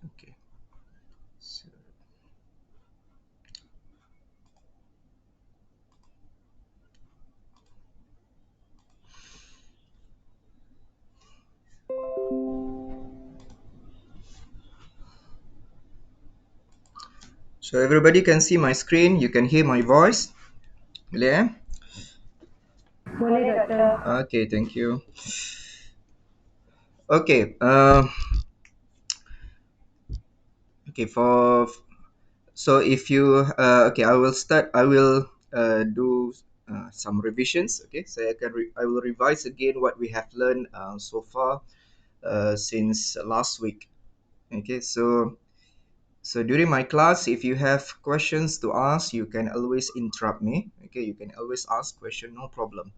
Okay. So, so everybody can see my screen. You can hear my voice. Yeah. Boleh, Doktor. Okay. Thank you. Okay. Okay. So if you okay, I will start. I will do some revisions. Okay. So I will revise again what we have learned so far since last week. Okay. So during my class, if you have questions to ask, you can always interrupt me. Okay, you can always ask question, no problem.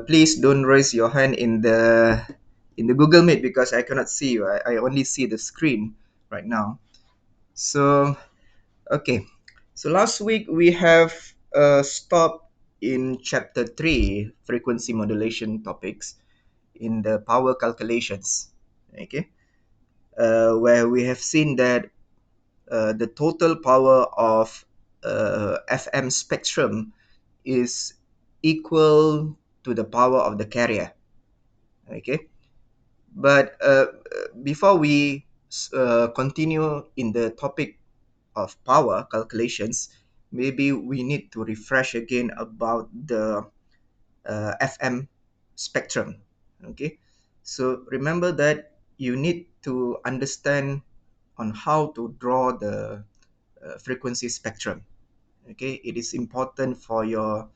Please don't raise your hand in the Google Meet because I cannot see you. I only see the screen right now. So okay, so last week we have stopped in chapter 3, frequency modulation topics in the power calculations. Okay, where we have seen that the total power of FM spectrum is equal to the power of the carrier. Okay, but before we continue in the topic of power calculations, maybe we need to refresh again about the FM spectrum. Okay, so remember that you need to understand on how to draw the frequency spectrum. Okay, it is important for your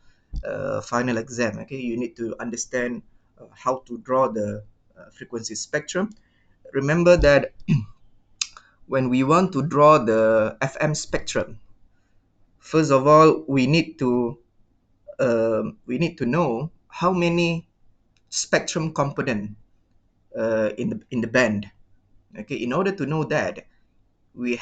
final exam. Okay, you need to understand how to draw the frequency spectrum. Remember that when we want to draw the FM spectrum, first of all we need to know how many spectrum component in the band. Okay, in order to know that, we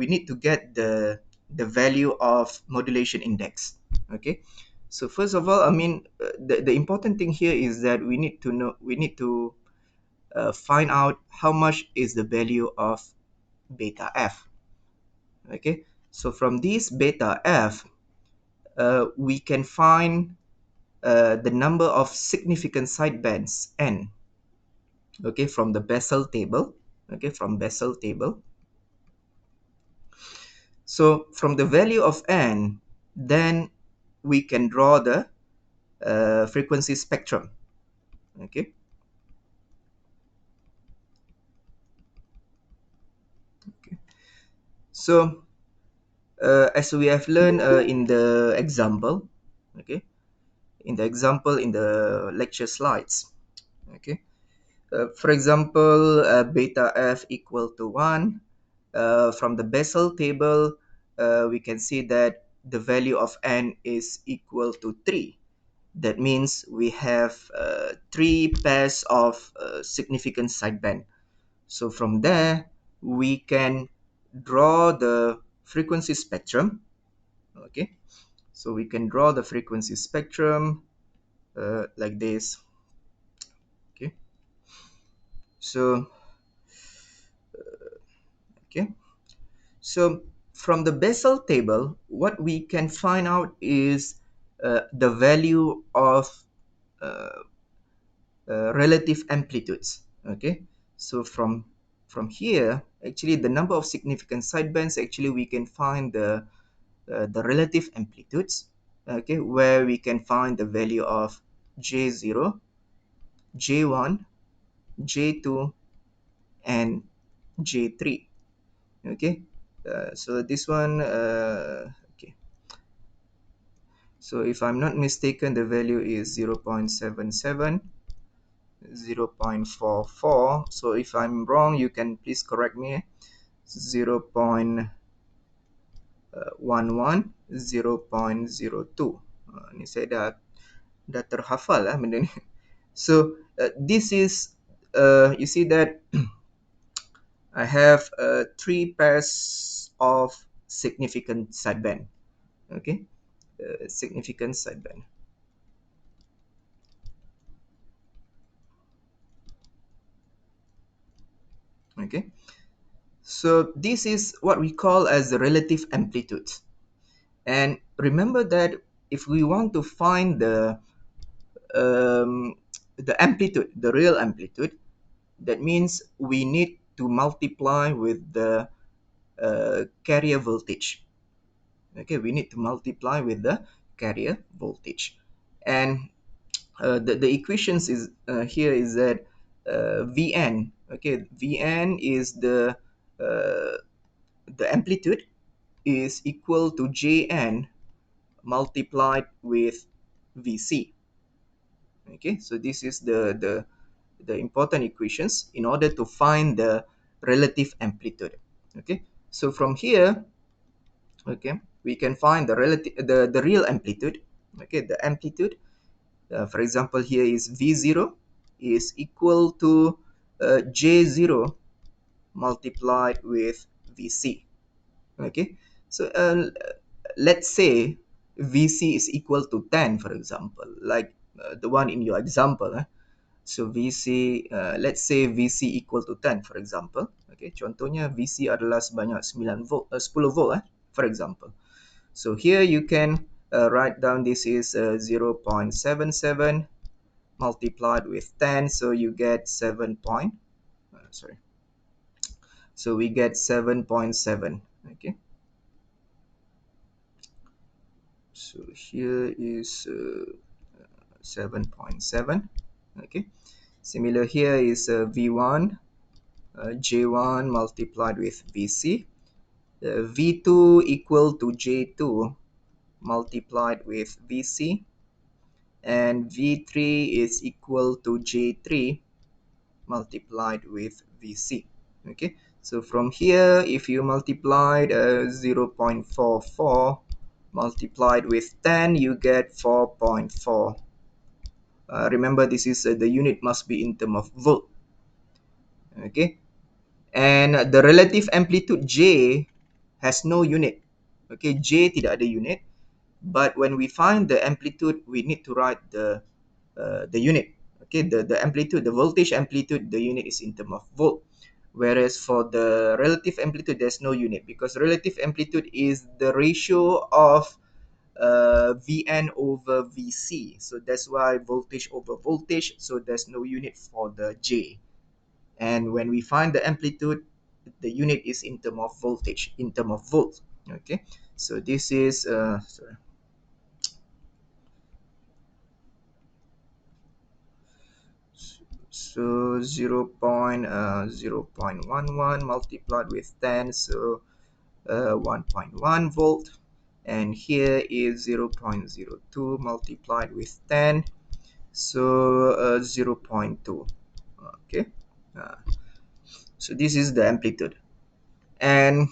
need to get the value of modulation index. Okay, so first of all, I mean, the important thing here is that we need to find out how much is the value of beta f. Okay, so from this beta f, we can find the number of significant sidebands n. Okay, from the Bessel table. Okay, from Bessel table. So from the value of n, then we can draw the frequency spectrum. Okay. Okay. So as we have learned in the example, okay, in the lecture slides, okay. For example, beta f equal to 1. From the Bessel table, we can see that the value of n is equal to 3. That means we have three pairs of significant sideband. So from there, we can draw the frequency spectrum. Okay, so we can draw the frequency spectrum like this. Okay, so okay, so from the Bessel table, what we can find out is the value of uh, relative amplitudes. Okay, so from here, actually the number of significant sidebands, actually we can find the relative amplitudes. Okay, where we can find the value of j0, j1, j2, and j3. Okay, so this one okay, so if I'm not mistaken, the value is 0.77, 0.44. So if I'm wrong, you can please correct me. 0.11, 0.02. Ni saya dah terhafal lah benda ni. So this is you see that I have three pairs of significant sideband. Okay, significant sideband. Okay, So this is what we call as the relative amplitude. And remember that if we want to find um, the amplitude, the real amplitude, that means we need to multiply with the carrier voltage. Okay, we need to multiply with the carrier voltage. And the equations is here is that Vn, okay, Vn is uh, the amplitude is equal to Jn multiplied with Vc. Okay, so this is the important equations in order to find the relative amplitude. Okay, so from here, okay, we can find the real amplitude. Okay, the amplitude, for example, here is V0 is equal to J0 multiplied with Vc. Okay, so let's say Vc is equal to 10, for example, like the one in your example. So Vc, let's say Vc equal to 10, for example. Okay, contohnya Vc adalah sebanyak 9 volt, 10 volt, for example. So here you can write down this is 0.77 multiplied with 10, so you get 7 point, sorry, so we get 7.7. Okay, so here is 7.7. Okay, similar here is V1, J1 multiplied with Vc, V2 equal to J2 multiplied with Vc, and V3 is equal to J3 multiplied with Vc. Okay, so from here, if you multiplied 0.44 multiplied with 10, you get 4.4. Remember, this is the unit must be in term of volt. Okay, and the relative amplitude J has no unit. Okay, J tidak ada unit, but when we find the amplitude, we need to write the unit. Okay, the amplitude, the voltage amplitude, the unit is in term of volt. Whereas for the relative amplitude, there's no unit because relative amplitude is the ratio of Vn over Vc. So that's why voltage over voltage. So there's no unit for the J. And when we find the amplitude, the unit is in term of voltage, in term of volt. Okay, so this is sorry. So 0.11 multiplied with 10, so 1.1 volt, and here is 0.02 multiplied with 10, so 0.2. Okay, uh, so this is the amplitude. And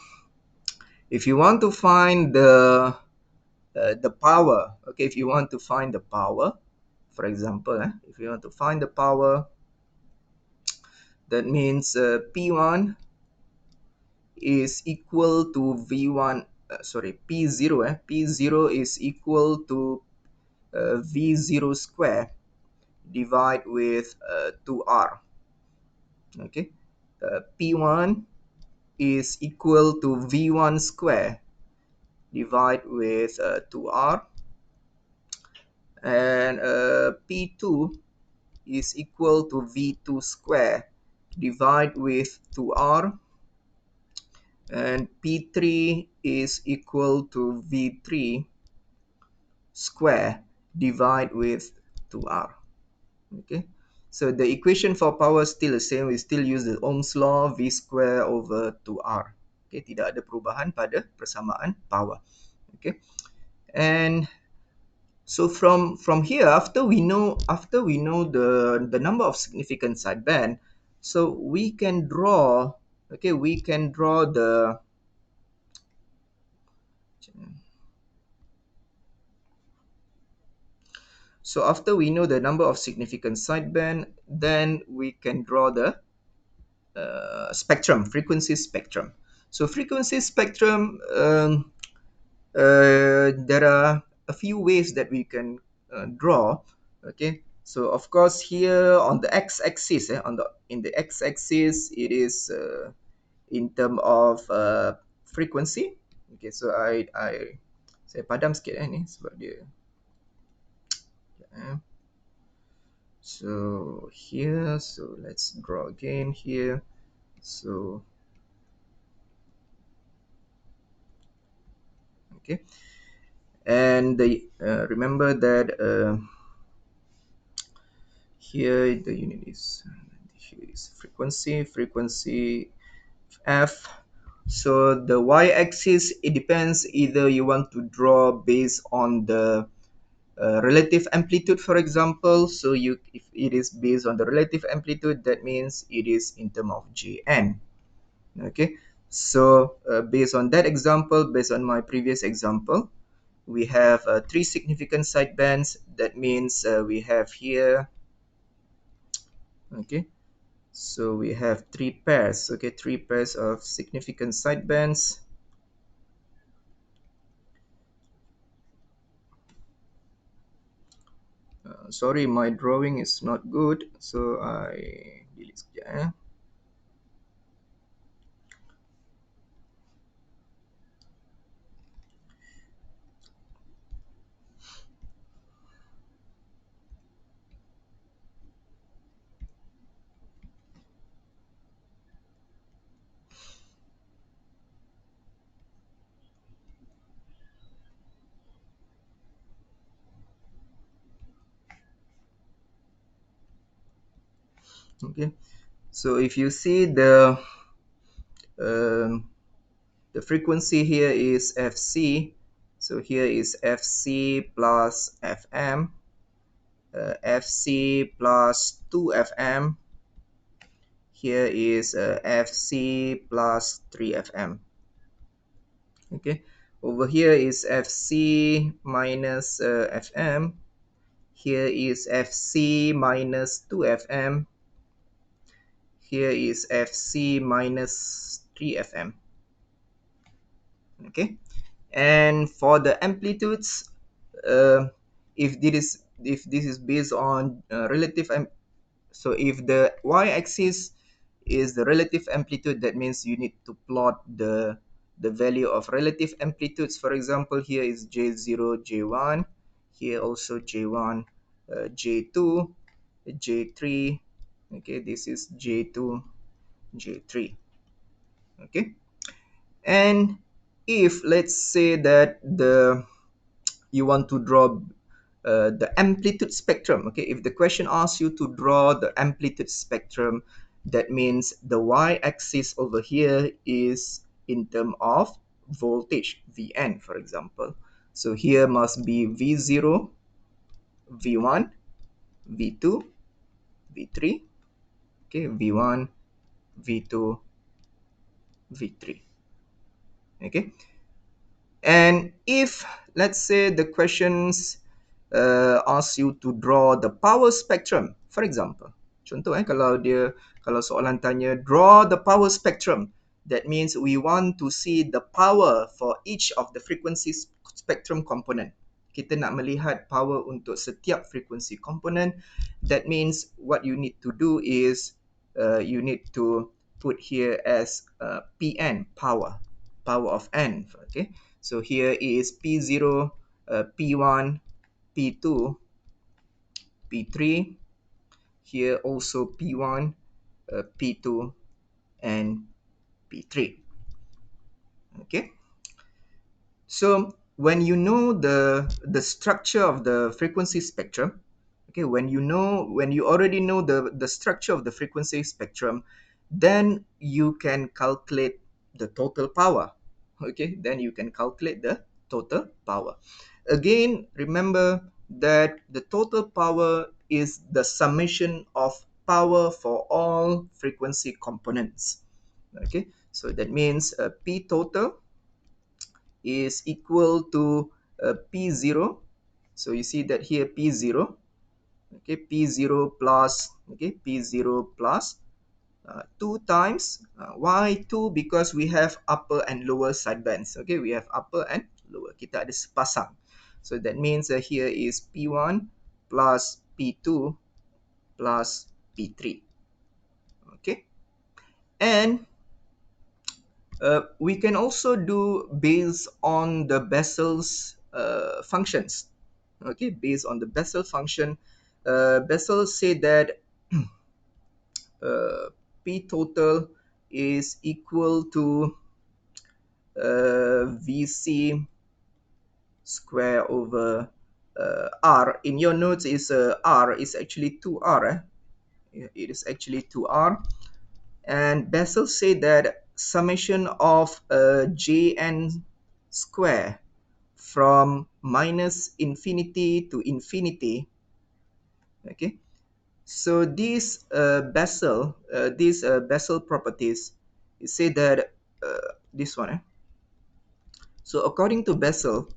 if you want to find the power, okay, if you want to find the power, for example, if you want to find the power, that means P1 is equal to V1, sorry, P0, P0 is equal to V0 square divide with 2R. Okay, P1 is equal to V1 square divide with 2R, and P2 is equal to V2 square divide with 2R, and P3 is equal to V3 square divide with 2R. Okay, so the equation for power is still the same. We still use the Ohm's law, V square over 2R. Okay, tidak ada perubahan pada persamaan power. Okay, and so from here, after we know the number of significant sideband, so we can draw, okay, we can draw the, so after we know the number of significant sideband, then we can draw the spectrum, frequency spectrum. So frequency spectrum, there are a few ways that we can draw. Okay, so of course here on the x-axis, on the in the x-axis, it is in term of frequency. Okay, so saya padam sikit ni sebab dia. eh. So here, so let's draw again here. So okay, and the remember that here the unit is, here is frequency f. So the y-axis, it depends, either you want to draw based on the relative amplitude, for example. So you, if it is based on the relative amplitude, that means it is in term of Jn. Okay, so based on that example, based on my previous example, we have three significant sidebands. That means we have here, okay, so we have three pairs, okay, three pairs of significant sidebands. Sorry, my drawing is not good, so I delete sekejap, okay. So if you see um, the frequency here is Fc, so here is Fc plus Fm, Fc plus 2Fm, here is Fc plus 3Fm. Okay, over here is Fc minus Fm, here is Fc minus 2Fm, here is Fc minus 3Fm. Okay, and for the amplitudes, uh, if this is based on so if the y-axis is the relative amplitude, that means you need to plot the value of relative amplitudes. For example, here is j0, j1, here also j1, j2, j3. Okay, this is j2, j3. Okay, and if let's say that you want to draw the amplitude spectrum. Okay, if the question asks you to draw the amplitude spectrum, that means the y-axis over here is in term of voltage, Vn, for example. So here must be V0, V1, V2, V3. Okay, V1, V2, V3. Okay, and if let's say the questions ask you to draw the power spectrum, for example, contoh kalau soalan tanya draw the power spectrum, that means we want to see the power for each of the frequency spectrum component. Kita nak melihat power untuk setiap frequency component. That means what you need to do is you need to put here as Pn, power of n. Okay, so here is P0, P1, P2, P3. Here also P1, P2, and P3. Okay, so when you know the structure of the frequency spectrum, okay, when you already know the structure of the frequency spectrum, then you can calculate the total power. Okay, then you can calculate the total power. Again, remember that the total power is the summation of power for all frequency components. Okay, so that means P total is equal to P0. So you see that here P0, okay, P0 plus, okay, P0 plus 2 times, why 2? Because we have upper and lower sidebands. Okay, we have upper and lower, kita ada sepasang. So that means here is P1 plus P2 plus P3. Okay, and We can also do based on the Bessel's functions. Okay, based on the Bessel function, Bessel said that uh, P total is equal to VC square over R. In your notes is R is actually 2R. It is actually 2R. And Bessel said that summation of Jn square from minus infinity to infinity. Okay, so these Bessel properties, you say that this one. So according to Bessel's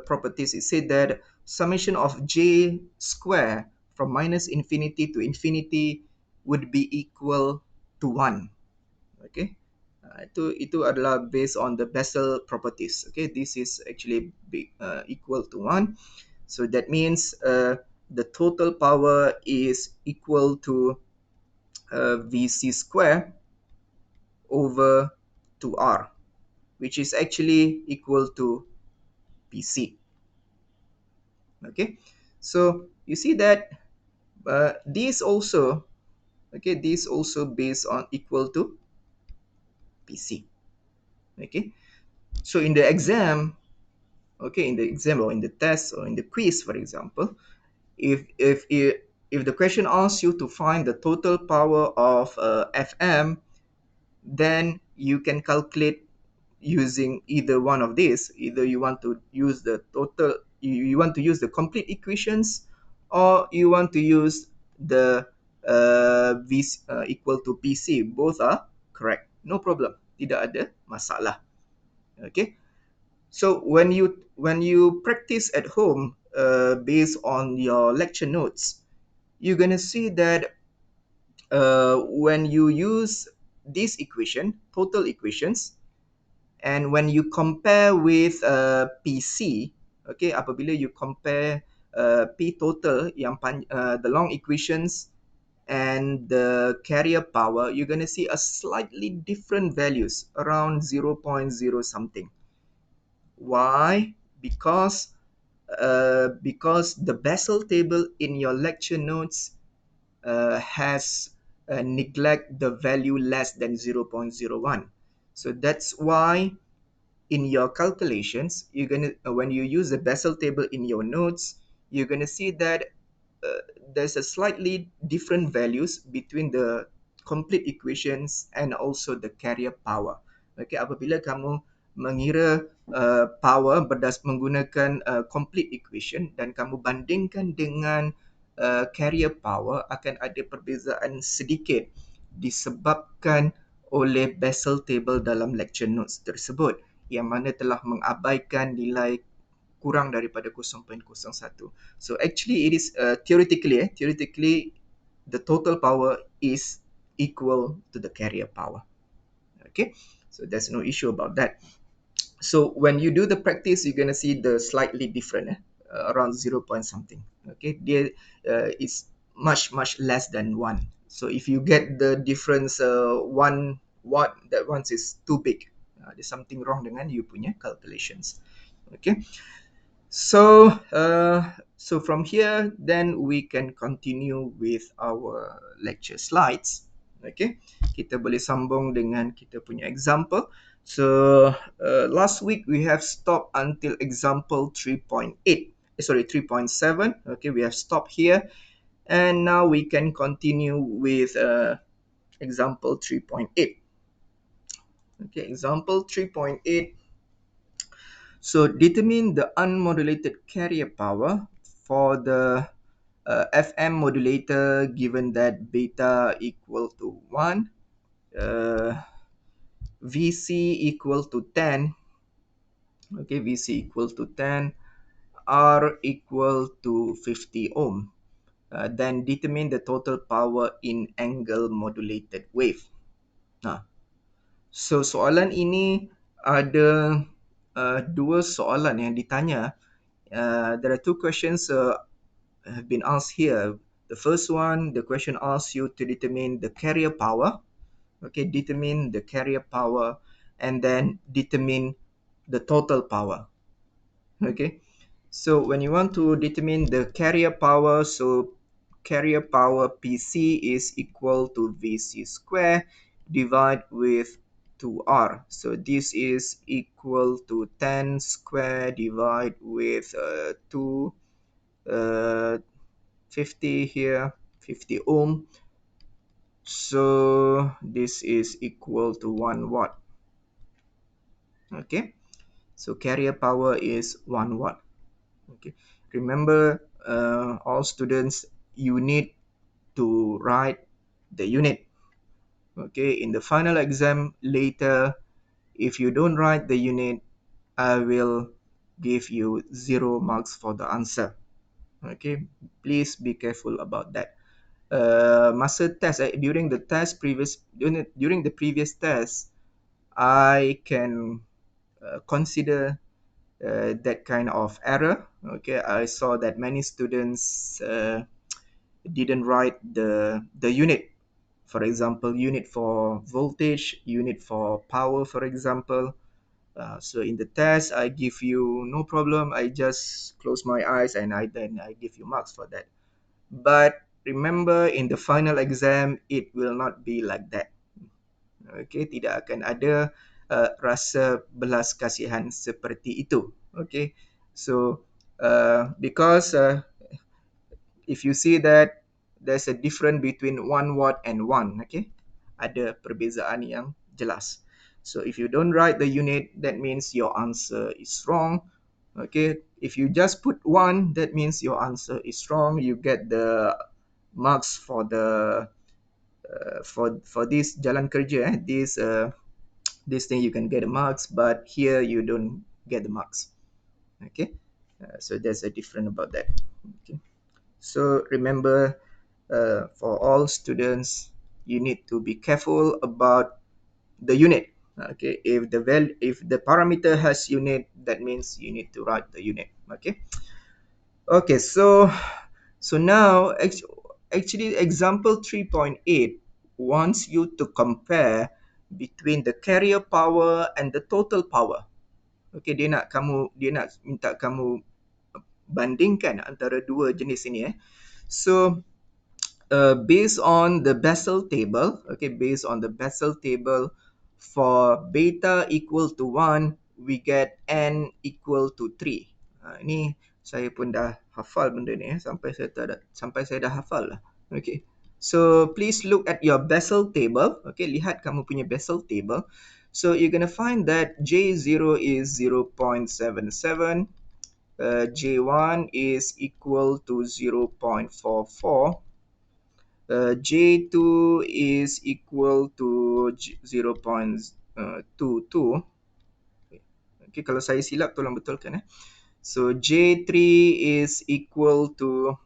properties, it said that summation of J square from minus infinity to infinity would be equal to 1. Okay, itu adalah based on the Bessel properties. Okay, this is actually equal to 1. So that means the total power is equal to VC square over 2R, which is actually equal to PC. Okay, so you see that these also, okay, these also based on equal to PC. Okay, so in the exam, okay, in the exam or in the test or in the quiz, for example, if the question asks you to find the total power of FM, then you can calculate using either one of these. Either you want to use the total, you want to use the complete equations, or you want to use the V equal to PC. Both are correct, no problem, tidak ada masalah. Okay, so when you practice at home based on your lecture notes, you're gonna see that when you use this equation, total equations, and when you compare with PC, okay, apabila you compare P total the long equations and the carrier power, you're going to see a slightly different values around zero point 0.0 something. Why? Because the Bessel table in your lecture notes has neglect the value less than 0.01. So that's why in your calculations, you're gonna when you use the Bessel table in your notes, you're gonna see that uh, there's a slightly different values between the complete equations and also the carrier power. Okay, apabila kamu mengira power menggunakan complete equation dan kamu bandingkan dengan carrier power, akan ada perbezaan sedikit disebabkan oleh Bessel table dalam lecture notes tersebut, yang mana telah mengabaikan nilai kurang daripada 0.01. So actually it is theoretically the total power is equal to the carrier power. Okay, so there's no issue about that. So when you do the practice, you're gonna see the slightly different, around 0 point something. Okay, there is much less than 1. So if you get the difference 1 watt, that one is too big. There's something wrong dengan you punya calculations. Okay, so from here, then we can continue with our lecture slides. Okay, kita boleh sambung dengan kita punya example. So last week we have stopped until example 3.8. Sorry, 3.7. Okay, we have stopped here, and now we can continue with example 3.8. Okay, example 3.8. So determine the unmodulated carrier power for the FM modulator given that beta equal to 1, VC equal to 10, okay, VC equal to 10, R equal to 50 ohm. Then determine the total power in angle modulated wave. Nah, so soalan ini ada dua soalan yang ditanya. There are two questions have been asked here. The first one, the question asks you to determine the carrier power. Okay, determine the carrier power, and then determine the total power. Okay, so when you want to determine the carrier power, so carrier power PC is equal to VC square divided with 2R. So this is equal to 10 square divided with 2, 50 here, 50 ohm. So this is equal to 1 watt. Okay, so carrier power is 1 watt. Okay, remember, all students, you need to write the unit. Okay, in the final exam later, if you don't write the unit, I will give you 0 marks for the answer. Okay, please be careful about that. Masa test, during the test previous during the previous test, I can consider that kind of error. Okay, I saw that many students didn't write the unit. For example, unit for voltage, unit for power, for example. So in the test, I give you no problem. I just close my eyes and I give you marks for that. But remember, in the final exam, it will not be like that. Okay, tidak akan ada rasa belas kasihan seperti itu. Okay, so because if you see that there's a difference between 1 watt and 1, okay, ada perbezaan yang jelas. So if you don't write the unit, that means your answer is wrong. Okay, if you just put 1, that means your answer is wrong. You get the marks for the for this jalan kerja, this thing you can get the marks, but here you don't get the marks. Okay, so there's a difference about that. Okay, so remember, for all students, you need to be careful about the unit. Okay, if the parameter has unit, that means you need to write the unit. Okay, okay, so now actually example 3.8 wants you to compare between the carrier power and the total power. Okay, dia nak minta kamu bandingkan antara dua jenis ini. So based on the Bessel table, okay, based on the Bessel table, for beta equal to 1, we get n equal to 3. Ini saya pun dah hafal benda ni, sampai saya dah hafal lah. Okay, so please look at your Bessel table. Okay, lihat kamu punya Bessel table. So you're gonna find that J0 is 0.77, J1 is equal to 0.44, J2 is equal to 0.22. Okay, kalau saya silap tolong betulkan. So J3 is equal to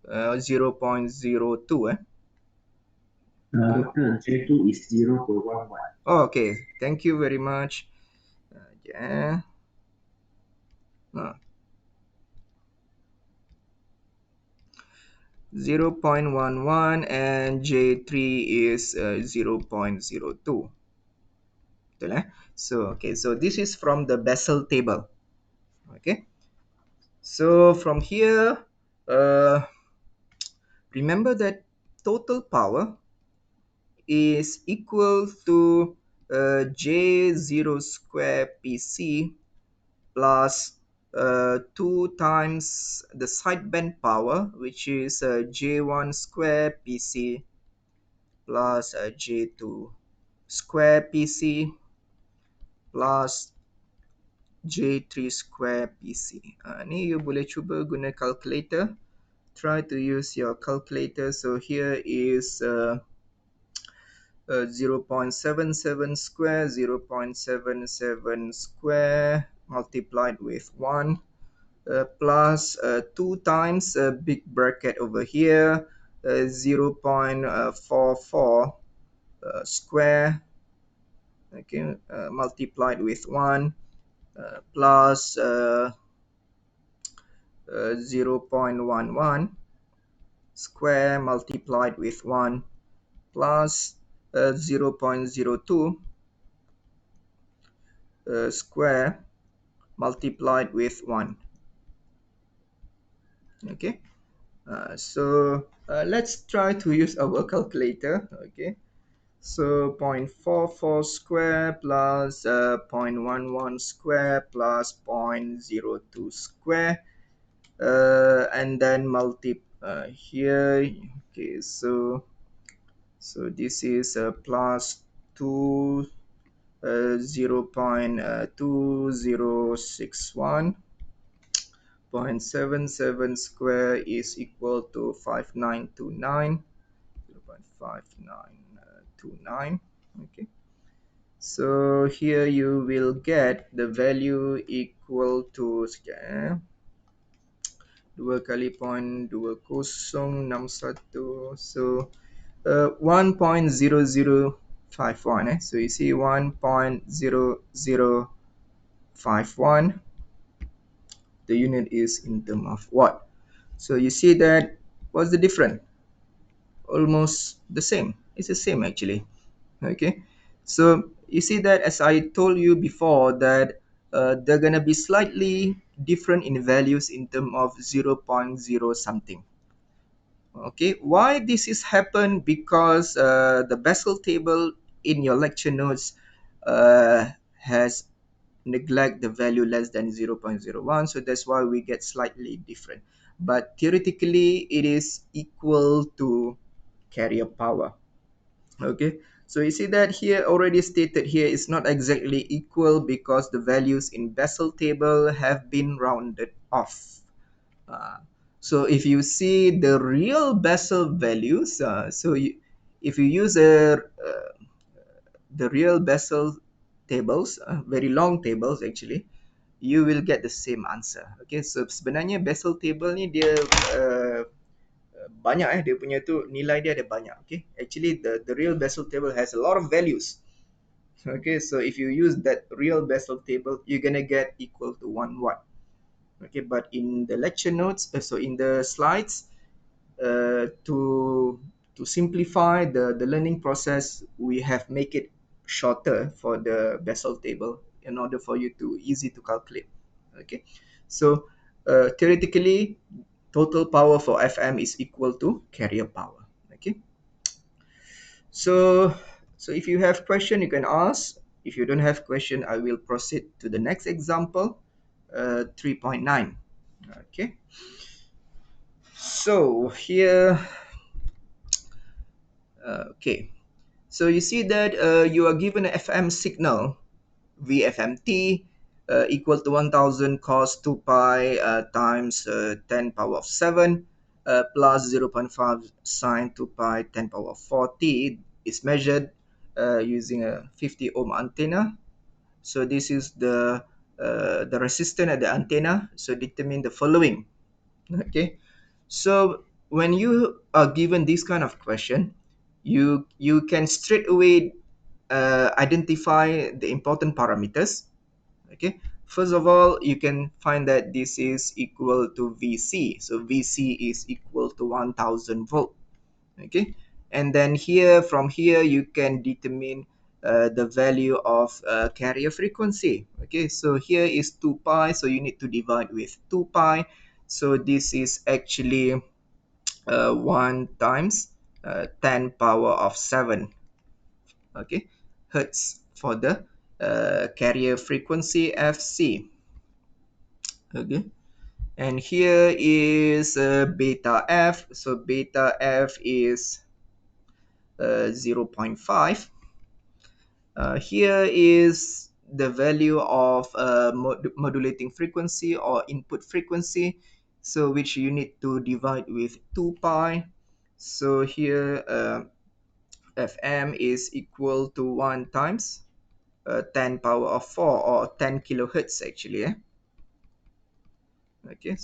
0.02. Doctor, J2 is 0.11. Oh, okay, thank you very much. Yeah. 0.11 and J3 is 0.02. So okay, so this is from the Bessel table. Okay, so from here, uh, remember that total power is equal to J0 square PC plus 2 times the sideband power, which is J1 square PC plus J2 square PC plus J3 square PC. Ni you boleh cuba guna calculator. Try to use your calculator. So here is 0.77 square, 0.77 square multiplied with 1 plus 2 times a big bracket over here, 0.44 square, okay, multiplied with 1 plus 0.11 square multiplied with 1 plus 0.02 square multiplied with 1. Okay, let's try to use our calculator. Okay, so 0.44 square plus 0.11 square plus 0.02 square, and then multiply here. Okay, so this is plus 2 0.2061. 0.77 square is equal to 5929. 0.5929. Okay, so here you will get the value equal to sekian, 2 kali point 2061, so 1.0051, so you see 1.0051, the unit is in term of watt. So you see that what's the difference? Almost the same. It's the same actually. Okay, so you see that, as I told you before, that they're gonna be slightly different in values in term of zero point 0.0 something. Okay, why this is happen? Because the Bessel table in your lecture notes has neglect the value less than 0.01, so that's why we get slightly different, but theoretically it is equal to carrier power. Okay, so you see that here already stated here is not exactly equal because the values in Bessel table have been rounded off. uh, so if you see the real Bessel values, if you use the real Bessel tables, very long tables actually, you will get the same answer. Okay, so sebenarnya Bessel table ni dia banyak, dia punya tu nilai dia ada banyak. Okay, actually the real Bessel table has a lot of values. Okay, so if you use that real Bessel table, you're gonna get equal to 1 watt. Okay, but in the lecture notes, so in the slides, to simplify the learning process, we have make it shorter for the Bessel table in order for you to easy to calculate. Okay, so theoretically, total power for FM is equal to carrier power. Okay, so if you have question, you can ask. If you don't have question, I will proceed to the next example, 3.9. Okay, so here, okay, so you see that you are given a FM signal VFMT equal to 1000 cos 2 pi times 10 power of 7 plus 0.5 sine 2 pi 10 power of 4t is measured using a 50 ohm antenna. So this is the resistance at the antenna. So determine the following. Okay, so when you are given this kind of question, you can straight away identify the important parameters. Okay, first of all, you can find that this is equal to VC, so VC is equal to 1000 volt. Okay, and then here, from here you can determine the value of carrier frequency. Okay, so here is 2 pi, so you need to divide with 2 pi, so this is actually 1 times 10 power of 7. Okay, hertz for the carrier frequency FC. Okay, and here is beta f, so beta f is 0.5. Here is the value of modulating frequency or input frequency, so which you need to divide with 2 pi. So here fm is equal to 1 times 10 power of 4, or 10 kilohertz actually. Okay,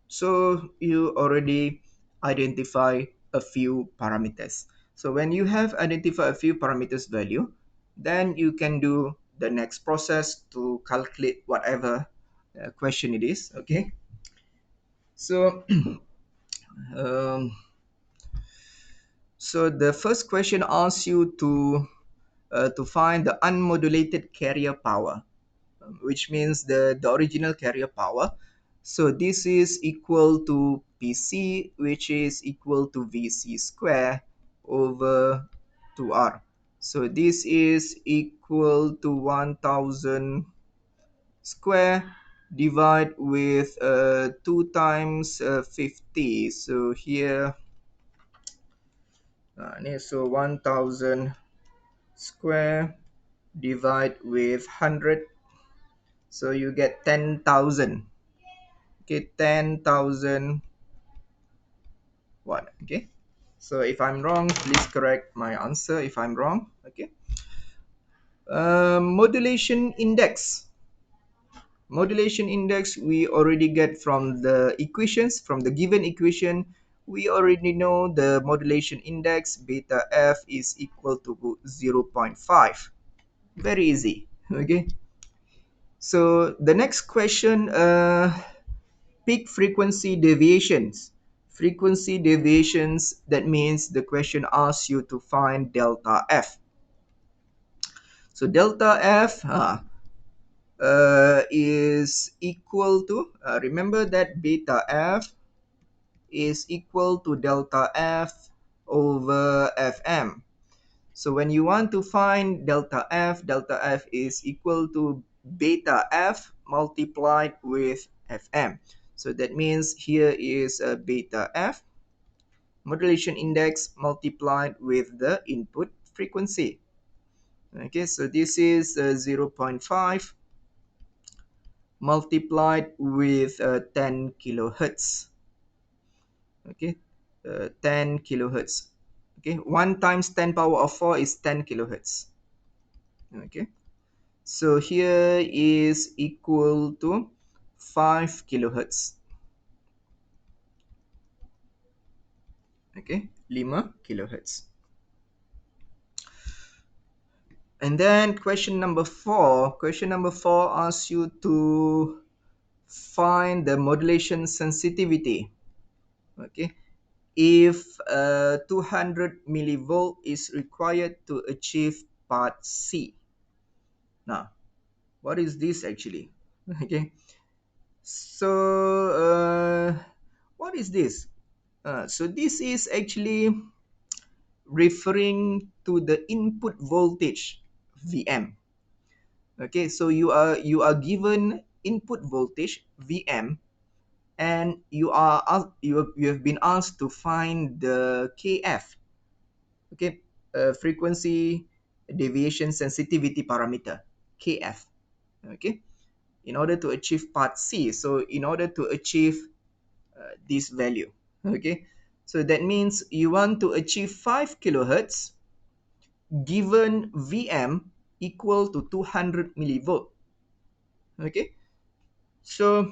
so you already identify a few parameters. So when you have identified a few parameters value, then you can do the next process to calculate whatever question it is. Okay, so um, So the first question asks you to find the unmodulated carrier power, which means the original carrier power. So this is equal to PC, which is equal to VC square over 2R. So this is equal to 1000 square divide with 2 times 50. So here, so 1000 square divide with 100, so you get 10,000. Okay, 10,000 watt. Okay, so if I'm wrong, please correct my answer if I'm wrong. Okay. Modulation index. Modulation index we already get from the equations, from the given equation. We already know the modulation index beta f is equal to 0 0.5. Very easy. Okay. So the next question, peak frequency deviations. Frequency deviations, that means the question asks you to find delta f. So delta f is equal to, remember that beta f is equal to delta f over fm. So when you want to find delta f is equal to beta f multiplied with fm. So that means here is a beta f modulation index multiplied with the input frequency. Okay, so this is 0 0.5 multiplied with 10 kilohertz. Okay, 10 kilohertz. Okay, 1 times 10 power of 4 is 10 kilohertz. Okay, so here is equal to 5 kilohertz. Okay, 5 kilohertz. And then question number 4 asks you to find the modulation sensitivity. Okay, if 200 millivolt is required to achieve part C. Now, what is this actually? Okay, so what is this? So this is actually referring to the input voltage Vm. Okay, so you are given input voltage Vm, and you have been asked to find the Kf. Okay, frequency deviation sensitivity parameter, Kf. Okay, in order to achieve part C. So in order to achieve this value. Okay, so that means you want to achieve 5 kilohertz given Vm equal to 200 millivolt. Okay, so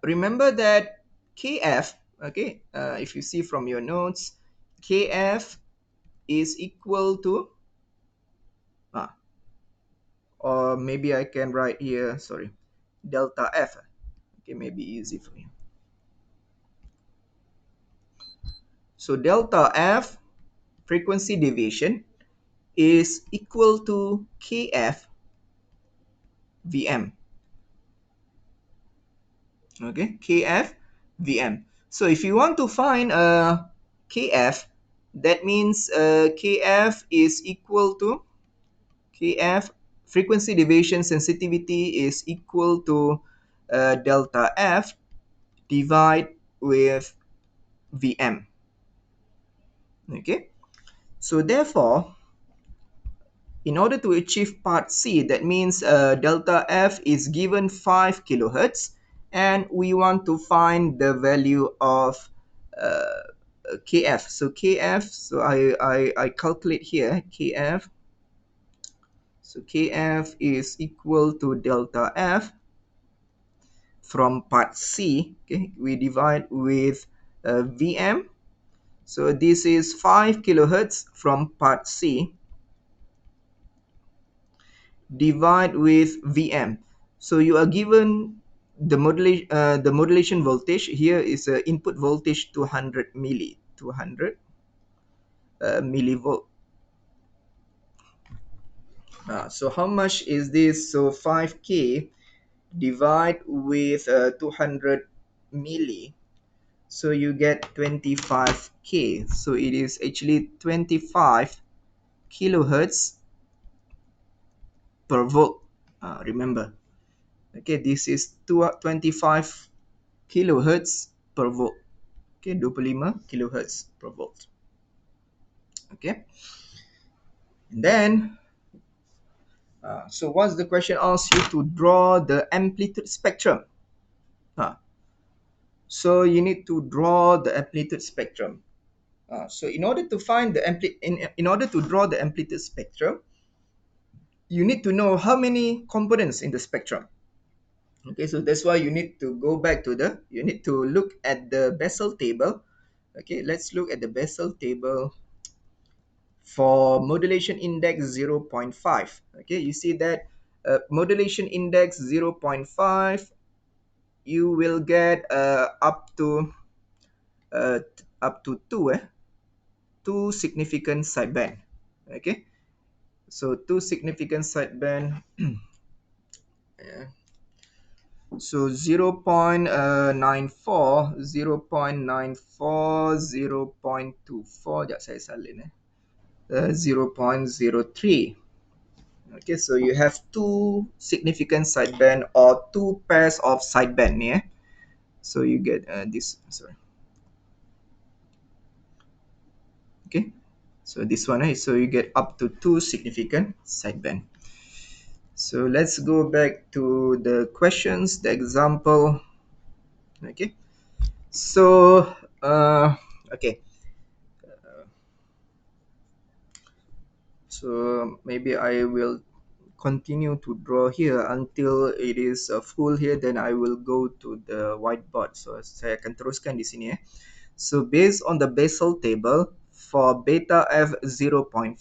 remember that Kf, okay, if you see from your notes, Kf is equal to, ah, or maybe I can write here, sorry, delta f. Okay, maybe easy for you. So delta f, frequency deviation, is equal to Kf Vm. Okay, Kf Vm. So if you want to find Kf, that means Kf is equal to, Kf, frequency deviation sensitivity, is equal to delta f divide with Vm. Okay, so therefore, in order to achieve part C, that means delta f is given 5 kilohertz, and we want to find the value of Kf. So Kf, so I calculate here Kf. So Kf is equal to delta f from part C. Okay, we divide with Vm. So this is 5 kilohertz from part C divide with Vm. So you are given the modulation voltage. Here is input voltage 200 milli, 200. millivolt. So how much is this? So 5k divide with 200 milli, so you get 25k. So it is actually 25 kilohertz per volt. Remember, okay, this is 25 kilohertz per volt. Okay, 25 kilohertz per volt. Okay, and then so once the question asks you to draw the amplitude spectrum, uh, so you need to draw the amplitude spectrum. So in order to find the in order to draw the amplitude spectrum, you need to know how many components in the spectrum. Okay, so that's why you need to go back to the, you need to look at the Bessel table. Okay, let's look at the Bessel table for modulation index zero point 0.5. Okay, you see that modulation index zero point 0.5, you will get up to two significant sideband. Okay, so two significant sideband. uh, so 0.94, 0.94, 0.24, sekejap saya salin 0.03. Okay, so you have two significant sideband or two pairs of sideband ni So you get this, sorry. Okay, so this one, right? So you get up to two significant sideband. So let's go back to the questions, the example. Okay, so okay, so maybe I will continue to draw here until it is full here, then I will go to the whiteboard. So saya akan teruskan di sini. So based on the Bessel table, for beta f 0.5,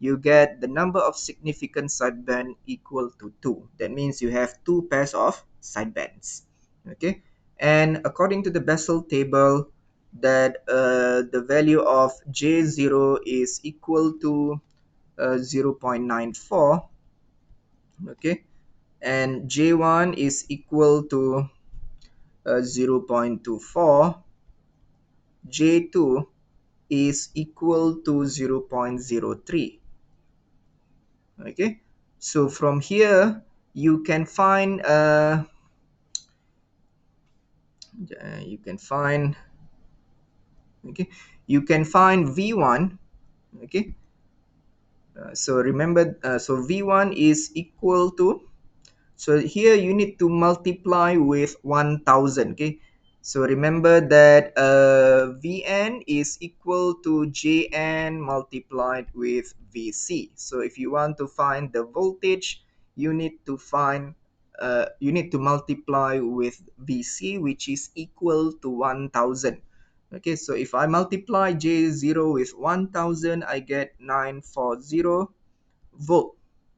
you get the number of significant sideband equal to 2. That means you have two pairs of sidebands. Okay, and according to the Bessel table, that the value of J0 is equal to 0.94. Okay, and J1 is equal to 0.24. J2 is equal to 0.03. Okay, so from here you can find you can find, okay, you can find V1. Okay, so remember, so V1 is equal to, so here you need to multiply with 1000. Okay, so remember that Vn is equal to Jn multiplied with Vc. So if you want to find the voltage, you need to find, you need to multiply with Vc, which is equal to 1000. Okay, so if I multiply J0 with 1000, I get 940 volt.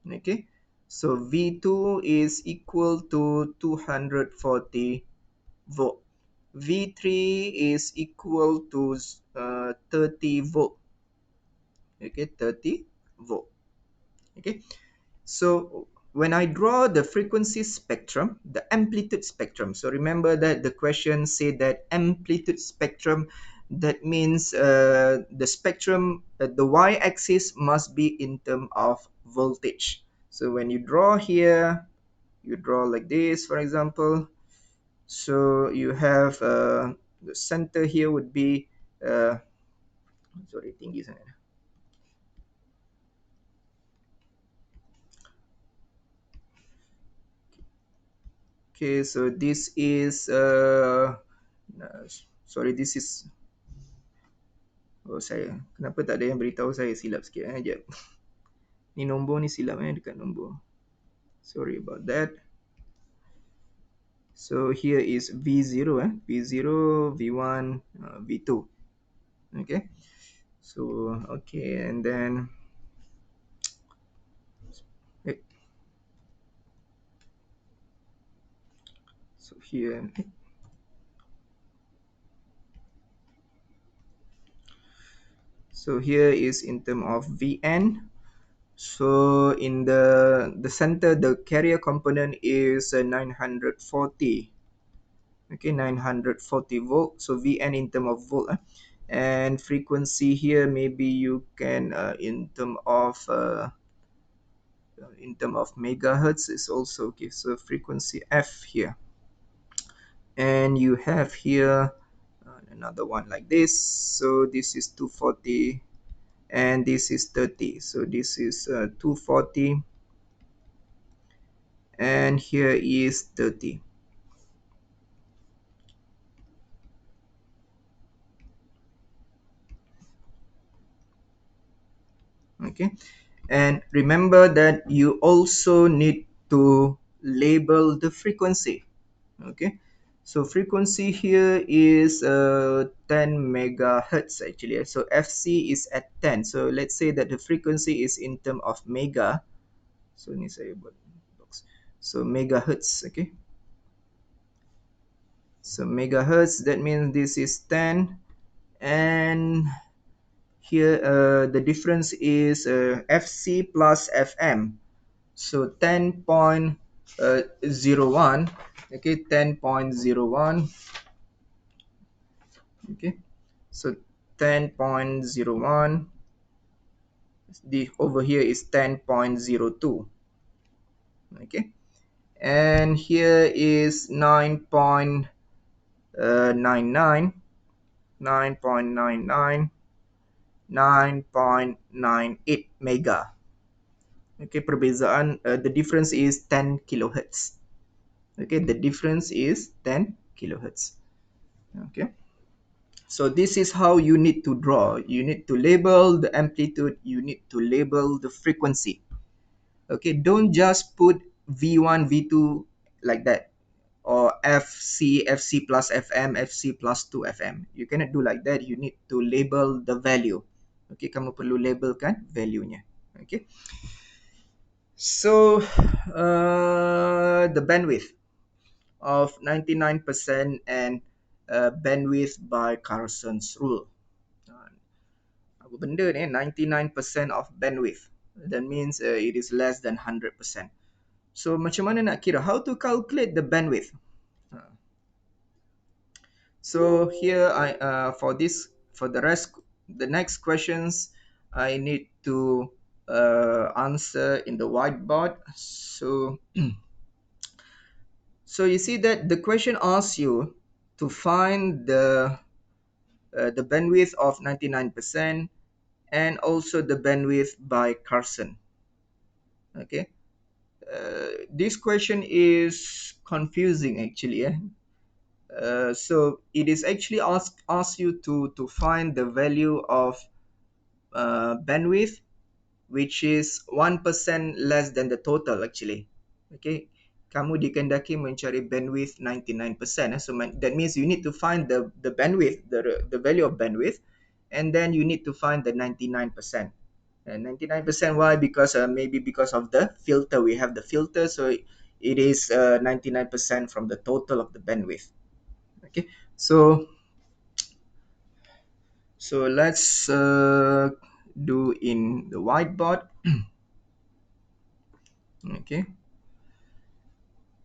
Okay, so V2 is equal to 240 volt. V3 is equal to 30 volt. Okay, 30 volt. Okay, so when I draw the frequency spectrum, the amplitude spectrum, so remember that the question said that amplitude spectrum, that means the spectrum, the y-axis must be in terms of voltage. So when you draw here, you draw like this, for example. So you have the center here would be, sorry, tinggi sangat. Okay, so this is uh, sorry, this is, oh saya, kenapa tak ada yang beritahu saya, silap sikit jap. Ni nombor ni silap dekat nombor. Sorry about that. So here is V0 V0, V1, V2. Okay. So okay, and then eh, so here So here is in term of Vn. So in the center, the carrier component is 940. Okay, 940 volt. So Vn in term of volt. And frequency here, maybe you can in term of megahertz is also okay. So frequency F here, and you have here another one like this. So this is 240 and this is 30. So this is 240 and here is 30. Okay, and remember that you also need to label the frequency. Okay, so frequency here is 10 megahertz actually. So fc is at 10. So let's say that the frequency is in term of mega. So ini saya buat box. So megahertz. Okay, so megahertz, that means this is 10, and here the difference is fc plus fm. So 10.01. Okay, 10.01. Okay, so 10.01, the over here is 10.02. Okay, and here is 9.99, 9.99, 9.98 mega. Okay, perbezaan, the difference is 10 kilohertz. Okay, the difference is 10 kilohertz. Okay, so this is how you need to draw. You need to label the amplitude, you need to label the frequency. Okay, don't just put v1 v2 like that, or fc plus fm, fc plus 2 fm. You cannot do like that. You need to label the value. Okay, kamu perlu labelkan value-nya. Okay, so the bandwidth of 99% and bandwidth by Carson's rule. Apa benda ni, 99% of bandwidth. That means it is less than 100%. So macam mana nak kira? How to calculate the bandwidth? So here for the next questions, I need to answer in the whiteboard. So so you see that the question asks you to find the bandwidth of 99% and also the bandwidth by Carson. Okay, this question is confusing actually. So it is actually ask you to find the value of bandwidth which is 1% less than the total actually. Okay, kamu dikendaki mencari bandwidth 99%. So that means you need to find the bandwidth, the value of bandwidth, and then you need to find the 99%. And 99%, why? Because maybe because of the filter, we have the filter, so it is 99% from the total of the bandwidth. Okay, so let's do in the whiteboard. Okay,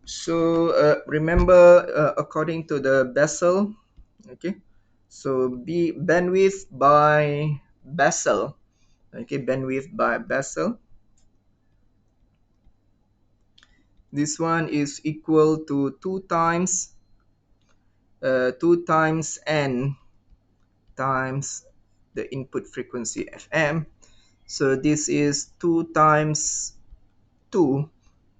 so remember according to the Bessel. Okay, so bandwidth by Bessel. Okay, bandwidth by Bessel, this one is equal to 2 times n times the input frequency fm. So this is 2 times 2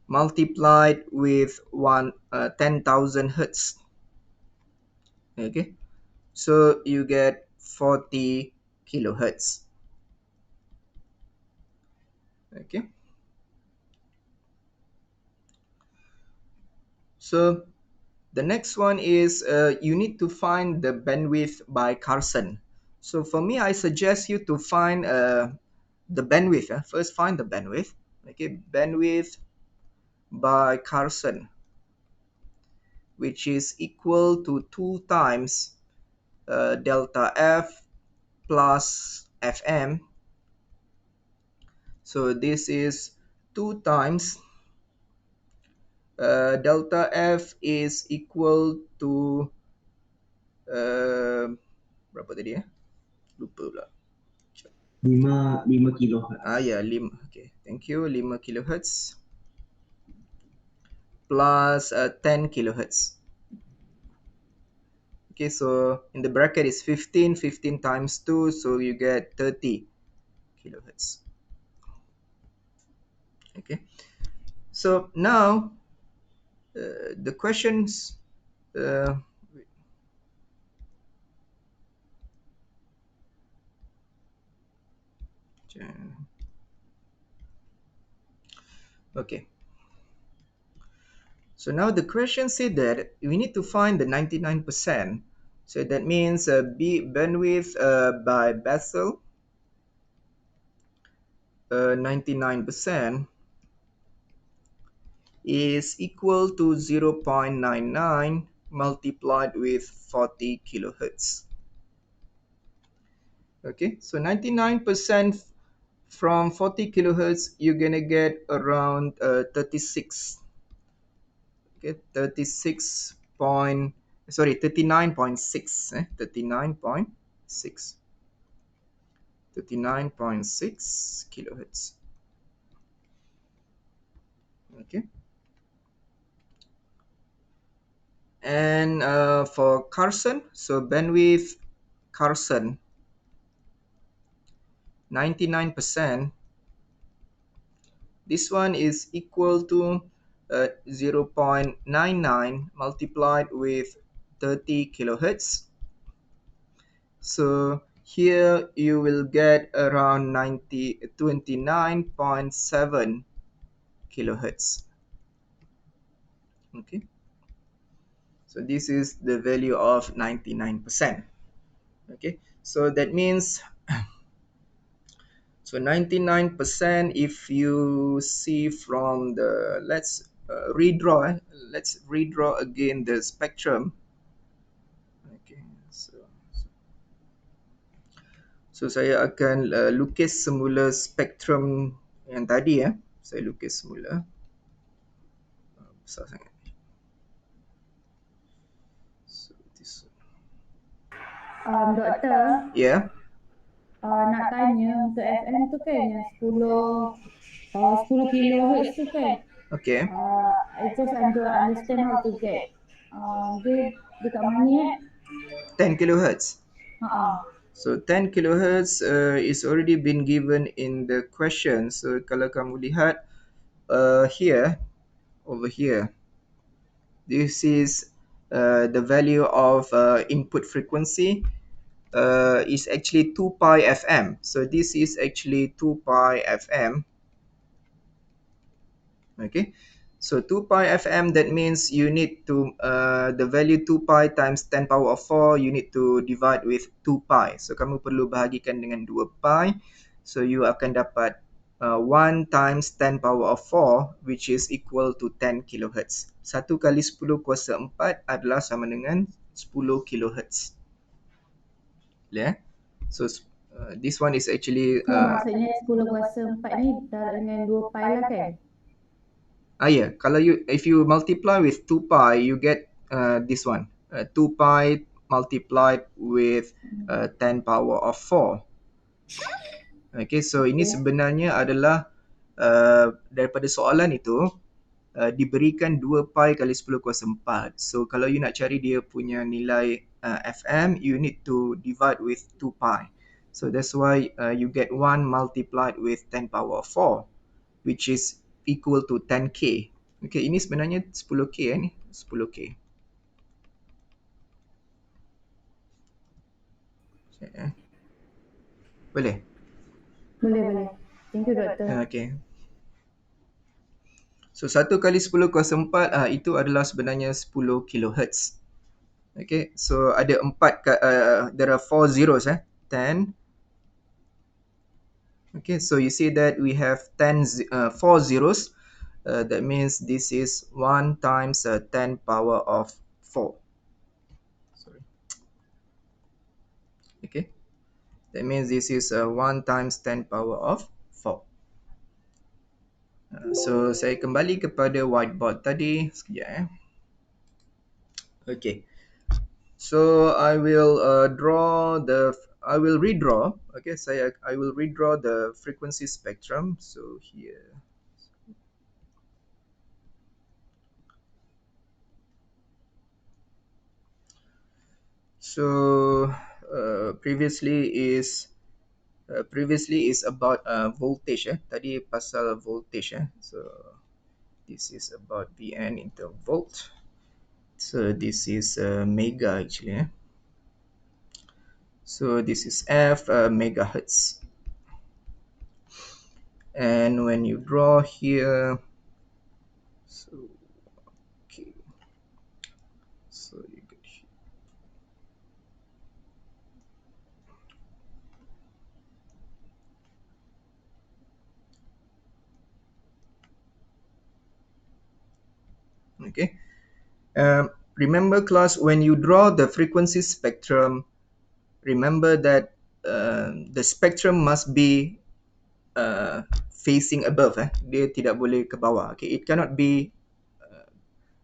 multiplied with 10,000 hertz. Okay, so you get 40 kilohertz. Okay, so the next one is you need to find the bandwidth by Carson. So for me, I suggest you to find the bandwidth. First, find the bandwidth. Okay, bandwidth by Carson, which is equal to 2 times delta f plus FM. So this is 2 times delta F is equal to uh, berapa tadi ya? Lupa pula. 5 kilohertz. Ya, 5. Okay, thank you. 5 kilohertz plus 10 kilohertz. Okay, so in the bracket is 15. 15 times 2, so you get 30 kilohertz. Okay, so now the questions. Uh, okay, so now the question said that we need to find the 99%. So that means B bandwidth by Bessel, 99% is equal to 0.99 multiplied with 40 kilohertz. Okay, so 99% from 40 kilohertz, you're gonna get around 36. Okay, 36 point, sorry, 39.6, 39.6, 39.6 kilohertz. Okay, and for Carson, so bandwidth Carson, 99%. This one is equal to 0.99 multiplied with 30 kilohertz. So here you will get around 29.7 kilohertz. Okay, so this is the value of 99%. Okay, so that means, so 99%, if you see from the, let's redraw again the spectrum. Okay, so saya akan lukis semula spektrum yang tadi ya. Saya lukis semula. Besar sangat. So this one. Doktor, Yeah. nak tanya untuk FM tu kan yang 10 kilohertz tu kan. Okay. I just understand how to get. Dia dekat mana 10 kilohertz. Ha. So 10 kilohertz is already been given in the question. So kalau kamu lihat here, over here, this is the value of input frequency is actually 2 pi FM. So this is actually 2 pi FM. Okay, so 2 pi FM, that means you need to the value 2 pi times 10 power of 4, you need to divide with 2 pi. So kamu perlu bahagikan dengan 2 pi. So you akan dapat 1 times 10 power of 4, which is equal to 10 kilohertz. 1 kali 10 kuasa 4 adalah sama dengan 10 kilohertz. Yeah. So this one is actually So maksudnya 10 kuasa 4 ni darab dengan 2 pi lah kan? Yeah, kalau if you multiply with 2 pi, you get this one. 2 pi multiplied with 10 power of 4. Okay, so ini sebenarnya adalah daripada soalan itu diberikan 2 pi kali 10 kuasa 4. So kalau you nak cari dia punya nilai FM, you need to divide with 2 pi. So that's why you get 1 multiplied with 10 power of 4, which is equal to 10k. Okay, ini sebenarnya 10k ni, 10k. Boleh? Boleh. Thank you doktor. Okay. So 1 kali 10 kuasa 4 itu adalah sebenarnya 10 kilohertz. Okay, so ada 4 there are 4 zeros 10. Okay, so you see that we have 4 zeros. That means this is 1 times 10 power of 4. Sorry. Okay. That means this is 1 times 10 power of 4. So saya kembali kepada whiteboard tadi sekejap Okay. So I will redraw. Okay, I will redraw the frequency spectrum. So here. So previously is about voltage. Tadi pasal voltage. So this is about Vn into volt. So this is mega actually. So this is F megahertz. And when you draw here, so okay, so you get here. Okay. Remember class, when you draw the frequency spectrum, remember that the spectrum must be facing above. Dia tidak boleh ke bawah. Okay, it cannot be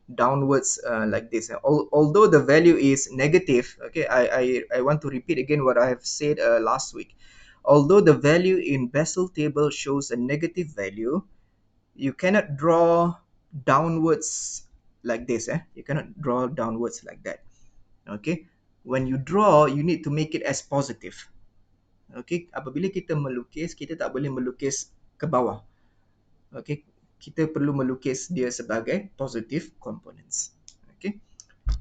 downwards like this. Although the value is negative, okay, I want to repeat again what I have said last week. Although the value in Bessel table shows a negative value, you cannot draw downwards like this. You cannot draw downwards like that. Okay, when you draw, you need to make it as positive. Okay, apabila kita melukis, kita tak boleh melukis ke bawah. Okay, kita perlu melukis dia sebagai positive components. Okay,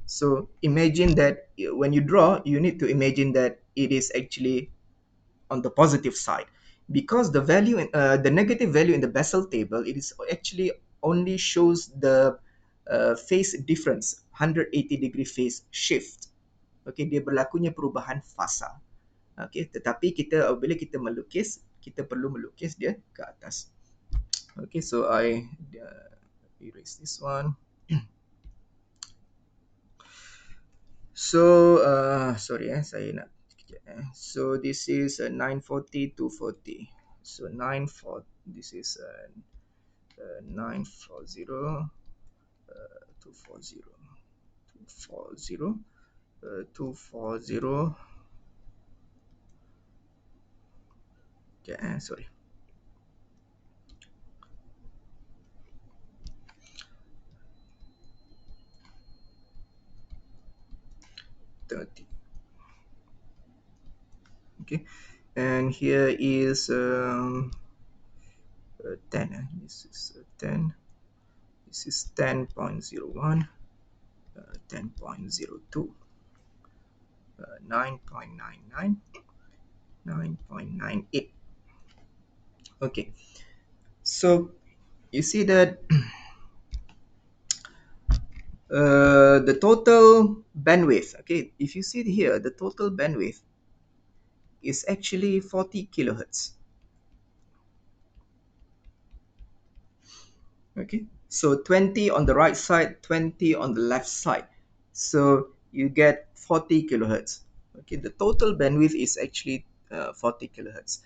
so imagine that when you draw, you need to imagine that it is actually on the positive side, because the negative value in the Bessel table, it is actually only shows the phase difference, 180-degree phase shift. Okay, dia berlakunya perubahan fasa. Okay, tetapi bila kita melukis, kita perlu melukis dia ke atas. Okay, so I erase this one. So sorry saya nak so this is 940 240. So 94, this is 940 240 240 240. Okay, sorry. Okay, and here is 10. This is 10. This is 10.01, 10.02, 9.99, 9.98. Okay, so you see that the total bandwidth. Okay, if you see here, the total bandwidth is actually 40 kilohertz. Okay, so 20 on the right side, 20 on the left side, so you get 40 kilohertz. Okay, the total bandwidth is actually 40 kilohertz.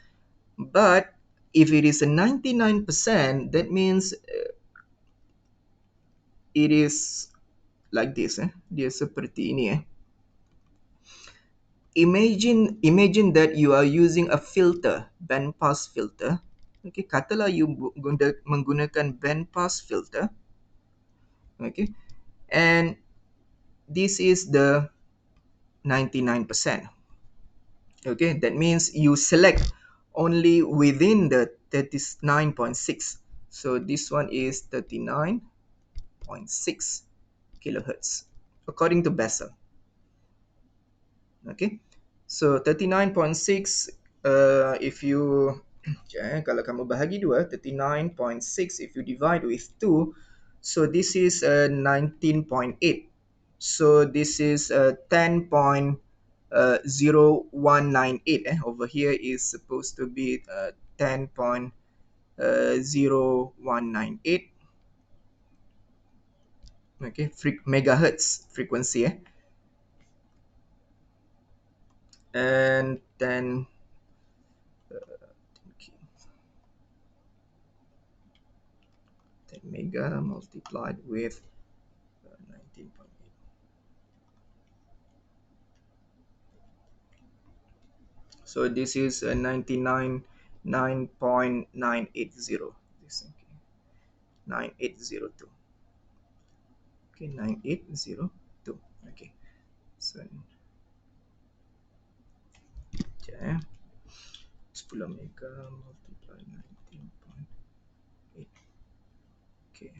But if it is a 99%, that means it is like this. Dia seperti ini. Imagine that you are using a filter, band pass filter. Okay, katalah you menggunakan band pass filter. Okay, and this is the 99%. Okay, that means you select only within the 39.6. So this one is 39.6 kilohertz according to Bessel. Okay, so 39.6, if you kalau kamu bahagi dua, 39.6 if you divide with 2, so this is 19.8. So this is 10.0198. Over here is supposed to be 10.0198. Okay, megahertz frequency. And then 10 mega multiplied with 19.8. So this is 99.980. This, okay. 9802. Okay, 9802. Okay. So okay. 10 mega multiplied 19.8. Okay.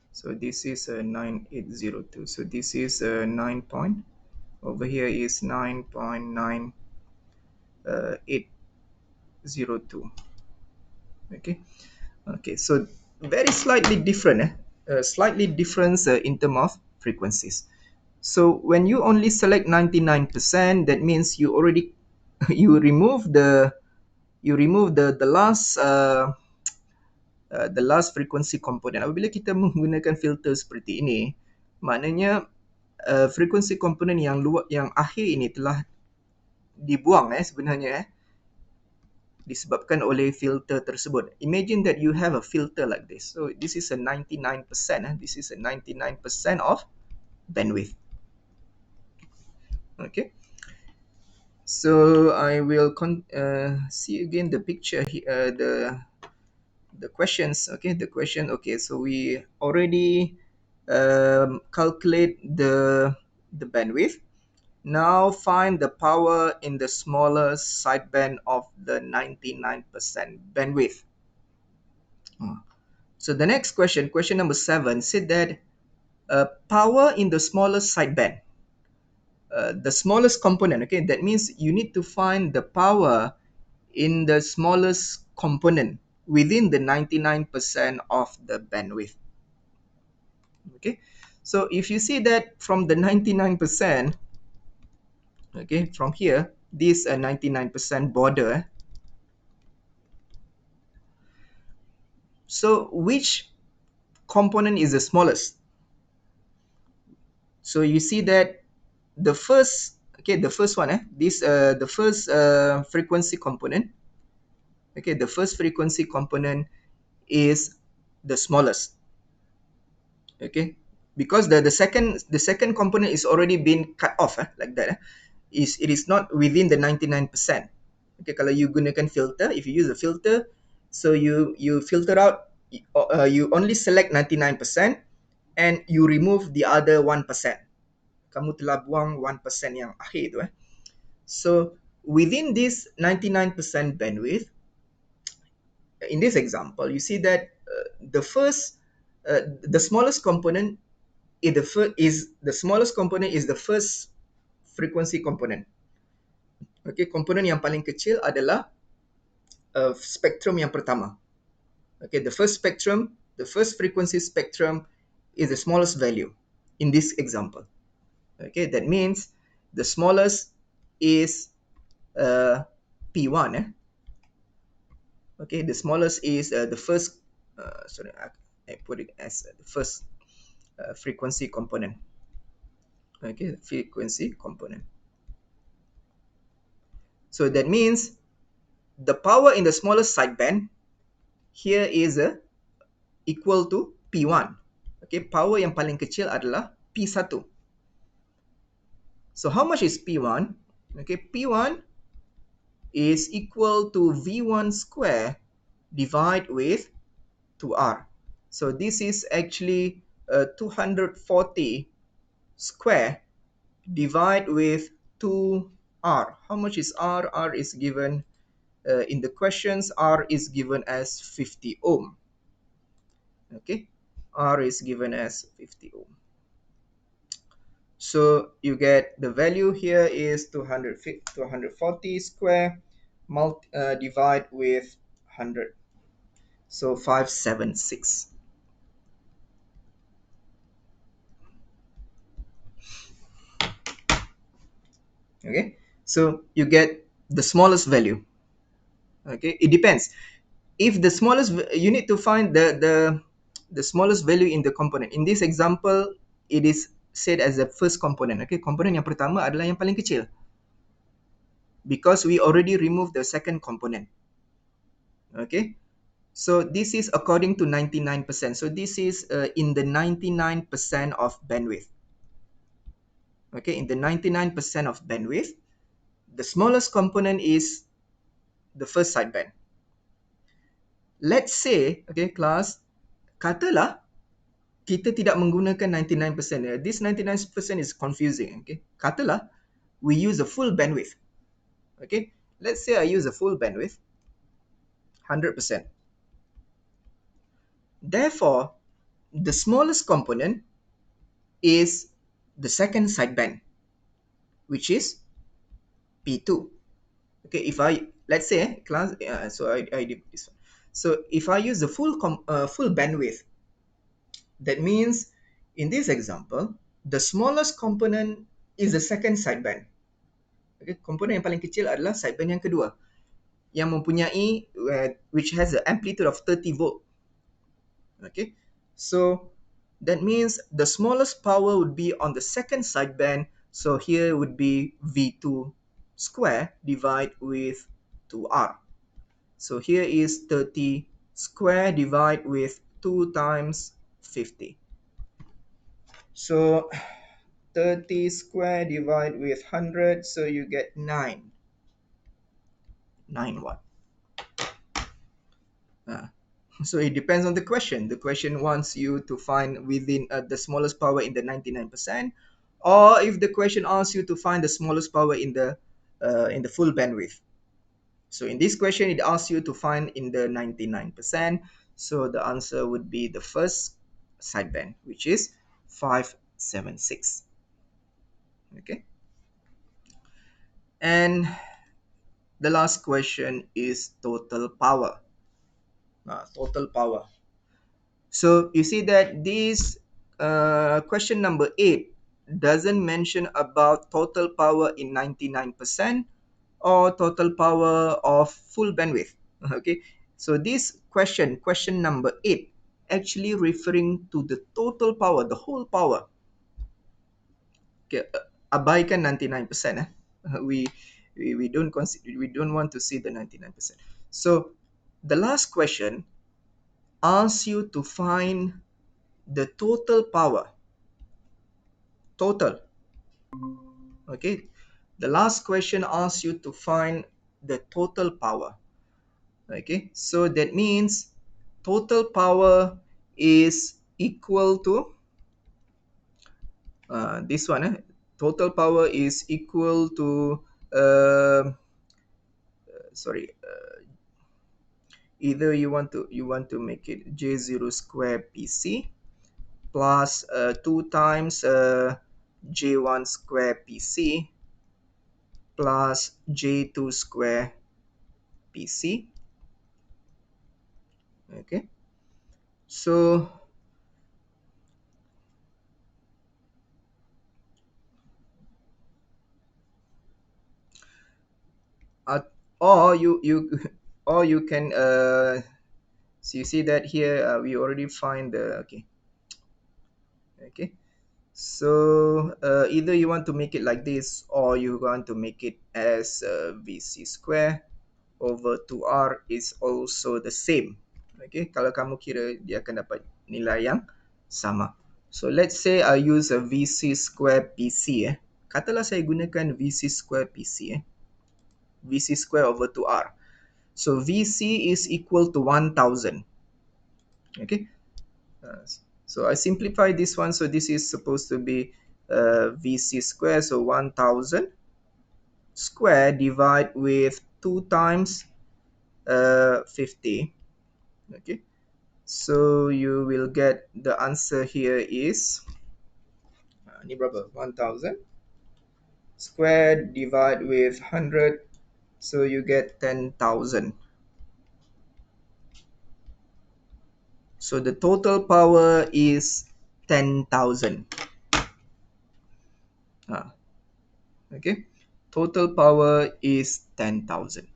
So this is 9802. So this is 9 point. Over here is 9.9802. Okay. Okay. So very slightly different. Slightly different in terms of frequencies. So when you only select 99%, that means you already you remove the last frequency component. Apabila kita menggunakan filter seperti ini, maknanya frequency component yang akhir ini telah dibuang sebenarnya disebabkan oleh filter tersebut. Imagine that you have a filter like this. So this is a 99%. This is a 99% of bandwidth. Okay. So I will see again the picture here, the questions. Okay, the question. Okay, so we already calculate the bandwidth. Now find the power in the smallest sideband of the 99% bandwidth. So the next question, question number 7, said that power in the smallest sideband, the smallest component. Okay, that means you need to find the power in the smallest component within the 99% of the bandwidth. Okay, so if you see that from the 99%, okay, from here, this 99% border, so which component is the smallest? So you see that the first, okay, the first one, this the first frequency component, okay, the first frequency component is the smallest, okay, because the second component is already been cut off, like that. It is not within the 99%. Okay, kalau you gunakan filter, if you use a filter, so you filter out, you only select 99% and you remove the other 1%. Kamu telah buang 1% yang akhir tu. So within this 99% bandwidth, in this example, you see that the smallest component is the smallest component is the first frequency component. Okay, komponen yang paling kecil adalah spektrum yang pertama. Okay, the first frequency spectrum is the smallest value in this example. Okay, that means the smallest is P1. Okay, the smallest is the first, sorry, I put it as the first frequency component. Okay, frequency component. So that means the power in the smallest sideband here is equal to P1. Okay, power yang paling kecil adalah P1. So how much is P1? Okay, P1 is equal to V1 square divided with 2R. So this is actually 240 square divided with 2R. How much is R? R is given in the questions. R is given as 50 ohm. Okay, R is given as 50 ohm. So you get the value here is 240 square divide with 100. So 576. Okay, so you get the smallest value. Okay, it depends. If the smallest, you need to find the smallest value in the component. In this example, it is said as the first component. Okay, komponen yang pertama adalah yang paling kecil because we already removed the second component. Okay, So this is according to 99%. So this is in the 99% of bandwidth. Okay, in the 99% of bandwidth, the smallest component is the first sideband. Let's say, okay, class, katalah kita tidak menggunakan 99%. This 99% is confusing. Okay, katalah we use a full bandwidth. Okay, let's say I use a full bandwidth, 100%. Therefore, the smallest component is the second sideband, which is P2. Okay, if I, let's say class, so I did this one. So if I use the full bandwidth, that means in this example, the smallest component is the second sideband. Okay, komponen yang paling kecil adalah sideband yang kedua, yang mempunyai which has an amplitude of 30 volt. Okay, so that means the smallest power would be on the second sideband. So here would be V2 square divided with 2R. So here is 30 square divided with 2 times 50. So 30 square divided with 100, so you get 9. 9 watt. Uh, so it depends on the question. The question wants you to find within the smallest power in the 99%, or if the question asks you to find the smallest power in the full bandwidth. So in this question, it asks you to find in the 99%. So the answer would be the first sideband, which is 576. Okay. And the last question is total power. Total power. So you see that this question number 8 doesn't mention about total power in 99% or total power of full bandwidth. Okay, so this question number 8, actually referring to the total power, the whole power. Okay, abaikan 99%. We don't consider, we don't want to see the 99%. So the last question asks you to find the total power. Total. Okay, the last question asks you to find the total power. Okay, so that means total power is equal to this one. Total power is equal to sorry, either you want to make it J0 square PC plus 2 times J1 square PC plus J2 square PC. Okay, so uh, or you or you can so you see that here we already find the okay. So either you want to make it like this, or you want to make it as VC square over 2R is also the same. Okay, kalau kamu kira dia akan dapat nilai yang sama. So let's say I use a VC square PC. Katalah saya gunakan VC square PC. VC square over 2R. So VC is equal to 1000. Okay. So I simplify this one. So this is supposed to be VC square. So 1000 square divide with 2 times 50. Okay. So you will get the answer here is ni berapa? 1000 square divide with 100. So you get 10,000. So the total power is 10,000. Okay, total power is 10,000.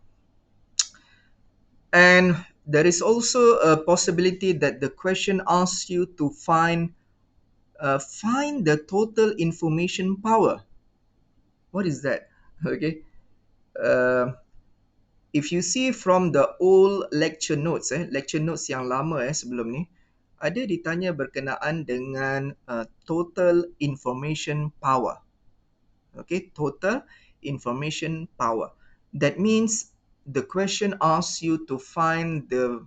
And there is also a possibility that the question asks you to find the total information power. What is that? Okay, uh, if you see from the old lecture notes, lecture notes yang lama sebelum ni, ada ditanya berkenaan dengan total information power. Okay, total information power. That means the question asks you to find the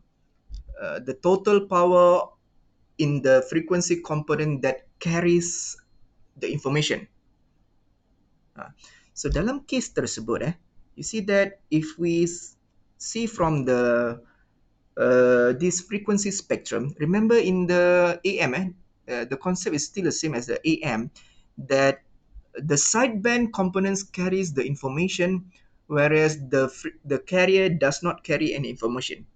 total power in the frequency component that carries the information. So dalam case tersebut, you see that if we see from the this frequency spectrum, remember in the AM, the concept is still the same as the AM, that the sideband components carries the information, whereas the carrier does not carry any information.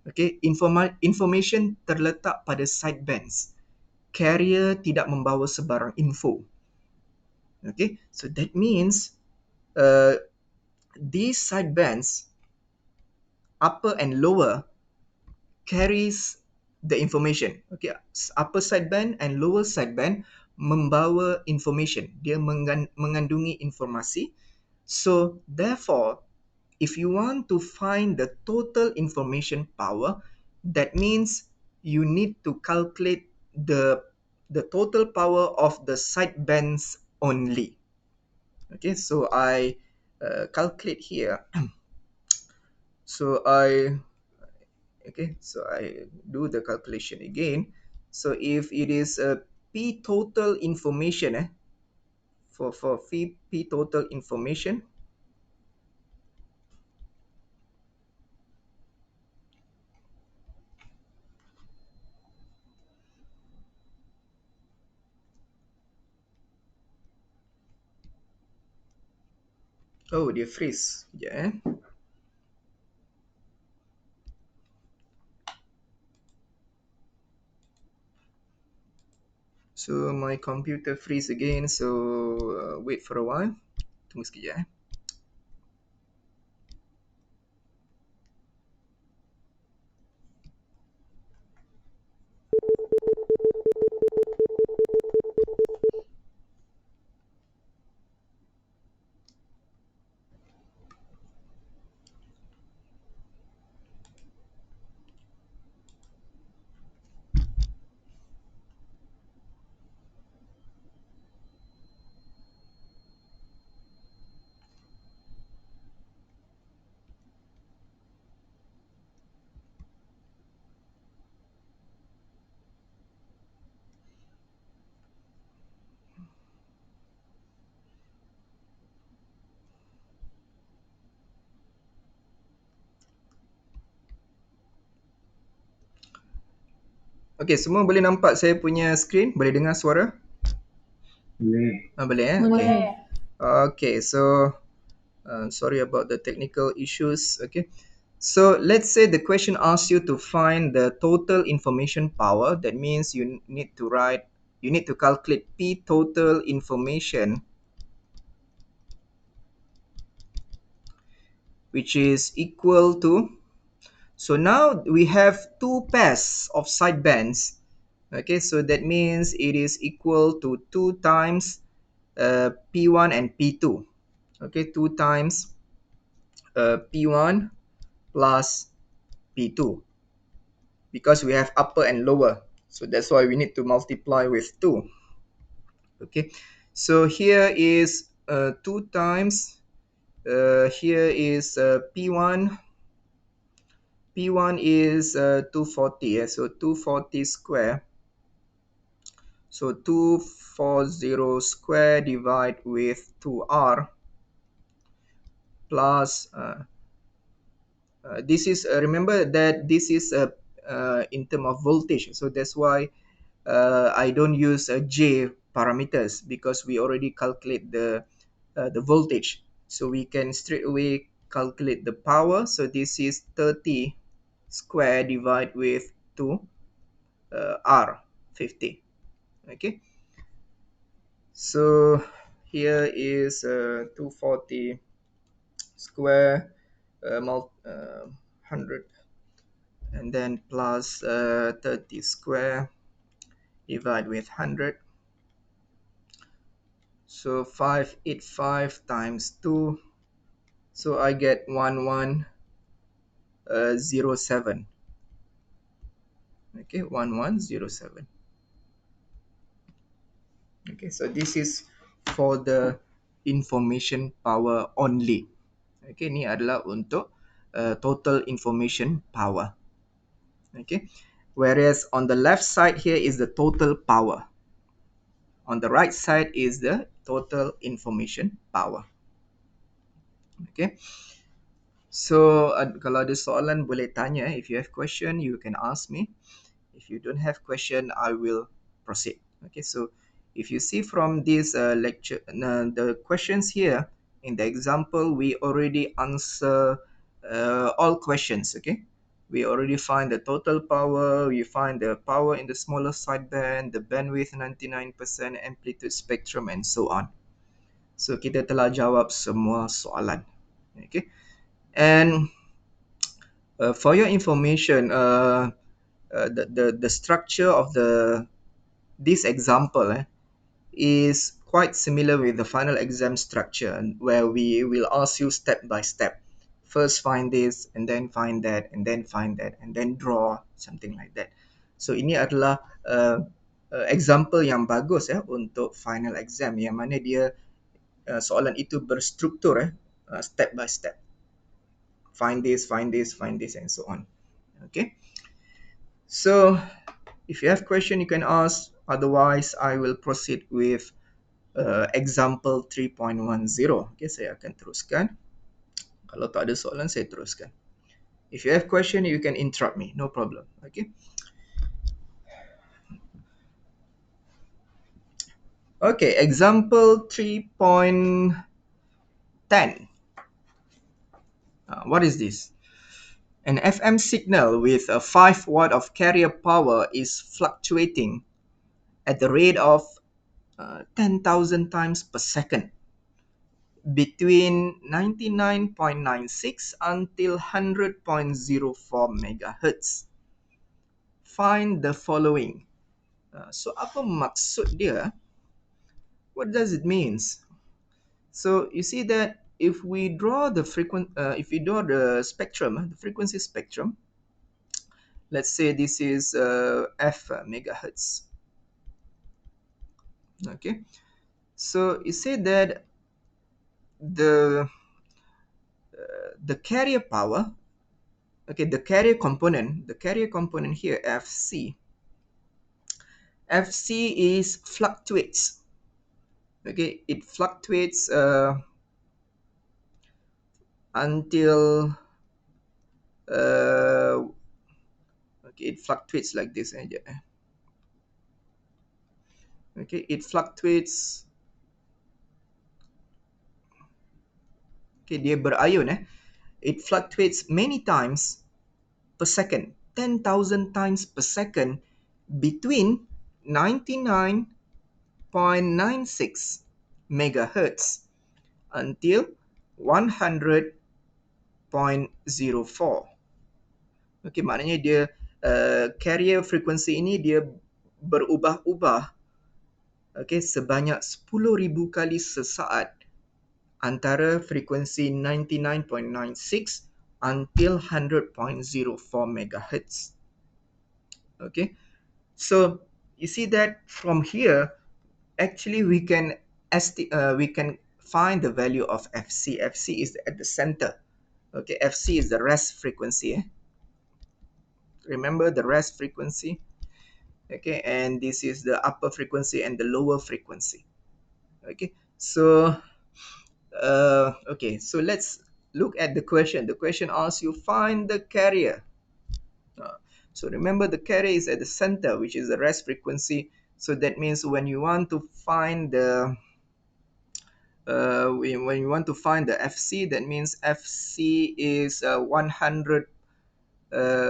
Okay, information terletak pada sidebands. Carrier tidak membawa sebarang info. Okay, so that means uh, these sidebands, upper and lower, carries the information. Okay, upper sideband and lower sideband membawa information. Dia mengandungi informasi. So therefore, if you want to find the total information power, that means you need to calculate the total power of the sidebands only. Okay, so I calculate here. So I do the calculation again. So if it is a p total information, for p total information, oh dia freeze. Yeah. So my computer freeze again. So wait for a while. Tunggu sekejap. Okay, semua boleh nampak saya punya screen? Boleh dengar suara? Boleh. Boleh Okay. Boleh. Okay, so sorry about the technical issues. Okay. So let's say the question asks you to find the total information power. That means you need to calculate P total information, which is equal to, so now we have two pairs of sidebands. Okay, so that means it is equal to 2 times P1 and P2. Okay, 2 times P1 plus P2, because we have upper and lower. So that's why we need to multiply with 2. Okay, so here is 2 times, here is P1. P1 is 240, so 240 square. So 240 square divide with 2R plus, this is, remember that this is in term of voltage. So that's why I don't use J parameters, because we already calculate the voltage. So we can straight away calculate the power. So this is 30 square divide with 2 R 50. Okay. So here is 240 square 100, and then plus 30 square divide with 100. So 585 times 2, So I get 1107. Okay, 1107. Okay, so this is for the information power only. Okay, ni adalah untuk total information power. Okay, whereas on the left side here is the total power. On the right side is the total information power. Okay, so kalau ada soalan boleh tanya. If you have question, you can ask me. If you don't have question, I will proceed. Okay, so if you see from this lecture, the questions here in the example, we already answer all questions. Okay, we already find the total power, we find the power in the smaller sideband, the bandwidth 99%, amplitude spectrum, and so on. So kita telah jawab semua soalan. Okay, and for your information, the structure of this example is quite similar with the final exam structure, where we will ask you step by step. First find this, and then find that, and then find that, and then draw something like that. So ini adalah example yang bagus untuk final exam, yang mana dia soalan itu berstruktur step by step. Find this, find this, find this, and so on. Okay. So if you have question, you can ask. Otherwise, I will proceed with example 3.10. Okay, saya akan teruskan. Kalau tak ada soalan, saya teruskan. If you have question, you can interrupt me. No problem. Okay. Okay, example 3.10. What is this? An FM signal with a 5 watt of carrier power is fluctuating at the rate of 10,000 times per second between 99.96 until 100.04 megahertz. Find the following. So apa maksud dia? What does it means? So you see that if we draw the spectrum, the frequency spectrum, let's say this is f megahertz. Okay, so you say that the carrier power, okay, the carrier component here, fc is fluctuates. Okay, it fluctuates until okay, it fluctuates like this aja. Okay, it fluctuates. Okay, dia berayun it fluctuates many times per second, 10,000 times per second between 99.96 megahertz until 100.04. Okay, maknanya dia carrier frequency ini dia berubah-ubah, okay, sebanyak 10,000 kali sesaat antara frekuensi 99.96 until 100.04 megahertz. Okay, so you see that from here, actually we can find the value of fc. Fc is at the center. Okay, fc is the rest frequency. Remember the rest frequency. Okay, and this is the upper frequency and the lower frequency. Okay, so okay, so let's look at the question. The question asks you find the carrier. So remember the carrier is at the center, which is the rest frequency. So that means when you want to find the when you want to find the fc, that means fc is 100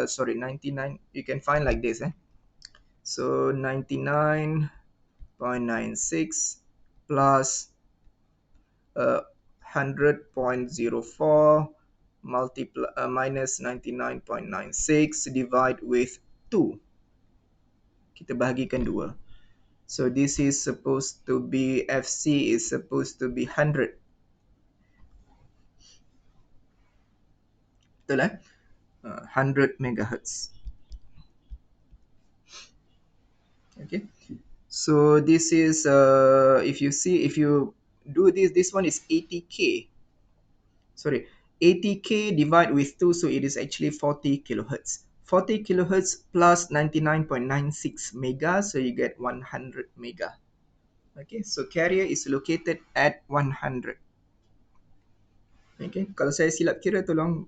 sorry 99. You can find like this so 99.96 plus 100.04 minus 99.96 divide with 2. Kita bahagikan 2. So this is supposed to be, fc is supposed to be 100. Betul 100 megahertz. Okay. So this is if you see, if you do this one is 80k. Sorry, 80k divide with 2, so it is actually 40 kilohertz. 40 kilohertz plus 99.96 mega, so you get 100 mega. Okay, so carrier is located at 100. Okay, kalau saya silap kira, tolong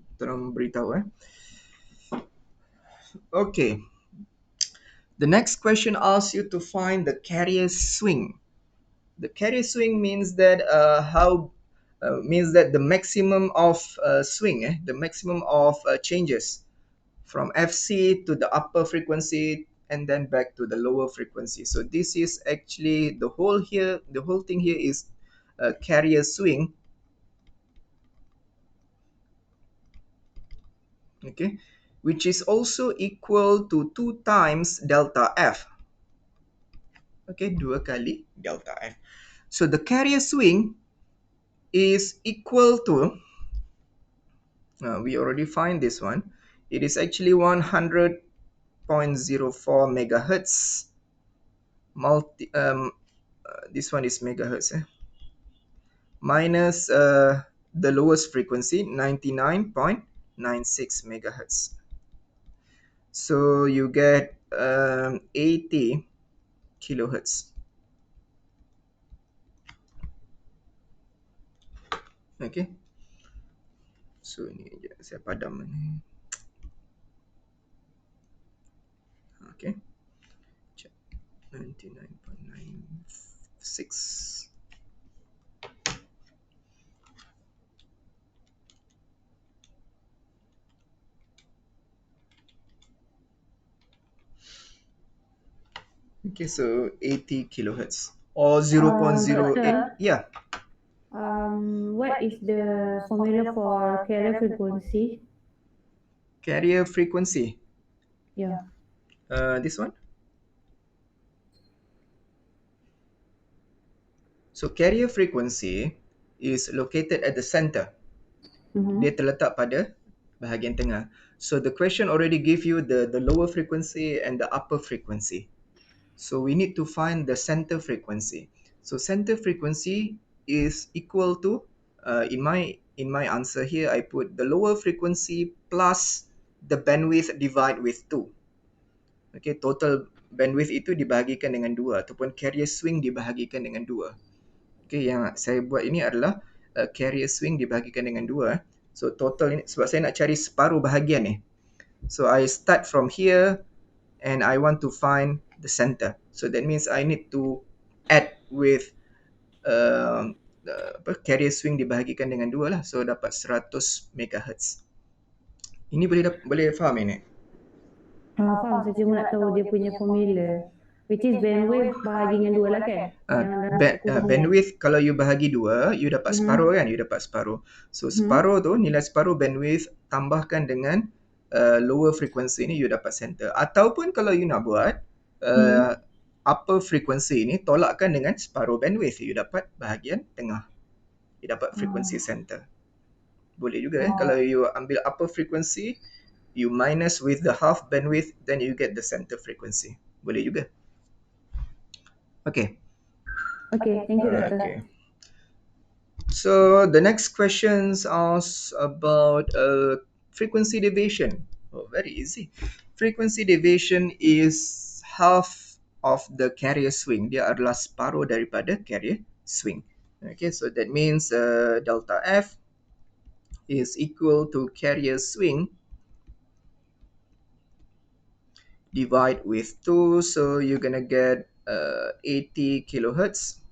beritahu Okay, the next question asks you to find the carrier swing. The carrier swing means that the maximum of swing, the maximum of changes from FC to the upper frequency and then back to the lower frequency. So this is actually the whole here. The whole thing here is carrier swing. Okay, which is also equal to 2 times delta F. Okay, 2 kali delta F. So the carrier swing is equal to, we already find this one. It is actually 100.04 megahertz this one is megahertz minus the lowest frequency 99.96 megahertz. So you get 80 kilohertz. Okay, so ini saya padam ni. Okay, check 99.96. Okay, so 80 kilohertz or 0.08. Doctor, Yeah, what is the formula for carrier frequency? carrier frequency. Yeah. This one. So carrier frequency is located at the center. Mm-hmm. Dia terletak pada bahagian tengah. So the question already give you the lower frequency and the upper frequency. So we need to find the center frequency. So center frequency is equal to in my answer here I put the lower frequency plus the bandwidth divide with 2. Okay, total bandwidth itu dibahagikan dengan 2 ataupun carrier swing dibahagikan dengan 2. Okay, yang saya buat ini adalah carrier swing dibahagikan dengan 2. So total ini sebab saya nak cari separuh bahagian ni. So I start from here and I want to find the center. So that means I need to add with carrier swing dibahagikan dengan 2 lah. So dapat 100 megahertz. Ini boleh faham ini? Faham, saya cuma nak tahu dia punya formula. Which is bandwidth bahagi dengan 2 lah kan? Yang dalam kurungan. Bandwidth kalau you bahagi 2, you dapat separuh kan? You dapat separuh. So separuh tu, nilai separuh bandwidth tambahkan dengan lower frequency ni, you dapat center. Ataupun kalau you nak buat upper frequency ni tolakkan dengan separuh bandwidth, you dapat bahagian tengah. You dapat frequency center. Boleh juga kalau you ambil upper frequency, you minus with the half bandwidth, then you get the center frequency. Boleh juga. Okay. Okay, thank you, Doctor. Okay. So the next questions asks about frequency deviation. Oh, very easy. Frequency deviation is half of the carrier swing. Dia adalah separuh daripada carrier swing. Okay, so that means delta F is equal to carrier swing divide with 2. So you're gonna get 80 kilohertz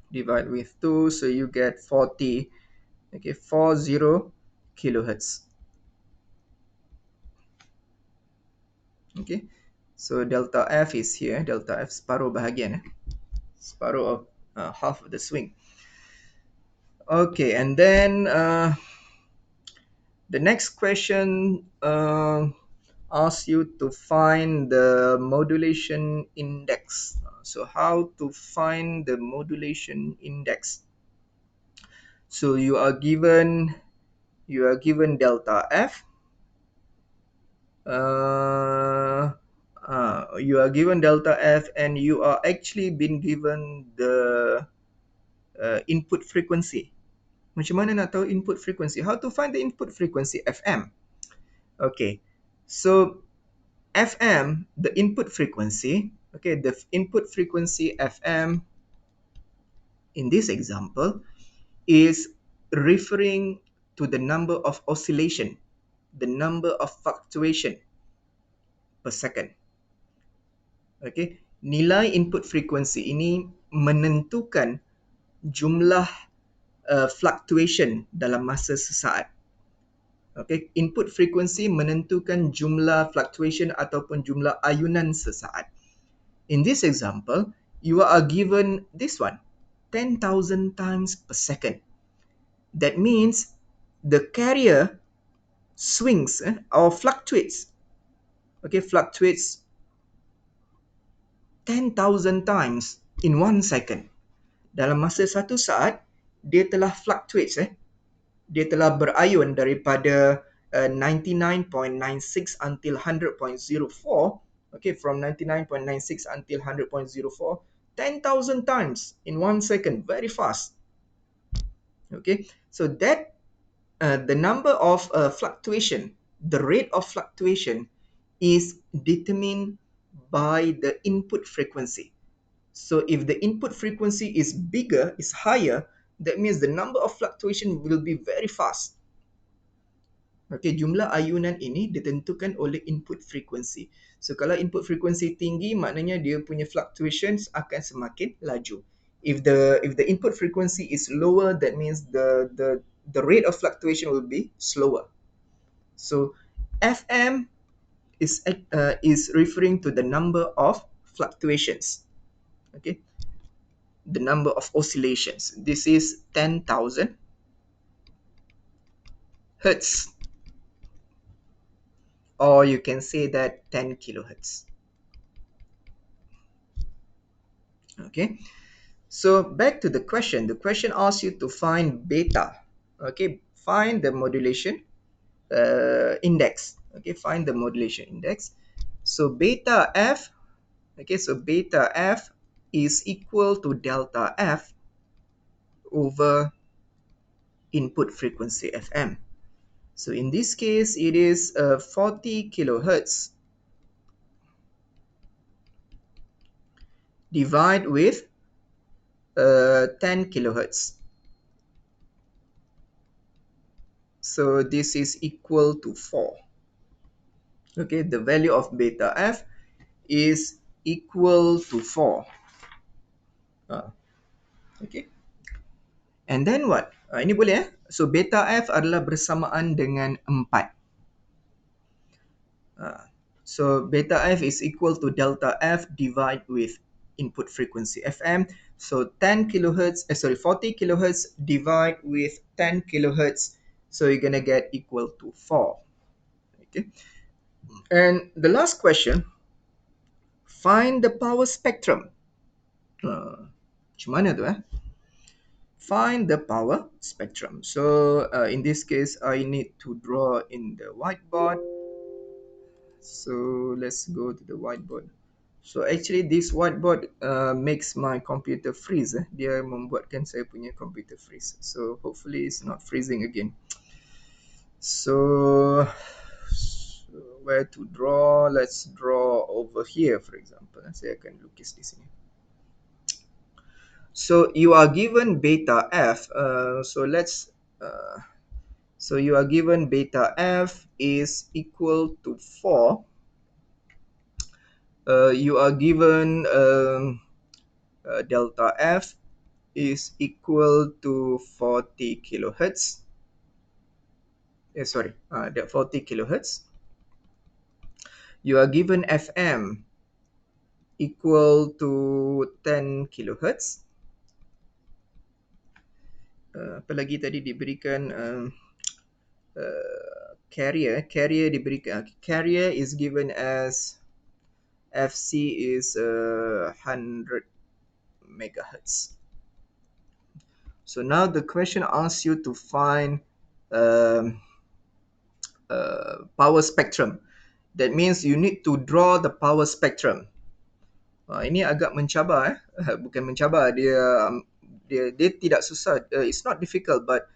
divide with 2. So you get 40. Okay, 40 kilohertz. Okay, so delta F is here. Delta F separuh bahagian, separuh of half of the swing. Okay, and then the next question asks you to find the modulation index. So how to find the modulation index? So you are given you are given delta f. uh, you are given delta f, and you are actually been given the input frequency. Macam mana nak tahu input frequency? How to find the input frequency fm? Okay, so fm, the input frequency, okay, the input frequency fm in this example is referring to the number of oscillation, the number of fluctuation per second. Okay, nilai input frequency ini menentukan jumlah fluctuation dalam masa sesaat. Okay, input frequency menentukan jumlah fluctuation ataupun jumlah ayunan sesaat. In this example, you are given this one, 10,000 times per second. That means the carrier swings or fluctuates, okay, fluctuates 10,000 times in 1 second. Dalam masa satu saat, dia telah fluctuates, dia telah berayun daripada 99.96 until 100.04, okay, from 99.96 until 100.04, 10,000 times in 1 second, very fast. Okay, so that the number of fluctuation, the rate of fluctuation is determined by the input frequency. So if the input frequency is bigger, is higher, that means the number of fluctuation will be very fast. Okay, jumlah ayunan ini ditentukan oleh input frequency. So kalau input frequency tinggi, maknanya dia punya fluctuations akan semakin laju. If the input frequency is lower, that means the rate of fluctuation will be slower. So FM is referring to the number of fluctuations. Okay, the number of oscillations. This is 10,000 hertz, or you can say that 10 kilohertz. Okay, so back to the question. The question asks you to find beta. Okay, find the modulation index. Okay, find the modulation index. So beta f, okay, so beta f is equal to delta f over input frequency fm. So in this case, it is 40 kilohertz divide with 10 kilohertz. So this is equal to 4. Okay, the value of beta f is equal to 4. Okay, and then what? Ini boleh So beta f adalah bersamaan dengan 4. So beta f is equal to delta f divide with input frequency fm. So 10 kilohertz, 40 kilohertz divide with 10 kilohertz. So you're gonna get equal to 4. Okay, and the last question, find the power spectrum. Macam mana tu Find the power spectrum. So in this case, I need to draw in the whiteboard. So let's go to the whiteboard. So actually this whiteboard makes my computer freeze. Dia membuatkan saya punya computer freeze. So hopefully it's not freezing again. So where to draw? Let's draw over here, for example. Saya akan lukis di sini. So you are given beta f. So you are given beta f is equal to 4. You are given delta f is equal to 40 kilohertz. That 40 kilohertz. You are given fm equal to 10 kilohertz. Apa lagi tadi diberikan carrier diberikan carrier is given as fc is 100 megahertz. So now the question asks you to find um, power spectrum. That means you need to draw the power spectrum. Ini agak mencabar bukan mencabar, dia tidak susah. It's not difficult, but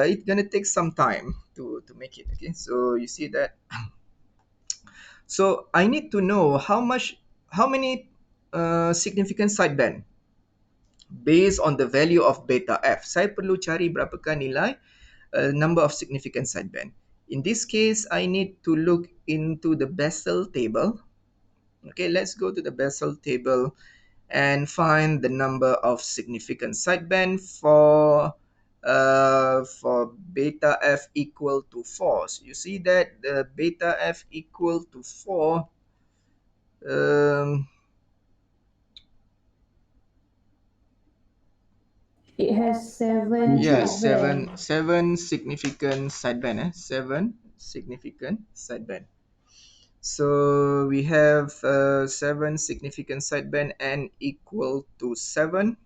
it's gonna take some time to make it. Okay, so you see that. So I need to know how many significant sideband based on the value of beta f. Saya perlu cari berapakah nilai number of significant sideband. In this case, I need to look into the Bessel table. Okay, let's go to the Bessel table and find the number of significant sideband for beta f equal to 4. So you see that the beta f equal to 4, um, It has seven yeah, sideband. seven significant sideband. Seven significant sideband. So we have 7 significant sideband n equal to 7.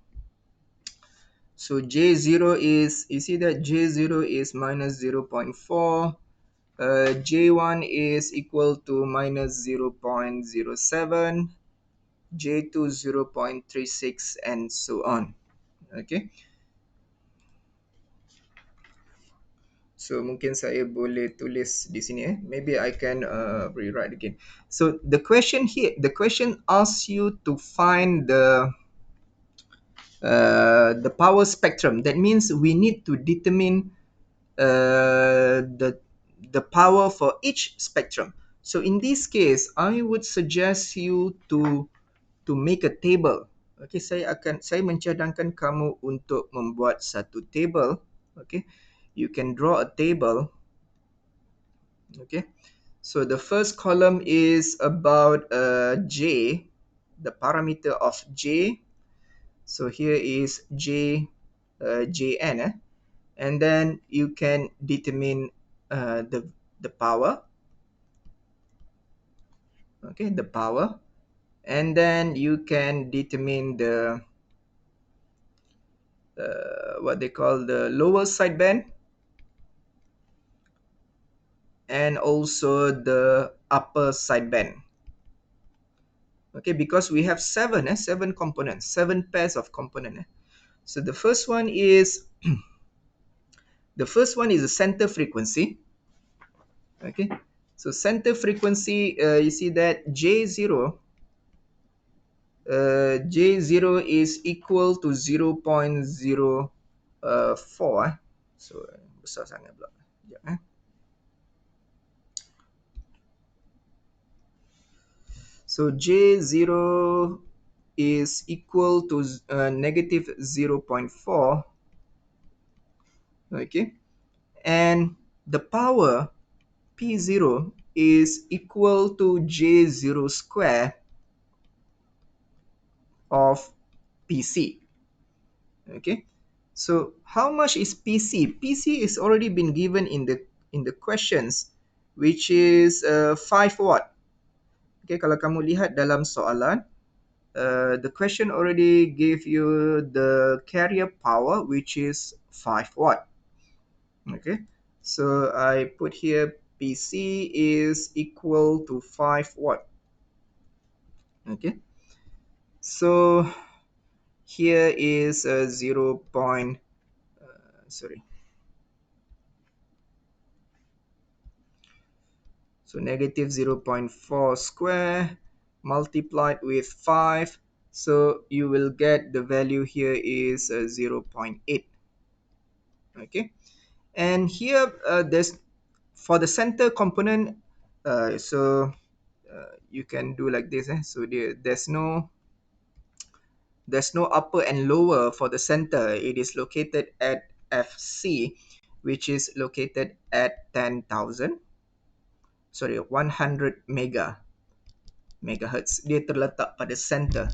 So J0 is, you see that J0 is minus 0.4. J1 is equal to minus 0.07. J2 0.36 and so on. Okay. So mungkin saya boleh tulis di sini. Maybe I can rewrite again. So the question here, the question asks you to find the power spectrum. That means we need to determine the power for each spectrum. So in this case, I would suggest you to make a table. Okay, saya mencadangkan kamu untuk membuat satu table. Okay, you can draw a table. Okay, so the first column is about J, the parameter of J. So here is Jn, and then you can determine the power. Okay, the power, and then you can determine the what they call the lower sideband, and also the upper sideband. Okay, because we have seven components, 7 pairs of component. So the first one is the center frequency. Okay, so center frequency, you see that J0 is equal to 0.04. So besar sangat pula. Sekejap, So J0 is equal to negative 0.4. Okay, and the power P0 is equal to J0 square of PC. Okay, so how much is PC? PC is already been given in the questions, which is 5 watt. Okay, kalau kamu lihat dalam soalan, the question already gave you the carrier power, which is 5 watt. Okay, so I put here PC is equal to 5 watt. Okay, so here is a 0. Sorry. So negative 0.4 square multiplied with 5. So you will get the value here is 0.8. Okay. And here there's for the center component, you can do like this. So there's no upper and lower for the center. It is located at FC, which is located at 10,000. Sorry, 100 megahertz. Dia terletak pada center.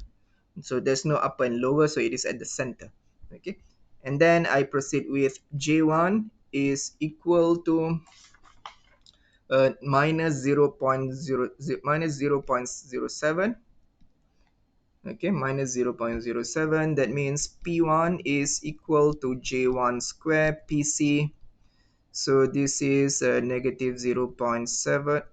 So there's no upper and lower, so it is at the center. Okay. And then I proceed with J1 is equal to minus 0.07. Okay, minus 0.07. That means P1 is equal to J1 square PC So this is negative 0.707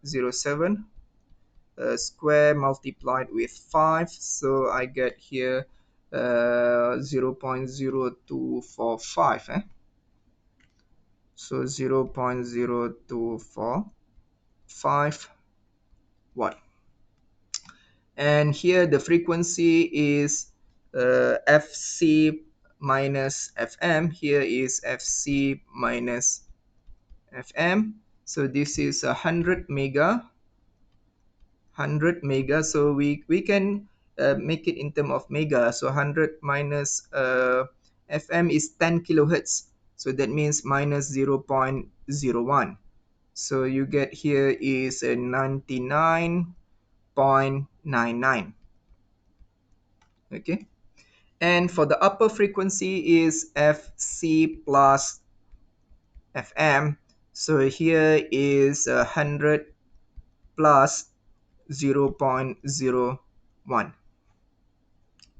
square multiplied with 5. So I get here 0.0245. So 0.0245 watt. And here the frequency is Fc minus Fm. Here is Fc minus Fm. So this is 100 mega. So we can make it in term of mega. So 100 minus Fm is 10 kilohertz. So that means minus 0.01. So you get here is 99.99. Okay. And for the upper frequency is Fc plus Fm. So here is 100 plus 0.01.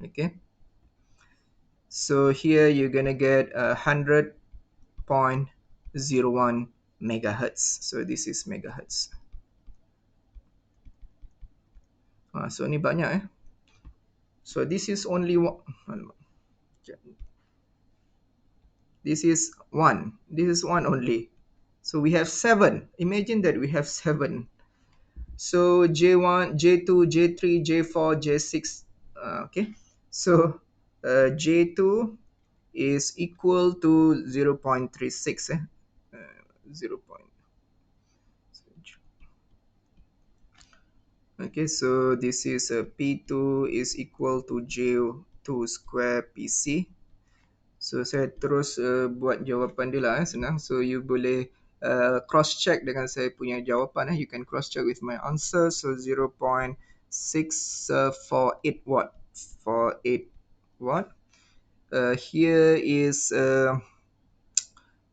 Okay. So here you're gonna get 100.01 megahertz. So this is megahertz. So ni banyak So this is only one. This is one. This is one only. So we have 7. Imagine that we have 7. So J1, J2, J3, J4, J6. Okay. So J2 is equal to 0.36. 0. Okay, so this is P2 is equal to J2 square PC. So saya terus buat jawapan dia lah senang. So you boleh cross check dengan saya punya jawapan You can cross check with my answer. So 0.648 watt. 48 watt. Here is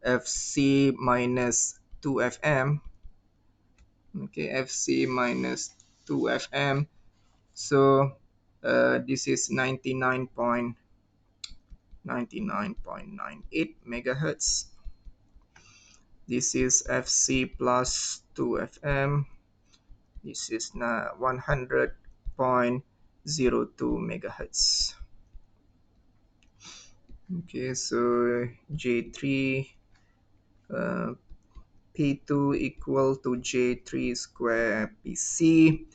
Fc minus 2 Fm. Okay, Fc minus 2 Fm. So this is 99.98 megahertz. This is Fc plus 2 Fm. This is 100.02 megahertz. Okay, so J3 P2 equal to J3 square PC.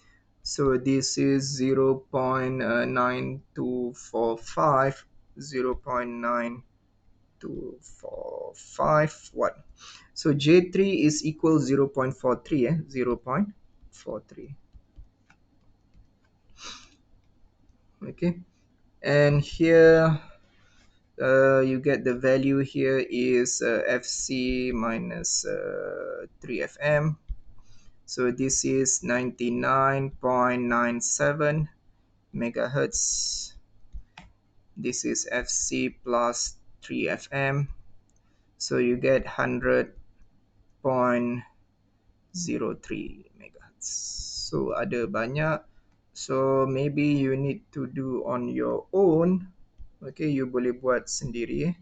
So this is 0.9245, 0.9245 watt. So J3 is equal 0.43, 0.43. Okay, and here you get the value here is Fc minus 3 Fm. So this is 99.97 megahertz. This is Fc plus 3 Fm. So you get 100.03 megahertz. So ada banyak. So maybe you need to do on your own. Okay, you boleh buat sendiri.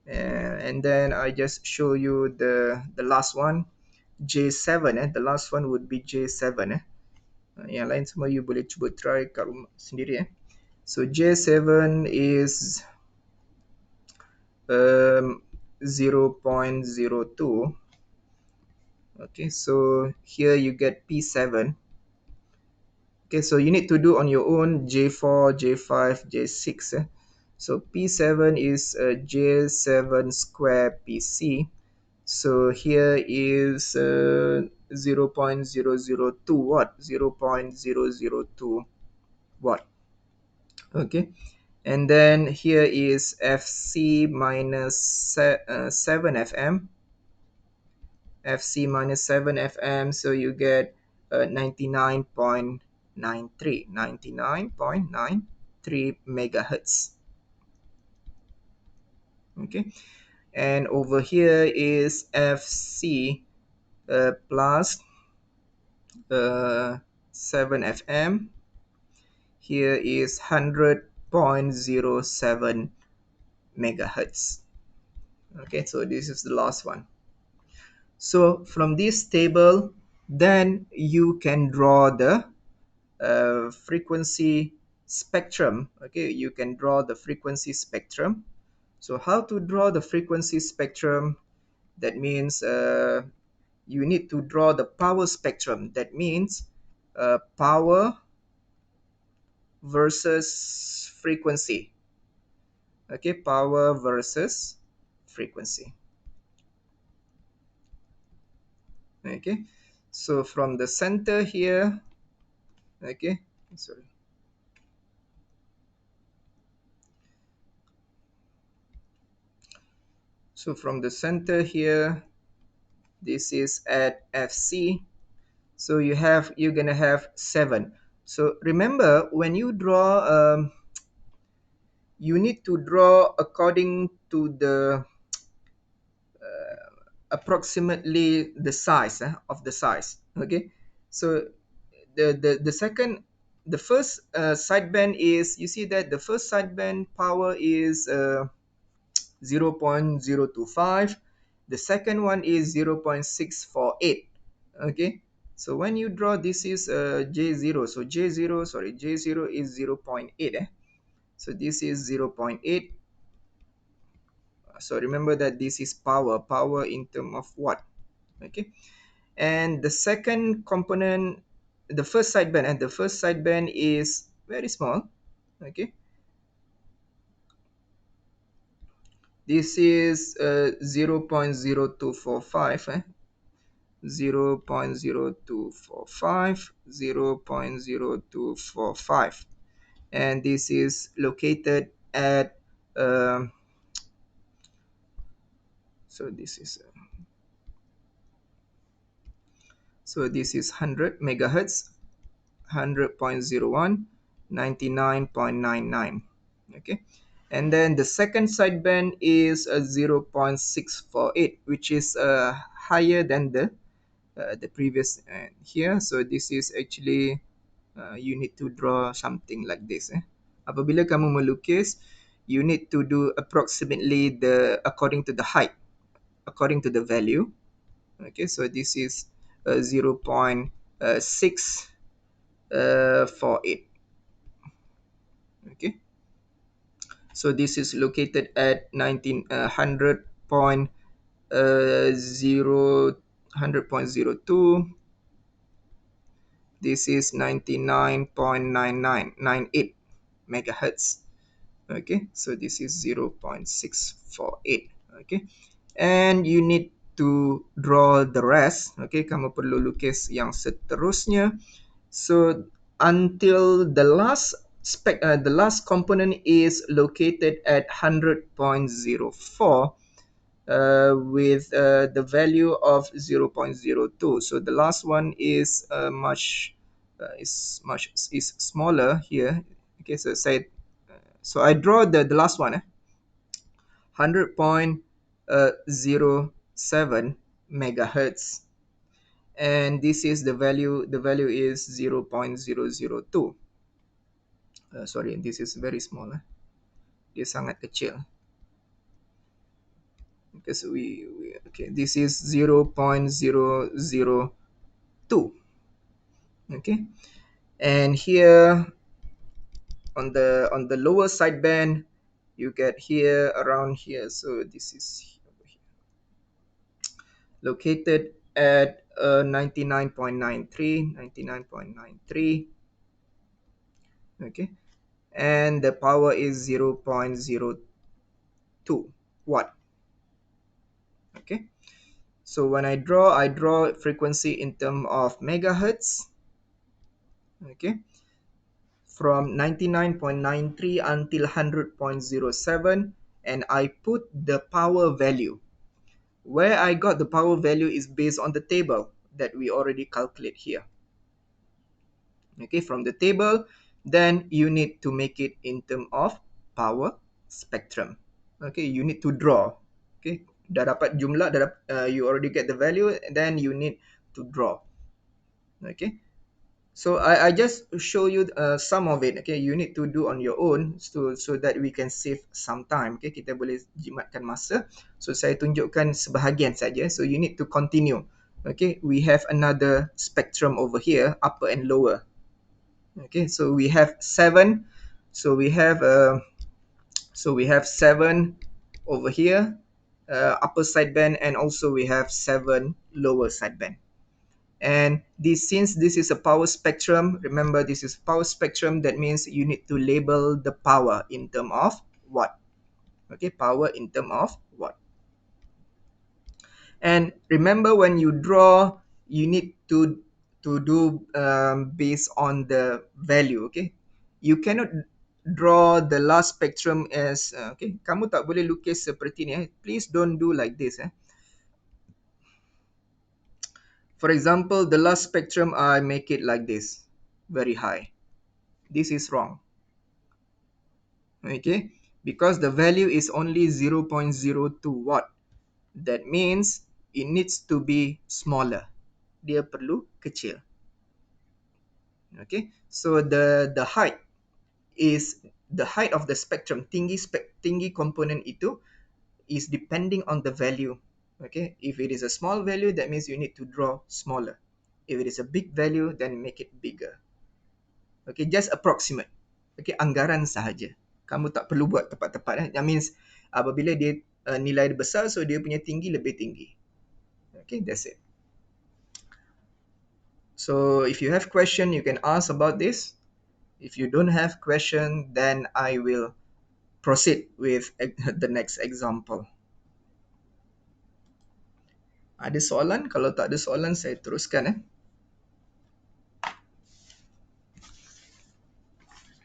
And then I just show you the last one, J7. The last one would be J7. Yang lain semua you boleh cuba try kat rumah sendiri. So J7 is 0.02. Okay, so here you get P7. Okay, so you need to do on your own J4, J5, J6. So P7 is J7 square PC. So here is 0.002 watt, 0.002 watt. Okay, and then here is Fc minus 7 Fm. Fc minus 7 Fm, so you get 99.93 megahertz. Okay, and over here is Fc plus 7 Fm. Here is 100.07 megahertz. Okay, so this is the last one. So from this table, then you can draw the frequency spectrum. Okay, you can draw the frequency spectrum. So how to draw the frequency spectrum? That means you need to draw the power spectrum. That means power versus frequency. Okay, power versus frequency. Okay, so from the center here, okay, sorry. So from the center here, this is at FC. So you're gonna have 7. So remember, when you draw, you need to draw according to the approximately the size of the size. Okay, so the first sideband is, you see that the first sideband power is 0.025. The second one is 0.648. Okay, so when you draw, this is j0, so j0, sorry, j0 is 0.8 so this is 0.8. So remember that this is power in term of watt. Okay, and the second component, the first sideband, and the first sideband is very small. Okay, this is 0.0245 0.0245, 0.0245, and this is located at so this is so this is 100 megahertz, 100.01, 99.99. Okay, and then the second sideband is a 0.648, which is higher than the previous here. So this is actually you need to draw something like this. Apabila kamu melukis, you need to do approximately the according to the height, according to the value. Okay, so this is 0.648. Okay, so this is located at 100.02. This is 99.9998 megahertz. Okay, so this is 0.648. Okay, and you need to draw the rest. Okay, kamu perlu lukis yang seterusnya. So until the last the last component is located at 100.04 with the value of 0.02. So the last one is is smaller here. Okay, so say so I draw the last one 100.07 megahertz, and this is the value is 0.002. Sorry, this is very small. Dia sangat kecil. Because we okay, this is 0.002. Okay, and here on the lower sideband, you get here around here. So this is located at 99.93, 99.93. Okay, and the power is 0.02 watt. Okay, so when I draw frequency in term of megahertz. Okay, from 99.93 until 100.07, and I put the power value. Where I got the power value is based on the table that we already calculate here. Okay, from the table, then you need to make it in term of power spectrum. Okay, you need to draw. Okay, dah dapat jumlah, you already get the value, then you need to draw. Okay, So I just show you some of it. Okay, you need to do on your own so that we can save some time. Okay, kita boleh jimatkan masa. So saya tunjukkan sebahagian saja. So you need to continue. Okay, we have another spectrum over here, upper and lower. Okay, so we have seven. So we have seven over here, upper sideband, and also we have seven lower sideband. And this, since this is a power spectrum, remember this is power spectrum, that means you need to label the power in term of watt. Okay, power in term of watt. And remember, when you draw, you need to do based on the value. Okay, you cannot draw the last spectrum as okay, kamu tak boleh lukis seperti ni. Please don't do like this. For example, the last spectrum, I make it like this, very high. This is wrong. Okay, because the value is only 0.02 watt. That means it needs to be smaller. Dia perlu kecil. Okay, so the height is the height of the spectrum, tinggi component itu is depending on the value. Okay, if it is a small value, that means you need to draw smaller. If it is a big value, then make it bigger. Okay, just approximate. Okay, anggaran sahaja. Kamu tak perlu buat tepat-tepat. That means apabila dia nilai dia besar, so dia punya tinggi lebih tinggi. Okay, that's it. So if you have question, you can ask about this. If you don't have question, then I will proceed with the next example. Ada soalan? Kalau tak ada soalan, saya teruskan.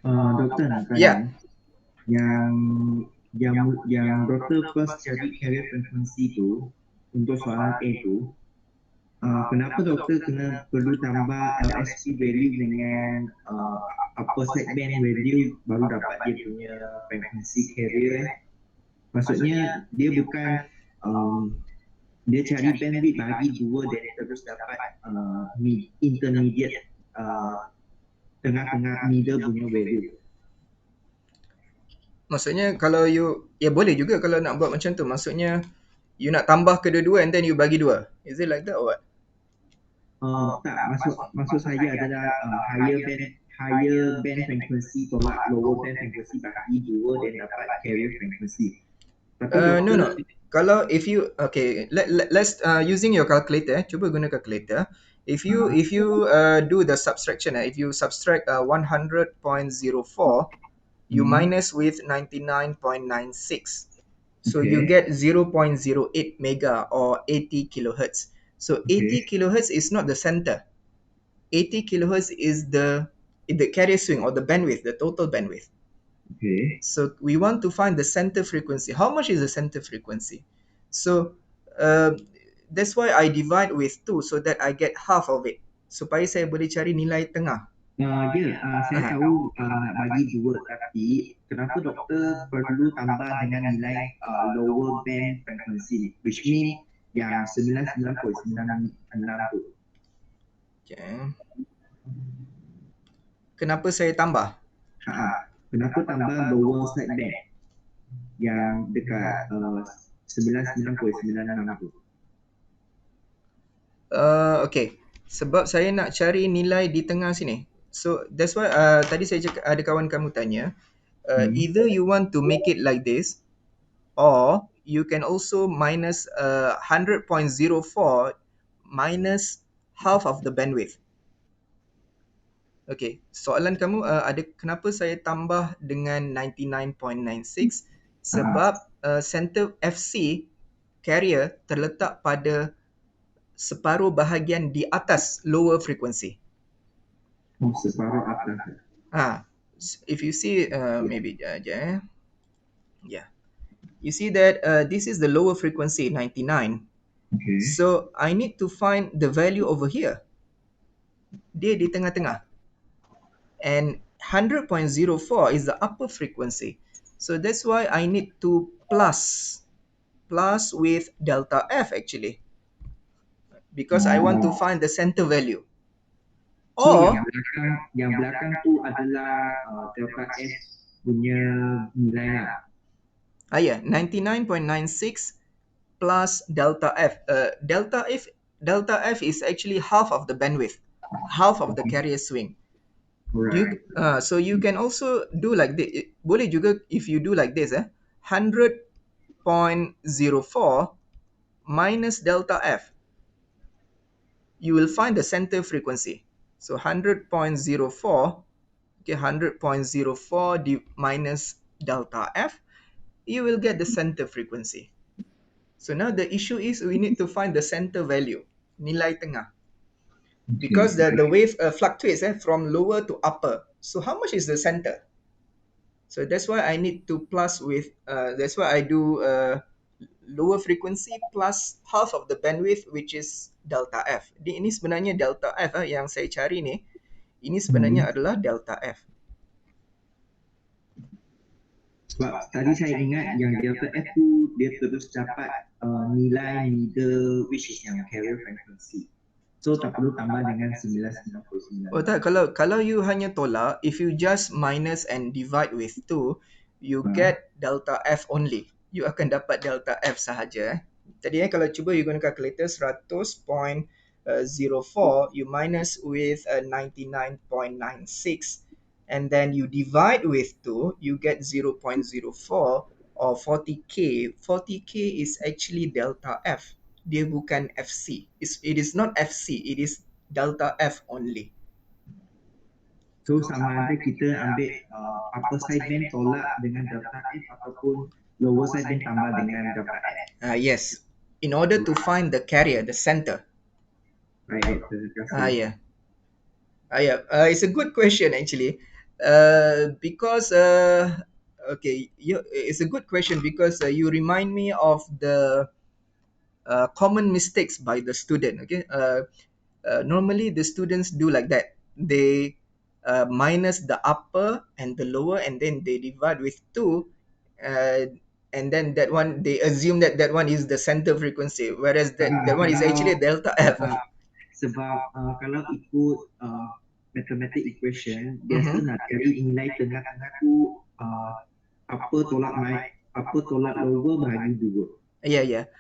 Doktor nak Ya. Yeah. tanya, yang yang doktor first cari carrier frequency tu untuk soalan A tu, kenapa doktor kena perlu tambah LSP value dengan upper sideband value baru dapat dia punya frequency carrier? Maksudnya dia bukan dia cari bandwidth bagi dua dan terus dapat intermediate tengah-tengah middle punya value. Maksudnya kalau you, ya boleh juga kalau nak buat macam tu. Maksudnya you nak tambah kedua-dua and then you bagi dua. Is it like that or what? Tak, maksud saya adalah higher band frequency tolak lower band frequency bagi dua dan dapat carrier frequency. Tapi No. Kalau if you okay, let's using your calculator. Cuba guna calculator. If you do the subtraction, if you subtract 100.04, you minus with 99.96. So you get 0.08 mega or 80 kilohertz. So 80 kilohertz is not the center. 80 kilohertz is the carrier swing or the bandwidth, the total bandwidth. Okay. So we want to find the center frequency. How much is the center frequency? So that's why I divide with 2 so that I get half of it. Supaya saya boleh cari nilai tengah. Saya tahu nak bagi dua, tapi kenapa doktor perlu tambah dengan nilai lower band frequency, which mean yang 99.96 tu. Okay. Kenapa saya tambah? Kenapa tambah lower side band yang dekat 99.96 tu? Okay. Sebab saya nak cari nilai di tengah sini. So that's why tadi saya cakap, ada kawan kamu tanya, either you want to make it like this, or you can also minus 100.04 minus half of the bandwidth. Okay, soalan kamu ada kenapa saya tambah dengan 99.96? Sebab center FC carrier terletak pada separuh bahagian di atas lower frequency. Separuh atas. If you see maybe yeah. You see that this is the lower frequency 99. Okay. So I need to find the value over here. Dia di tengah-tengah. And 100.04 is the upper frequency. So that's why I need to plus with delta F actually. Because I want to find the center value So Or yang belakang tu adalah delta F punya nilai lah. yeah, 99.96 plus delta F. Delta F is actually half of the bandwidth, half of the Okay. carrier swing. Alright. So you can also do like this. Boleh juga if you do like this, 100.04 minus delta F, you will find the center frequency. So 100.04, okay, 100.04 minus delta F, you will get the center frequency. So now the issue is we need to find the center value, nilai tengah, Okay. because the wave fluctuates from lower to upper. So how much is the center? So that's why I need to plus with, that's why I do lower frequency plus half of the bandwidth, which is delta F. Ini sebenarnya delta F yang saya cari ni, ini Hmm. sebenarnya adalah delta F. Sebab tadi saya ingat yang delta F tu dia terus dapat nilai middle which is yang carrier frequency. So tak perlu tambah dengan 999. Oh tak, kalau you hanya tolak, if you just minus and divide with 2, you get delta F only. You akan dapat delta F sahaja. Tadi kalau cuba you guna calculator 100.04, you minus with 99.96, and then you divide with 2, you get 0.04 or 40k. 40k is actually delta F. Dia bukan FC. It is not FC, it is delta F only. So sama ada kita ambil upper sideband tolak dengan delta F ataupun lower sideband tambah dengan delta F. Yes. In order to find the carrier, the center. Baik doktor, terima kasih. Yeah. Yeah. It's a good question actually. Because okay, it's a good question because you remind me of the common mistakes by the student. Okay. Normally the students do like that. They minus the upper and the lower, and then they divide with 2, and then that one they assume that that one is the center frequency, whereas that one is actually delta F. sebab sebab kalau ikut mathematic equation biasa nak cari nilai tengah-tengah tu upper tolak upper tolak lower bahagi 2. Yeah, yeah.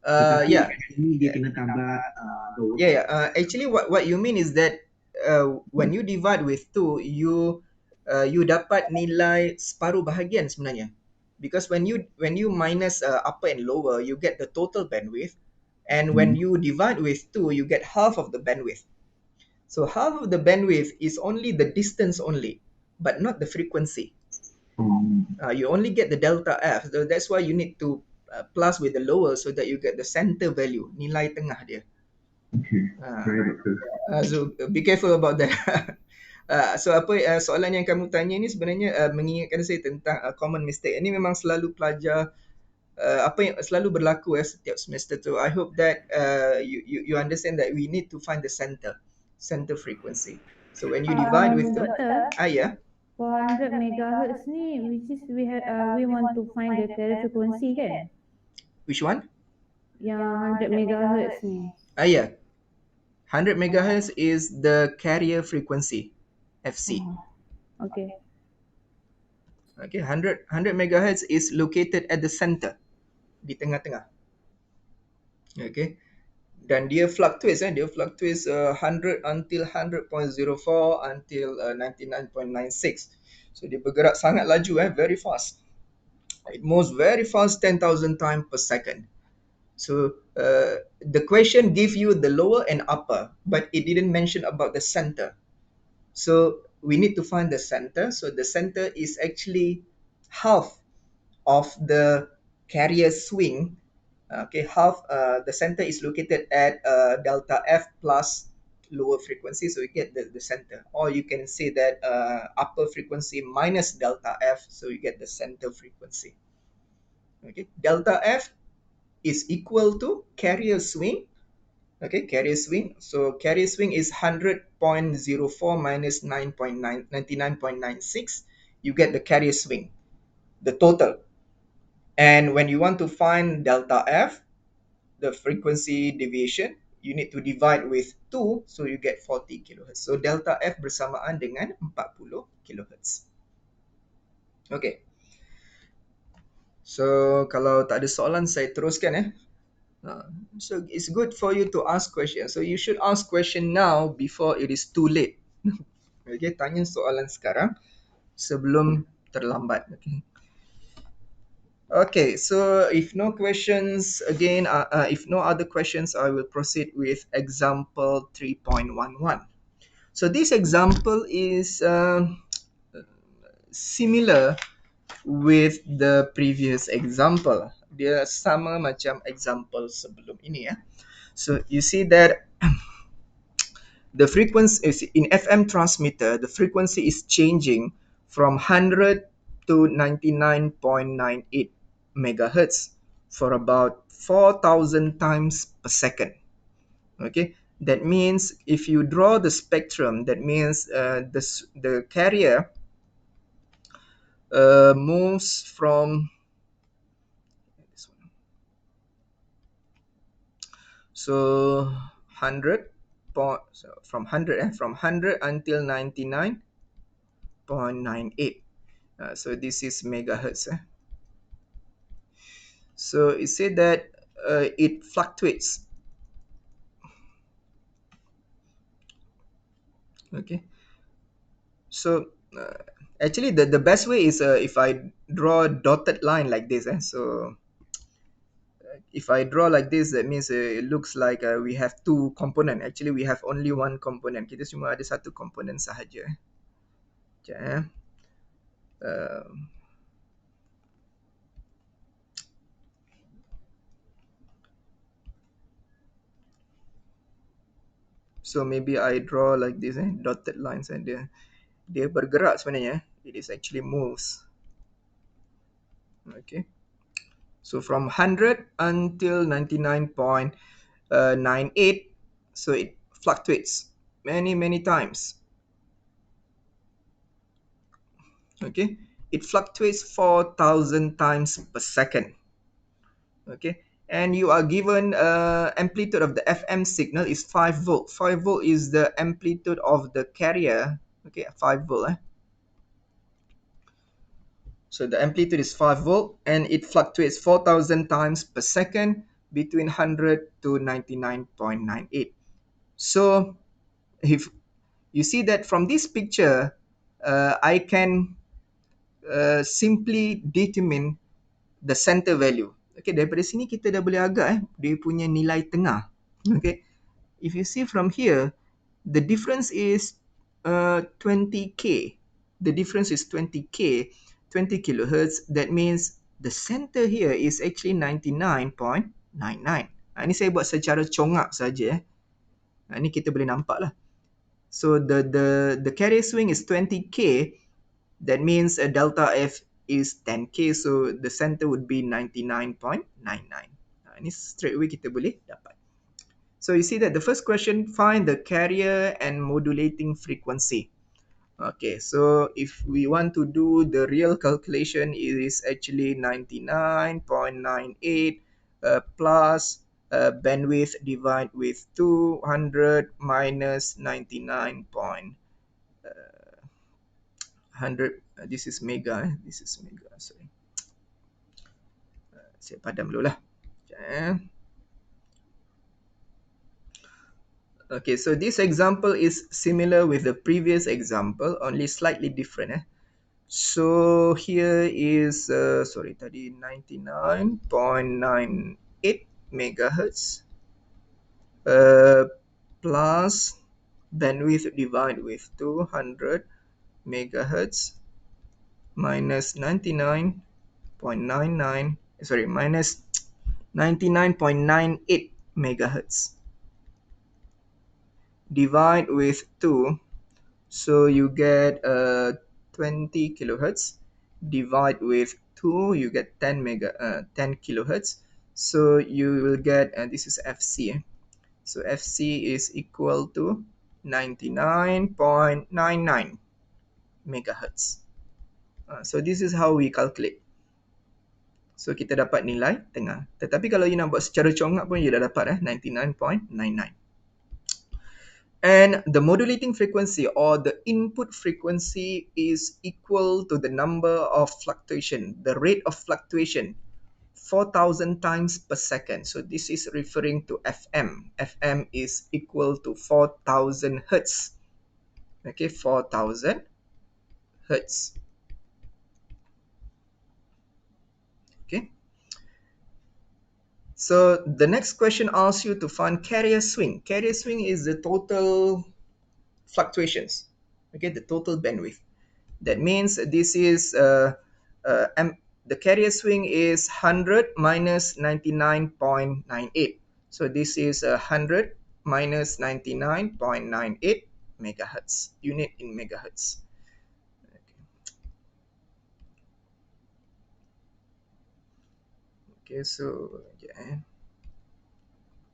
Tetapi Yeah. kat sini dia kena tambah lower. Yeah. Actually, what you mean is that when you divide with 2, you dapat nilai separuh bahagian sebenarnya. Because when you minus upper and lower, you get the total bandwidth, and when you divide with 2, you get half of the bandwidth. So half of the bandwidth is only the distance only, but not the frequency. You only get the delta F. So that's why you need to plus with the lower so that you get the center value, nilai tengah dia. Okay. Baik doktor. So be careful about that. So apa soalan yang kamu tanya ni sebenarnya mengingatkan saya tentang common mistake. Ini memang selalu pelajar apa yang selalu berlaku setiap semester tu. I hope that you understand that we need to find the center frequency. So when you divide with two, Doktor, yeah. 400 megahertz ni, which is we want to find the carrier frequency kan? Which one? Yang 100 megahertz ni. Yeah. 100 megahertz is the carrier frequency, FC. Okay. Okay, 100 megahertz is located at the center, di tengah-tengah. Okay. Dan dia fluctuates 100 until 100.04 until 99.96. So dia bergerak sangat laju very fast. It moves very fast, 10,000 times per second. So the question give you the lower and upper, but it didn't mention about the center. So we need to find the center. So the center is actually half of the carrier swing. Okay, half the center is located at delta F plus lower frequency, so you get the center. Or you can say that upper frequency minus delta F, so you get the center frequency. Okay, delta F is equal to carrier swing. Okay, carrier swing. So carrier swing is 100.04 minus 99.96. You get the carrier swing, the total. And when you want to find delta F, the frequency deviation, you need to divide with 2, so you get 40 kilohertz. So delta F bersamaan dengan 40 kilohertz. Okay. So kalau tak ada soalan, saya teruskan eh. So it's good for you to ask questions. So you should ask question now before it is too late. Okay, tanya soalan sekarang sebelum terlambat. Okay. Okay, so if no questions again, if no other questions, I will proceed with example 3.11. So this example is similar with the previous example. Dia sama macam example sebelum ini ya. So you see that the frequency is in FM transmitter, the frequency is changing from 100 to 99.98 megahertz for about 4,000 times per second. Okay, that means if you draw the spectrum, that means the carrier moves from this one. So 100 so from 100 from 100 until 99.98. So this is megahertz. So it said that it fluctuates. Okay. So actually, the best way is if I draw a dotted line like this. So if I draw like this, that means it looks like we have two component. Actually, we have only one component. Kita cuma ada satu component sahaja. Sekejap, Um, so maybe I draw like this, dotted lines, and dia bergerak sebenarnya. It is actually moves. Okay. So from 100 until 99.98, so it fluctuates many times. Okay, it fluctuates 4,000 times per second. Okay, and you are given amplitude of the FM signal is 5 volt. 5 volt is the amplitude of the carrier. Okay, 5 volt. So the amplitude is 5 volt and it fluctuates 4,000 times per second between 100 to 99.98. So if you see that from this picture, I can simply determine the center value. Okay, daripada sini kita dah boleh agak dia punya nilai tengah. Okay, if you see from here, the difference is 20k. The difference is 20k, 20 kilohertz. That means the center here is actually 99.99. Ini saya buat secara congak saja. Ini kita boleh nampak lah. So the carrier swing is 20k. That means delta F is 10k. So the center would be 99.99. Ini straight away kita boleh dapat. So you see that the first question, find the carrier and modulating frequency. Okay, so if we want to do the real calculation, it is actually 99.98 plus bandwidth divided with 200 minus 99.100. This is mega. This is mega. Sorry. Saya padam dulu lah. Okay, so this example is similar with the previous example, only slightly different. So here is, sorry, tadi 99.98 megahertz plus bandwidth divided with 200 megahertz minus 99.99, sorry, minus 99.98 megahertz divide with 2, so you get 20 kilohertz divide with 2, you get 10 kilohertz. So you will get, and this is FC. So FC is equal to 99.99 megahertz. So this is how we calculate. So kita dapat nilai tengah. Tetapi kalau you nak buat secara congak pun you dah dapat 99.99. And the modulating frequency or the input frequency is equal to the number of fluctuation, the rate of fluctuation, 4,000 times per second. So this is referring to FM. FM is equal to 4,000 hertz. Okay, 4,000 hertz. Okay. So the next question asks you to find carrier swing. Carrier swing is the total fluctuations. Okay, the total bandwidth. That means this is the carrier swing is 100 minus 99.98. So this is 100 minus 99.98 megahertz, unit in megahertz. Okay, so yeah.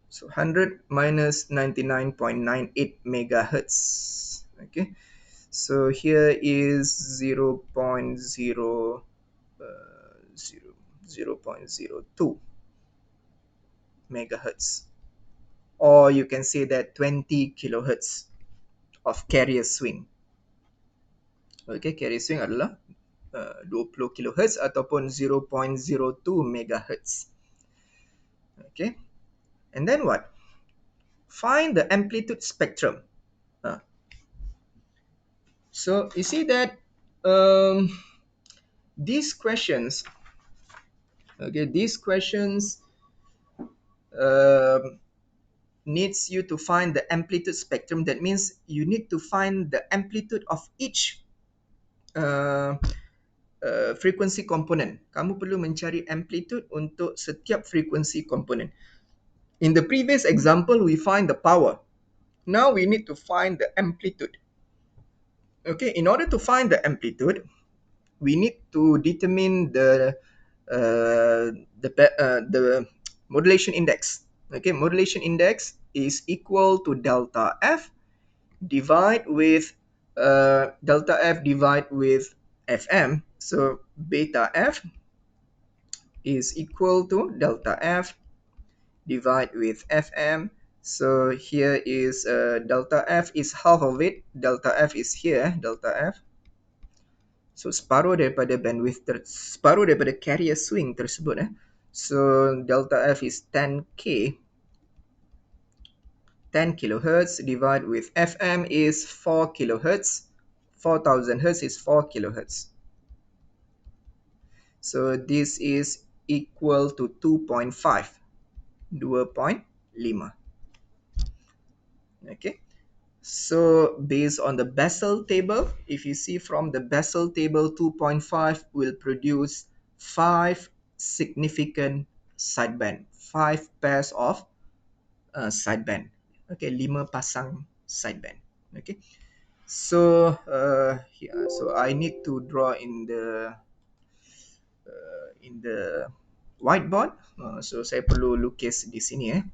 So 100 minus 99.98 megahertz. Okay, so here is 0.0 0.02 megahertz, or you can say that 20 kilohertz of carrier swing. Okay, carrier swing adalah 20 kilohertz ataupun 0.02 megahertz. Okay, and then what? Find the amplitude spectrum. Uh, so you see that um, these questions, okay, these questions um, needs you to find the amplitude spectrum. That means you need to find the amplitude of each uh, frequency component. Kamu perlu mencari amplitude untuk setiap frequency component. In the previous example, we find the power. Now we need to find the amplitude. Okay, in order to find the amplitude, we need to determine the modulation index. Okay, modulation index is equal to delta F divide with delta F divide with Fm. So beta F is equal to delta F divide with Fm. So here is delta F is half of it. Delta F is here, delta F. So separuh daripada bandwidth, separuh daripada carrier swing tersebut. So delta F is 10k, 10 kilohertz divided with Fm is 4 kilohertz. 4,000 hertz is 4 kilohertz. So this is equal to 2.5. 2.5. Okay. So based on the Bessel table, if you see from the Bessel table, 2.5 will produce 5 significant sideband, 5 pairs of sideband. Okay, 5 pasang sideband. Okay. So here, so I need to draw in the whiteboard. So saya perlu lukis di sini.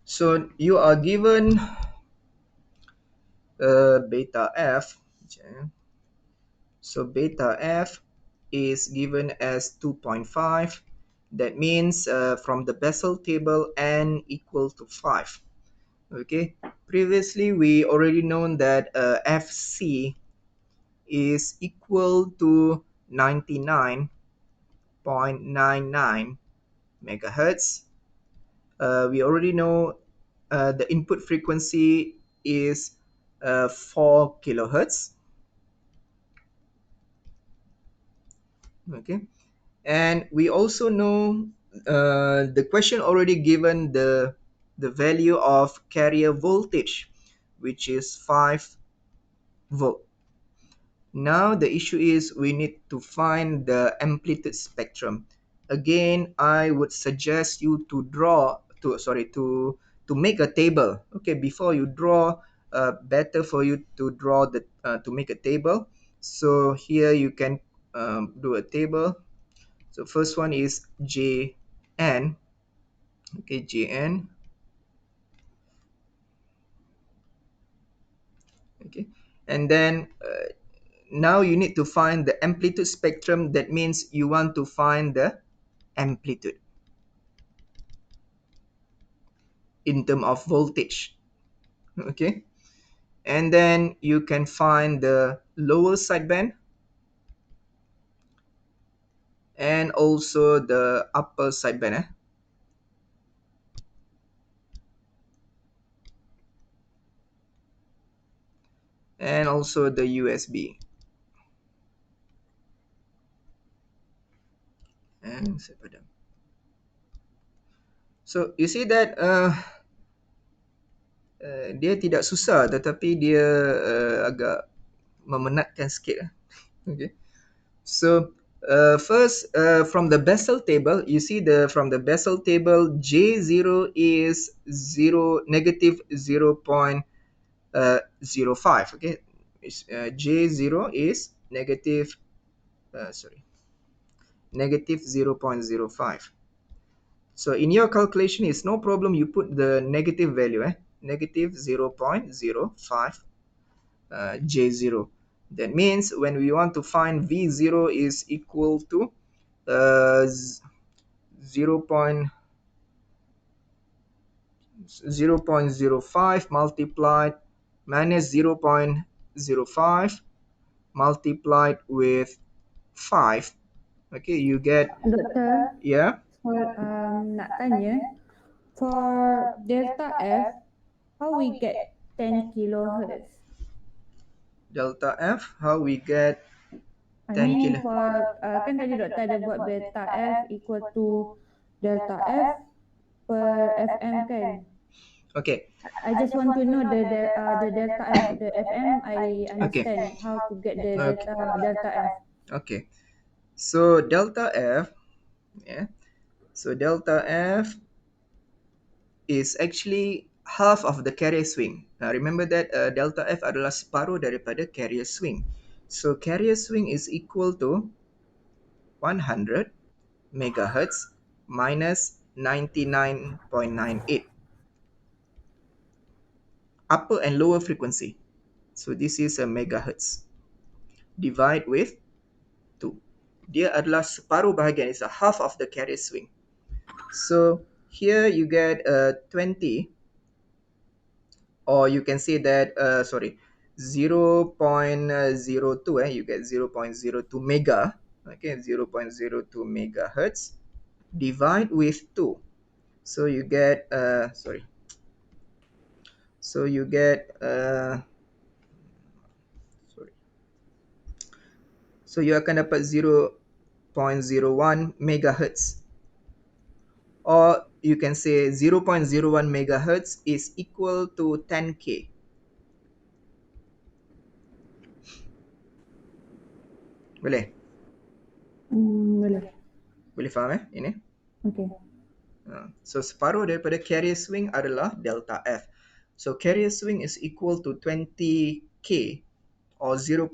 So you are given beta f. So beta f is given as 2.5. That means from the Bessel table n equal to 5. Okay. Previously we already known that Fc is equal to 99.99 megahertz. We already know the input frequency is 4 kilohertz. Okay, and we also know the question already given the value of carrier voltage, which is 5 volt. Now the issue is we need to find the amplitude spectrum. Again, I would suggest you to draw to make a table. Okay, before you draw, better for you to draw to make a table. So here you can do a table. So first one is JN. Okay, JN. Okay, and then now you need to find the amplitude spectrum. That means you want to find the amplitude in term of voltage. Okay, and then you can find the lower sideband and also the upper sideband, and also the USB. And so you see that dia tidak susah, tetapi dia agak memenatkan sikit. Okay. So first, from the Bessel table, you see from the Bessel table, J0 is negative 0.05. Okay, J0 is negative 0.05. So in your calculation, it's no problem. You put the negative value, negative 0.05 J0. That means when we want to find V0 is equal to uh, 0.05 multiplied minus 0.05 multiplied with 5. Okay, you get, Doktor, yeah, nak tanya, for delta F, how we get 10 kilohertz? delta F, how we get I 10 mean kilo. for, kan tadi doktor ada buat delta F equal to delta F per FM kan? Okay, I just want to know the delta F, the FM, I okay, understand how to get the okay, delta F. okay. So delta F, yeah. So delta F is actually half of the carrier swing. Now remember that delta F adalah separuh daripada carrier swing. So carrier swing is equal to 100 megahertz minus 99.98 upper and lower frequency. So this is a megahertz. Divide with 2. Dia adalah separuh bahagian. It's a half of the carrier swing. So here you get 20, or you can say that, 0.02, you get 0.02 mega. Okay, 0.02 megahertz. Divide with 2. So you get, so you get, sorry. So you akan dapat 0.01 megahertz, or you can say 0.01 megahertz is equal to 10k. Boleh? Boleh. Boleh faham ini? Okay. So separuh daripada carrier swing adalah delta F. So carrier swing is equal to 20k, or 0.02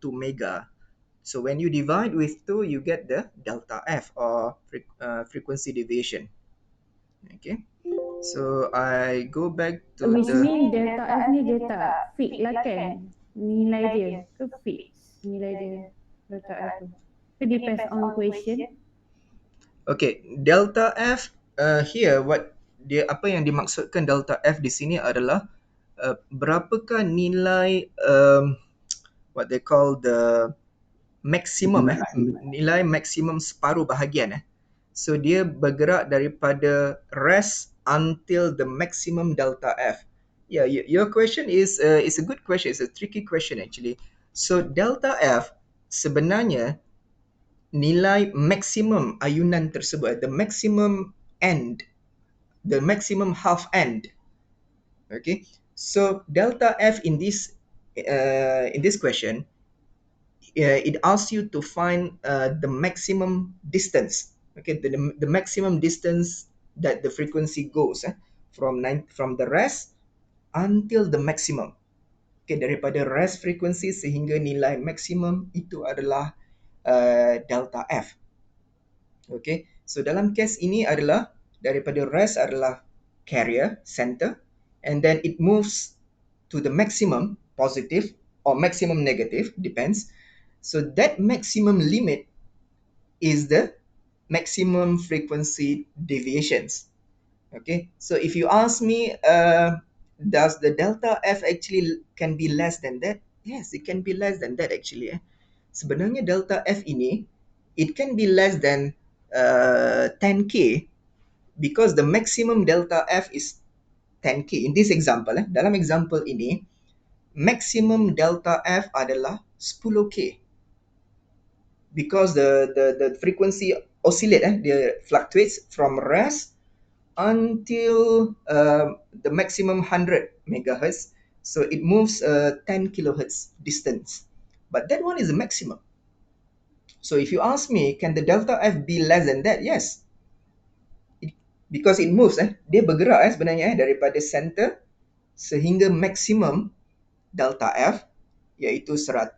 mega. So when you divide with 2, you get the delta F, or frequency deviation. Okay. So I go back to Which the, mean delta F ni dia tak fix lah kan? Nilai dia ke fix nilai dia delta F tu? It depends on question. okay, delta F, here what dia, apa yang dimaksudkan delta F di sini adalah berapakah nilai what they call the maximum, nilai maksimum separuh bahagian. So dia bergerak daripada rest until the maximum delta F. Yeah, your question is a good question. It's a tricky question actually. So delta F sebenarnya nilai maksimum ayunan tersebut, the maximum end, the maximum half end. Okay, so delta F in this question, it asks you to find the maximum distance. Okay, the maximum distance that the frequency goes, from the rest until the maximum. Okay, daripada rest frequency sehingga nilai maksimum itu adalah delta F. Okay, so dalam case ini adalah daripada rest adalah carrier center, and then it moves to the maximum. positive or maximum negative, depends. So that maximum limit is the maximum frequency deviations. Okay, so if you ask me, does the delta f actually can be less than that? Yes, it can be less than that actually. Sebenarnya delta f ini, it can be less than 10k, because the maximum delta f is 10k. In this example, dalam example ini, maximum delta f adalah 10k, because the frequency oscillate, dia fluctuates from rest until the maximum 100 megahertz. So it moves 10 kilohertz distance. But that one is the maximum. So if you ask me, can the delta F be less than that? Yes. It, because it moves, dia bergerak sebenarnya daripada center sehingga maximum delta F, iaitu 100,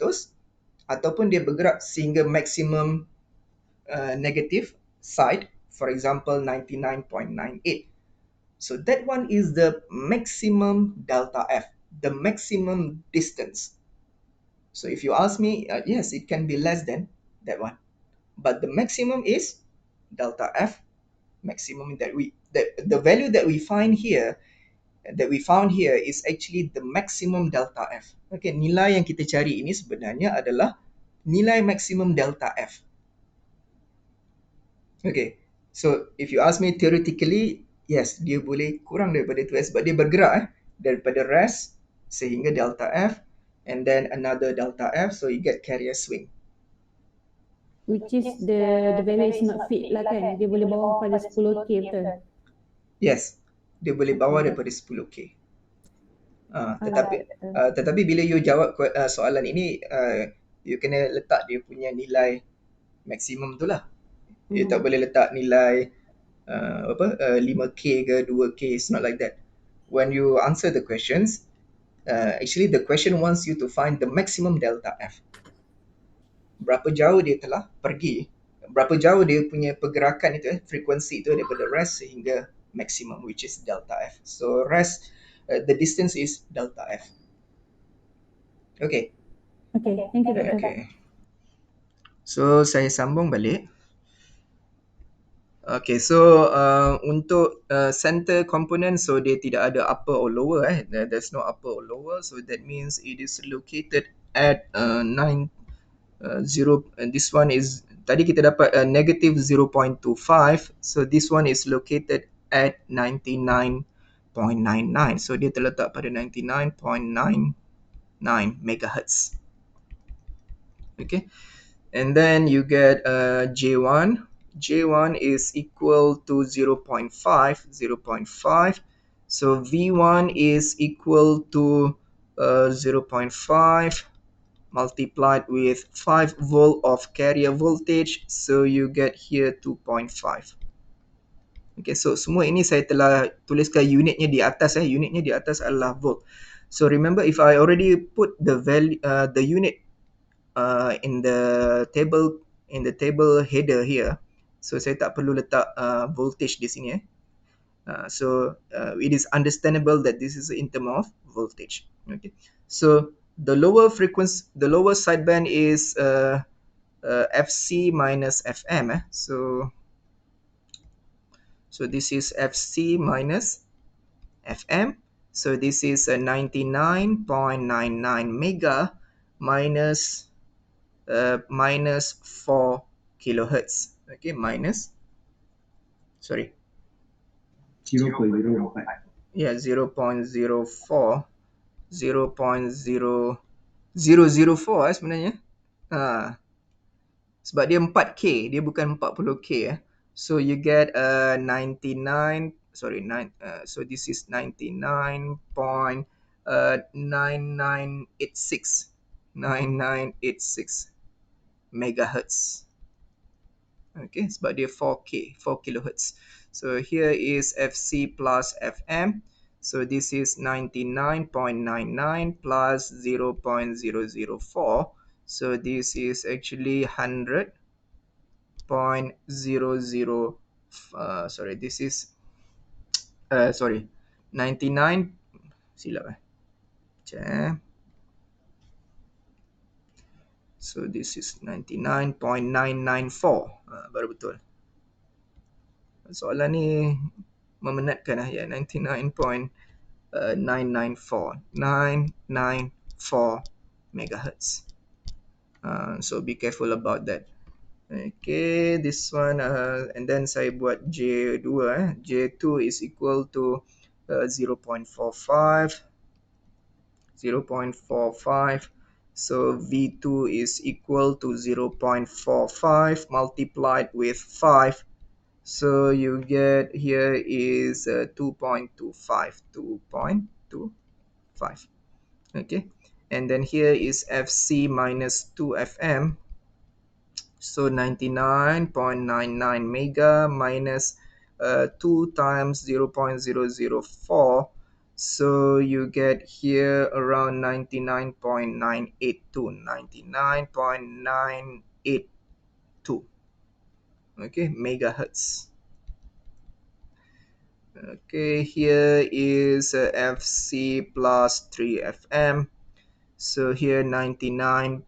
ataupun dia bergerak sehingga maximum negative side, for example 99.98. So that one is the maximum delta F, the maximum distance. So if you ask me, yes, it can be less than that one. But the maximum is delta F maximum, that the value that we find here, that we found here, is actually the maximum delta F. Okay, nilai yang kita cari ini sebenarnya adalah nilai maximum delta F. Okay, so if you ask me theoretically, yes, dia boleh kurang daripada tu, sebab dia bergerak daripada rest sehingga delta F, and then another delta F, so you get carrier swing. Which is the value is not fit lah kan. Dia boleh bawa pada 10k betul. Yes, dia boleh bawa Okay. daripada 10k. Alright. Tetapi bila you jawab soalan ini, you kena letak dia punya nilai maksimum tu lah. You tak boleh letak nilai 5k ke 2k. It's not like that. When you answer the questions, actually the question wants you to find the maximum delta F. Berapa jauh dia telah pergi, berapa jauh dia punya pergerakan itu, frekuensi itu daripada rest sehingga maximum, which is delta F. So rest, the distance is delta F. Okay. Okay, thank you Dr. Okay. So saya sambung balik. Okay, so untuk center component, so dia tidak ada upper or lower. There's no upper or lower, so that means it is located at 0. And this one is, tadi kita dapat negative 0.25, so this one is located at 99.99. So dia terletak pada 99.99 megahertz. Okay, and then you get J1. J1 is equal to 0.5, 0.5. So V1 is equal to 0.5 multiplied with 5 volt of carrier voltage. So you get here 2.5. Okay, so semua ini saya telah tuliskan unitnya di atas. Unitnya di atas adalah volt. So remember, if I already put the value, the unit in the table header here, so saya tak perlu letak voltage di sini. So it is understandable that this is in term of voltage. Okay, so the lower frequency, the lower sideband is FC minus FM. So this is FC minus FM. So this is a 99.99 mega minus minus 4 kilohertz. Okay, minus, sorry, 0.04. yeah, 0.04, 0.0004 sebenarnya. Sebab dia 4K, dia bukan 40K. So you get 99, sorry, so this is 99.9986 megahertz. Okay, sebab dia 4K, 4 kilohertz. So here is FC plus FM. So this is 99.99 plus 0.004. So this is actually 100.00. Sorry, this is sorry, 99. Silap. Cek. So this is 99.994. Baru betul. Soalan ni memenatkan lah ya, 99.994 megahertz. So be careful about that. Okay, this one and then saya buat J2 J2 is equal to 0.45. So V2 is equal to 0.45 multiplied with 5. So you get here is 2.25. Okay, and then here is FC minus 2FM. So 99.99 mega minus 2 times 0.004. So you get here around 99.982. 99.982. Okay, megahertz. Okay, here is FC plus 3FM. So here 99.99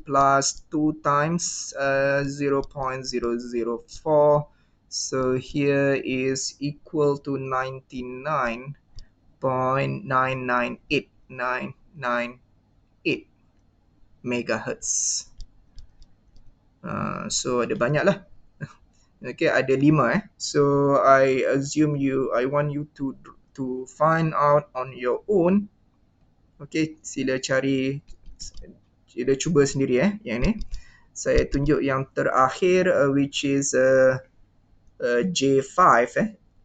plus 2 times 0.004. So here is equal to 99.998998 megahertz. So ada banyak lah. Okay, ada 5 So I assume I want you to find out on your own. Okay, sila cuba sendiri yang ni. Saya tunjuk yang terakhir which is J5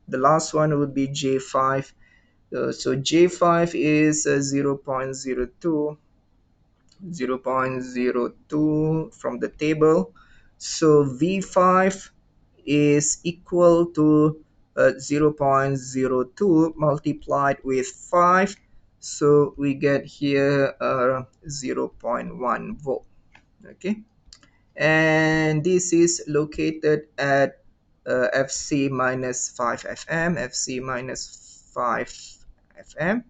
The last one would be J5. So J5 is 0.02 from the table. So V5 is equal to 0.02 multiplied with 5. So we get here 0.1 volt. Okay, and this is located at FC minus 5 FM. FC minus 5 FM.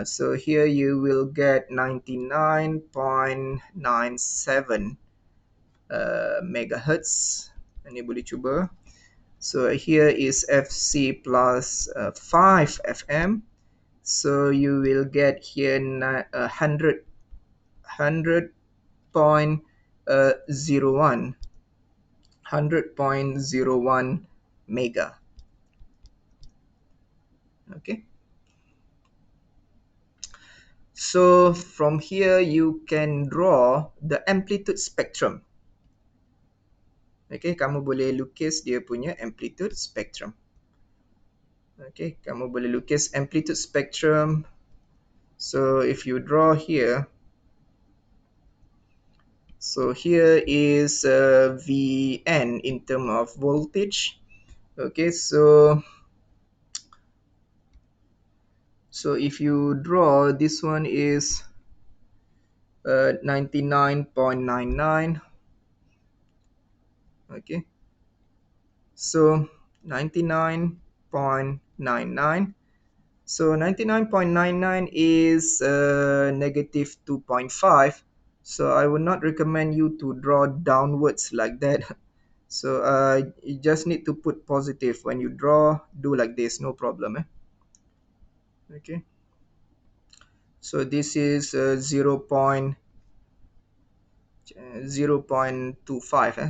So here you will get 99.97 megahertz. Ini boleh cuba. So here is FC plus 5 FM. So you will get here 100.01 mega. Okay. So from here you can draw the amplitude spectrum. Okay, kamu boleh lukis dia punya amplitude spectrum. Okay, kamu boleh lukis amplitude spectrum. So if you draw here, so here is Vn in terms of voltage. Okay, so if you draw, this one is 99.99. Okay, so 99.99. So 99.99 is negative 2.5. So I would not recommend you to draw downwards like that. So you just need to put positive when you draw. Do like this, no problem. Okay. So this is 0.25.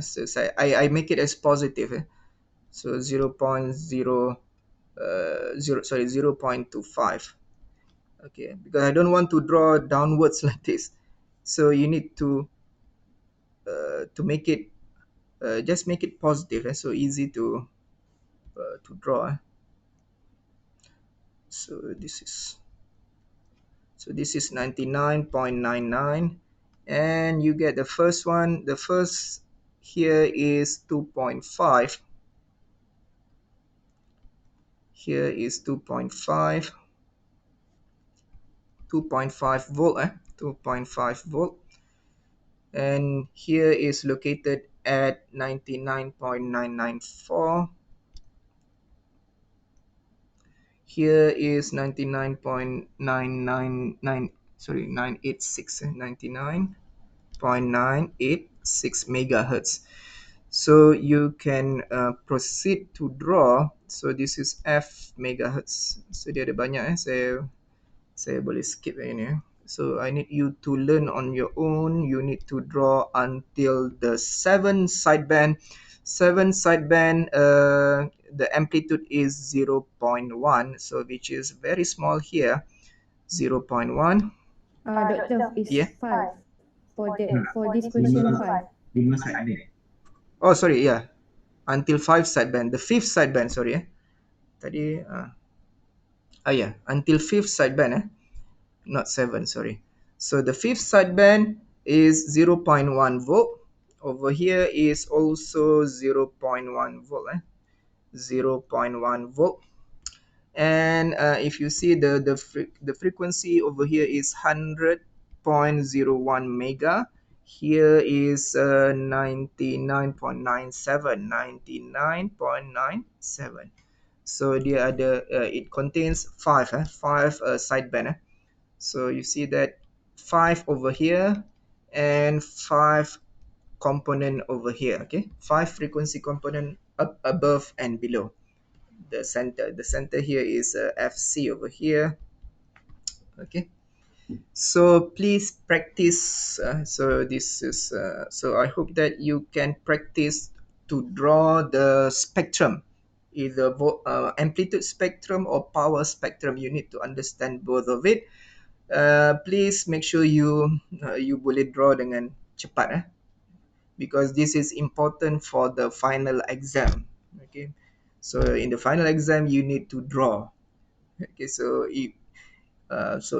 So I make it as positive. So 0.25. Okay, because I don't want to draw downwards like this. So you need to make it just make it positive. So easy to draw. So this is 99.99, and you get the first one. The first here is 2.5. Here is 2.5 volt 2.5 volt, and here is located at 99.994. Here is 99.999, sorry, 986, 99. 0.986 megahertz. So you can proceed to draw. So this is F megahertz. So dia ada banyak saya boleh skip yang ini. So I need you to learn on your own. You need to draw until the 7 sideband. 7 sideband, the amplitude is 0.1, so which is very small here. 0.1. Doctor is Yeah. 5 Ha, for this lima question 5. lima sideband. Oh, sorry, yeah. Until 5 sideband. The fifth sideband, sorry. Tadi, yeah. Until fifth sideband, not 7, sorry. So the fifth sideband is 0.1 volt. Over here is also 0.1 volt. 0.1 volt. And if you see the frequency over here is 100.01 mega. Here is 99.97, 99.97. So dia ada it contains five sideband. So you see that 5 over here and 5 component over here. Okay, 5 frequency component up above and below the center. The center here is FC over here. Okay, so please practice. So this is so I hope that you can practice to draw the spectrum, either amplitude spectrum or power spectrum. You need to understand both of it. Please make sure you boleh draw dengan cepat, because this is important for the final exam. Okay, so in the final exam you need to draw. Okay, so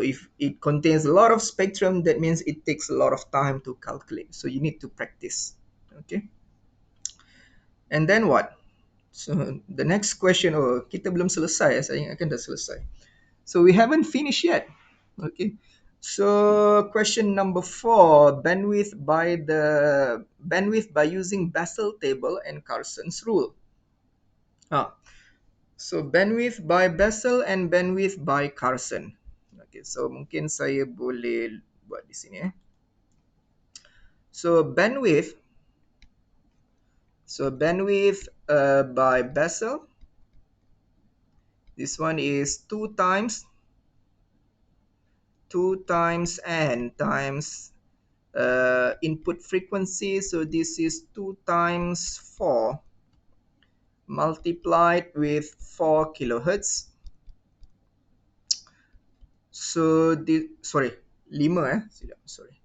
if it contains a lot of spectrum, that means it takes a lot of time to calculate. So you need to practice. Okay. And then what? So the next question, oh kita belum selesai, saya ingatkan dah selesai. So we haven't finished yet. Okay. So question number 4, bandwidth by using Bessel table and Carson's rule. So bandwidth by Bessel and bandwidth by Carson. Okay, so mungkin saya boleh buat di sini. So bandwidth by Bessel. This one is 2 times n times input frequency. So this is 2 times 4 multiplied with 4 kilohertz. So this, sorry, 5 sorry.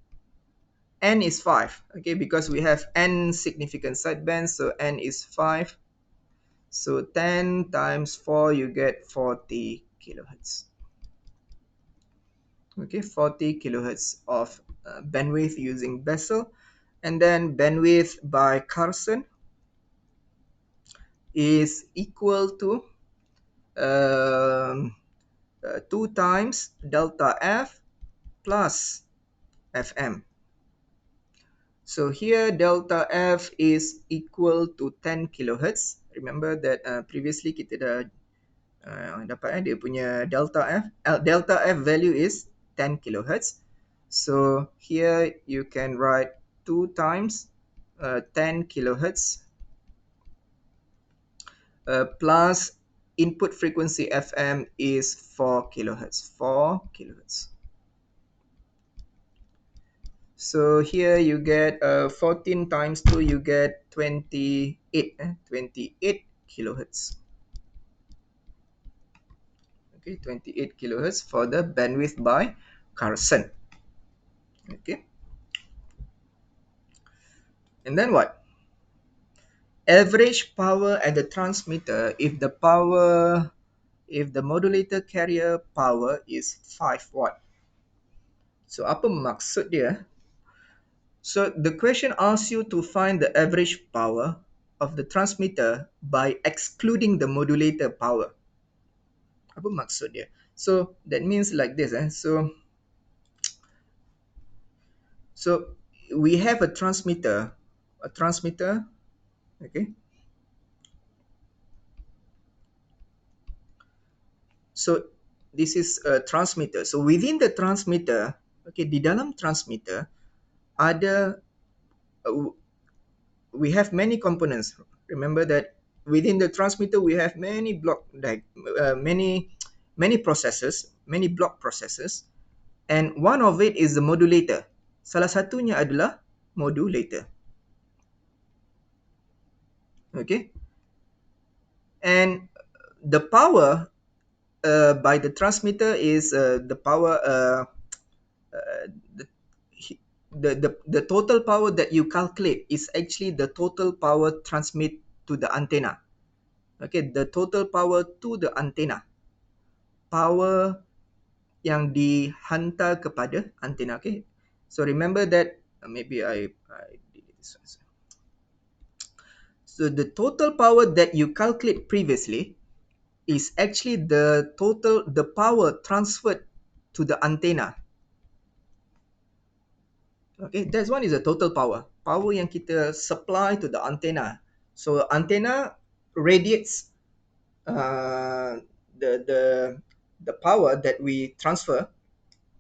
N is 5, okay, because we have n significant sidebands, so n is 5. So 10 times 4, you get 40 kilohertz. Okay, 40 kilohertz of bandwidth using Bessel. And then bandwidth by Carson is equal to 2 times delta F plus Fm. So here delta F is equal to 10 kilohertz. Remember that previously kita dah dapat dia punya delta F. Delta F value is 10 kilohertz. So here you can write 2 times 10 kilohertz plus input frequency Fm is 4 kilohertz. 4 kilohertz. So here you get 14 times 2, you get 28, 28 kilohertz. Okay, 28 kilohertz for the bandwidth by Carson. Okay. And then what? Average power at the transmitter if the modulator carrier power is 5 watt. So apa maksud dia? So the question asks you to find the average power of the transmitter by excluding the modulator power. Apa maksud dia? So that means like this. So we have a transmitter. Okay. So this is a transmitter. So within the transmitter, okay, di dalam transmitter other uh, we have many components. Remember that within the transmitter we have many many processes, many block processes, and one of it is the modulator. Salah satunya adalah modulator. Okay, and the power by the transmitter is the power uh, the, the total power that you calculate is actually the total power transmit to the antenna. Okay, the total power to the antenna, power yang dihantar kepada antena. Okay, so remember that maybe I did this one. So the total power that you calculate previously is actually the power transferred to the antenna. Okay, that one is the total power, power yang kita supply to the antenna. So antenna radiates uh, the the the power that we transfer,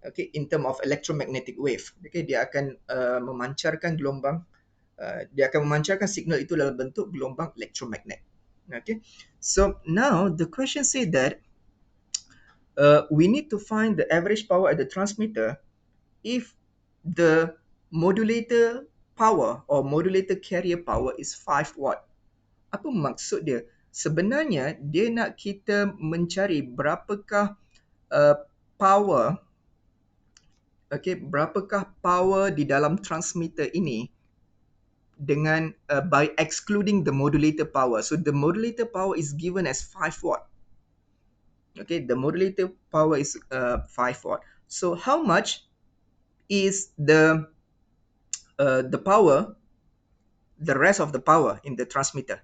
okay, in term of electromagnetic wave. Okay, dia akan memancarkan gelombang, dia akan memancarkan signal itu dalam bentuk gelombang elektromagnet. Okay, so now the question say that we need to find the average power at the transmitter if the modulator power or modulator carrier power is 5 watt. Apa maksud dia? Sebenarnya dia nak kita mencari berapakah uh, power, okay, berapakah power di dalam transmitter ini dengan by excluding the modulator power. So the modulator power is given as 5 watt. Okay, the modulator power is 5 watt. So how much is the power, the rest of the power in the transmitter?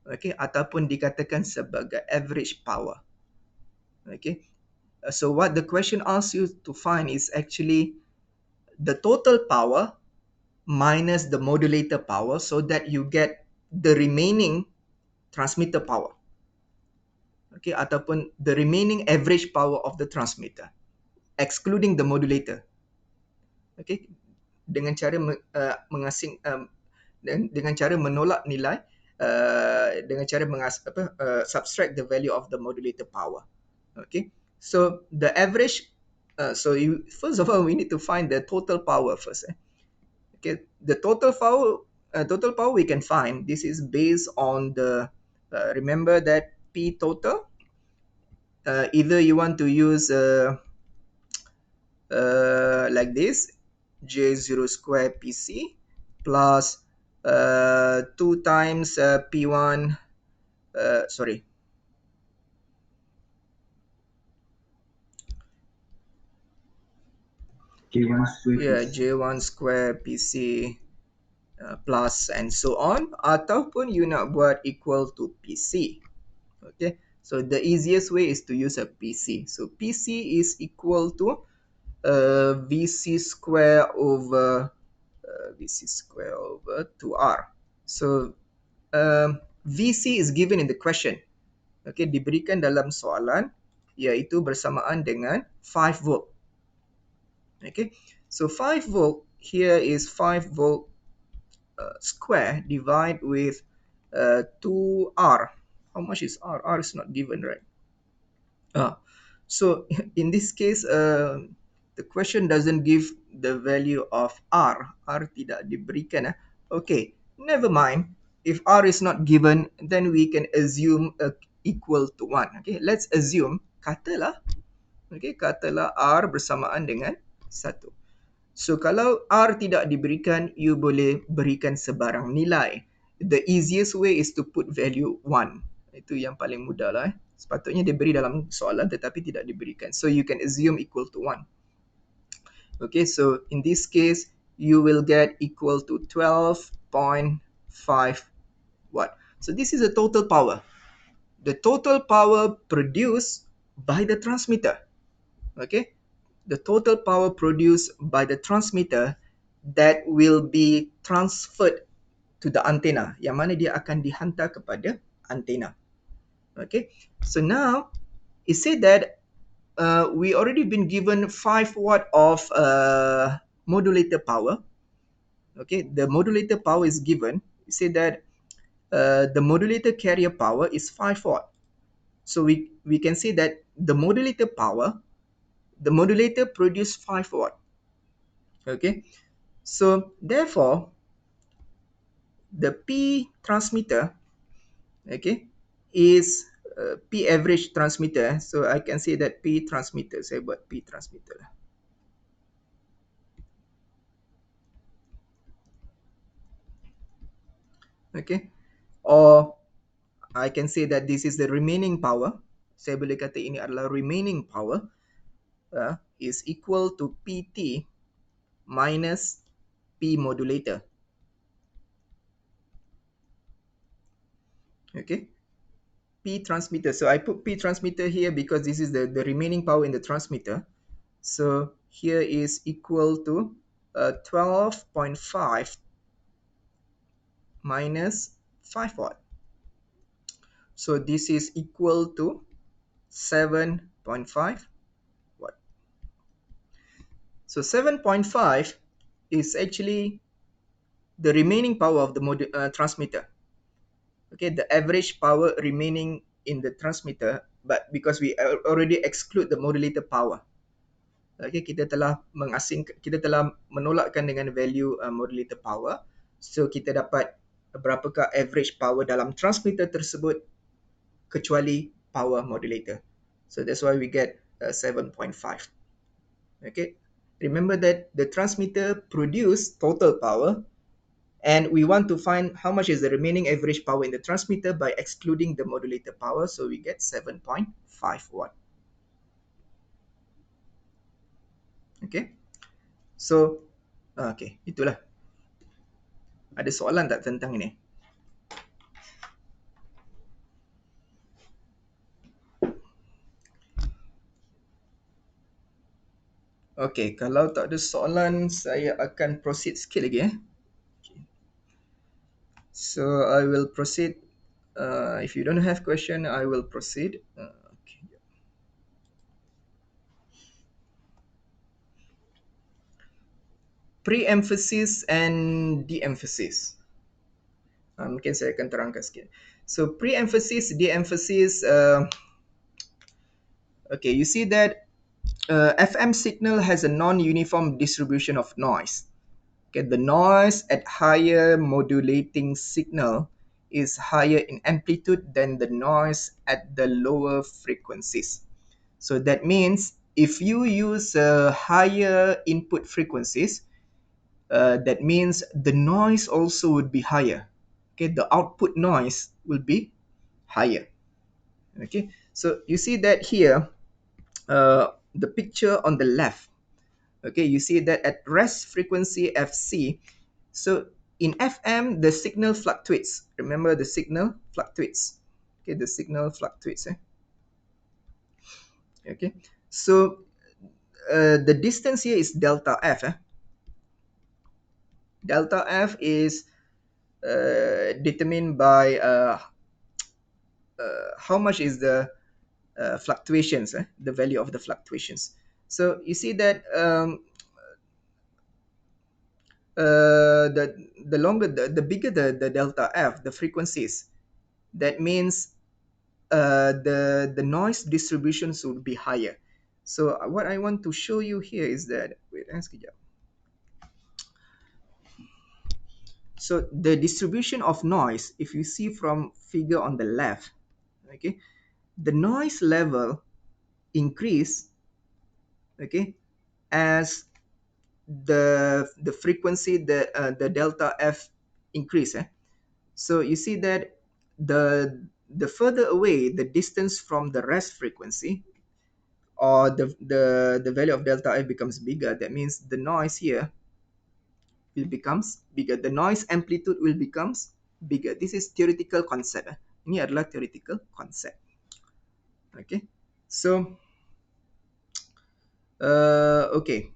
Okay, ataupun dikatakan sebagai average power. Okay, so what the question asks you to find is actually the total power minus the modulator power, so that you get the remaining transmitter power. Okay, ataupun the remaining average power of the transmitter excluding the modulator. Okay, dengan cara dengan cara menolak nilai, dengan cara subtract the value of the modulator power. Okay, so the average, so you first of all we need to find the total power first. Okay, the total power we can find. This is based on the remember that P total. Either you want to use like this, J0 square PC plus 2 times P1, sorry, J1 square yeah, PC. J1 square PC plus and so on, ataupun you nak buat equal to PC. Okay, so the easiest way is to use a PC. So PC is equal to VC square over VC square over 2R. So VC is given in the question. Okay, diberikan dalam soalan, iaitu bersamaan dengan 5 volt. Okay, so 5 volt here is 5 volt square divide with 2R. How much is R? R is not given, right? So in this case, the question doesn't give the value of R. R tidak diberikan. Okay, never mind. If R is not given, then we can assume equal to 1. Okay, let's assume, katalah, okay, katalah R bersamaan dengan 1. So kalau R tidak diberikan, you boleh berikan sebarang nilai. The easiest way is to put value 1. Itu yang paling mudah lah. Sepatutnya diberi dalam soalan tetapi tidak diberikan. So you can assume equal to 1. Okay, so in this case, you will get equal to 12.5 watt. So this is the total power. The total power produced by the transmitter. Okay, the total power produced by the transmitter that will be transferred to the antenna, yang mana dia akan dihantar kepada antenna. Okay, so now it said that we already been given 5 watt of modulator power. Okay, the modulator power is given. You say that the modulator carrier power is 5 watt. So we can say that the modulator power, the modulator produce 5 watt. Okay, so therefore the P transmitter, okay, is P average transmitter. So I can say that P transmitter, saya buat P transmitter lah. Okay, or I can say that this is the remaining power. Saya boleh kata ini adalah remaining power is equal to PT minus P modulator. Okay, P transmitter. So I put P transmitter here because this is the remaining power in the transmitter. So here is equal to 12.5 minus 5 watt. So this is equal to 7.5 watt. So 7.5 is actually the remaining power of the transmitter. Okay, the average power remaining in the transmitter, but because we already exclude the modulator power. Okay, kita telah menolakkan dengan value modulator power. So kita dapat berapakah average power dalam transmitter tersebut kecuali power modulator. So that's why we get 7.5. Okay, remember that the transmitter produce total power, and we want to find how much is the remaining average power in the transmitter by excluding the modulator power. So we get 7.5 watt. Okay, so okay, itulah. Ada soalan tak tentang ini? Okay, kalau tak ada soalan, saya akan proceed sikit lagi. Okay. So I will proceed. If you don't have question, I will proceed. Okay. Pre-emphasis and de-emphasis. Mungkin saya akan terangkan sikit. So pre-emphasis, de-emphasis. Okay, you see that FM signal has a non-uniform distribution of noise. Okay, the noise at higher modulating signal is higher in amplitude than the noise at the lower frequencies. So that means if you use higher input frequencies, that means the noise also would be higher. Okay, the output noise will be higher. Okay, so you see that here, the picture on the left. Okay, you see that at rest frequency FC, so in FM the signal fluctuates. Remember, the signal fluctuates. Okay, the signal fluctuates. Okay, so the distance here is delta F. Delta F is determined by how much is the fluctuations, the value of the fluctuations. So you see that the longer the bigger the delta F, the frequencies, that means the noise distributions would be higher. So what I want to show you here is that, wait, sekejap. So the distribution of noise, if you see from figure on the left, okay, the noise level increase, okay, as the frequency, the delta F increase. So you see that the further away the distance from the rest frequency, or the value of delta F becomes bigger, that means the noise here will becomes bigger. The noise amplitude will becomes bigger. This is theoretical concept. Ini adalah theoretical concept. Okay, so okay,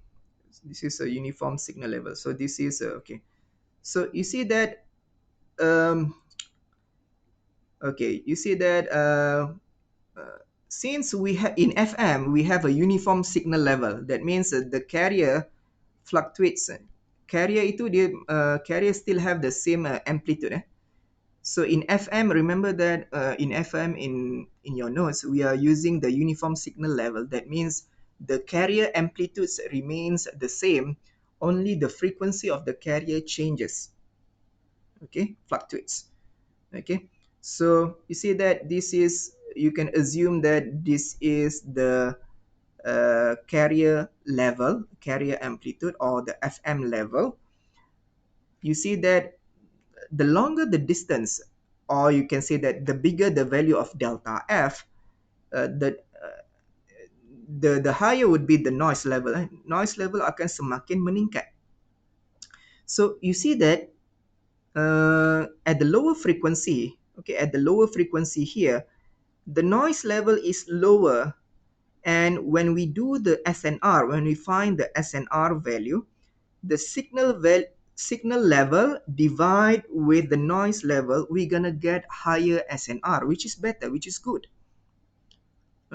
this is a uniform signal level. So this is okay. So you see that okay, you see that since we have in FM we have a uniform signal level, that means the carrier fluctuates. Carrier itu dia carrier still have the same amplitude. So in FM, remember that in FM in your notes, we are using the uniform signal level. That means the carrier amplitudes remains the same, only the frequency of the carrier changes. Okay, fluctuates. Okay, so you see that this is, you can assume that this is the carrier level, carrier amplitude, or the FM level. You see that the longer the distance, or you can say that the bigger the value of delta F, the higher would be the noise level. Noise level akan semakin meningkat. So you see that at the lower frequency, okay, at the lower frequency here, the noise level is lower. And when we do the SNR, when we find the SNR value, the signal level divide with the noise level, we're gonna get higher SNR, which is better, which is good.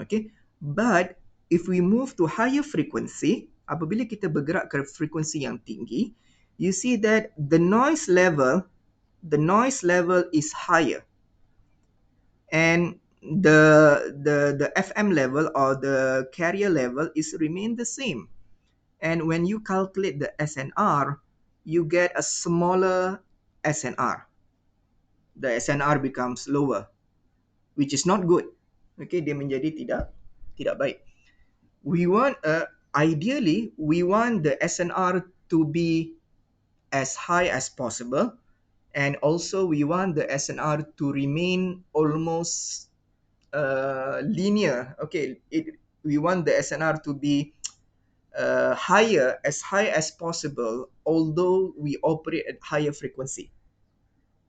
Okay, but if we move to higher frequency, apabila kita bergerak ke frekuensi yang tinggi, you see that the noise level is higher, and the FM level or the carrier level is remain the same. And when you calculate the SNR, you get a smaller SNR. The SNR becomes lower, which is not good. Okay, dia menjadi tidak baik. We want ideally we want the SNR to be as high as possible, and also we want the SNR to remain almost linear. Okay, we want the SNR to be high as possible, although we operate at higher frequency.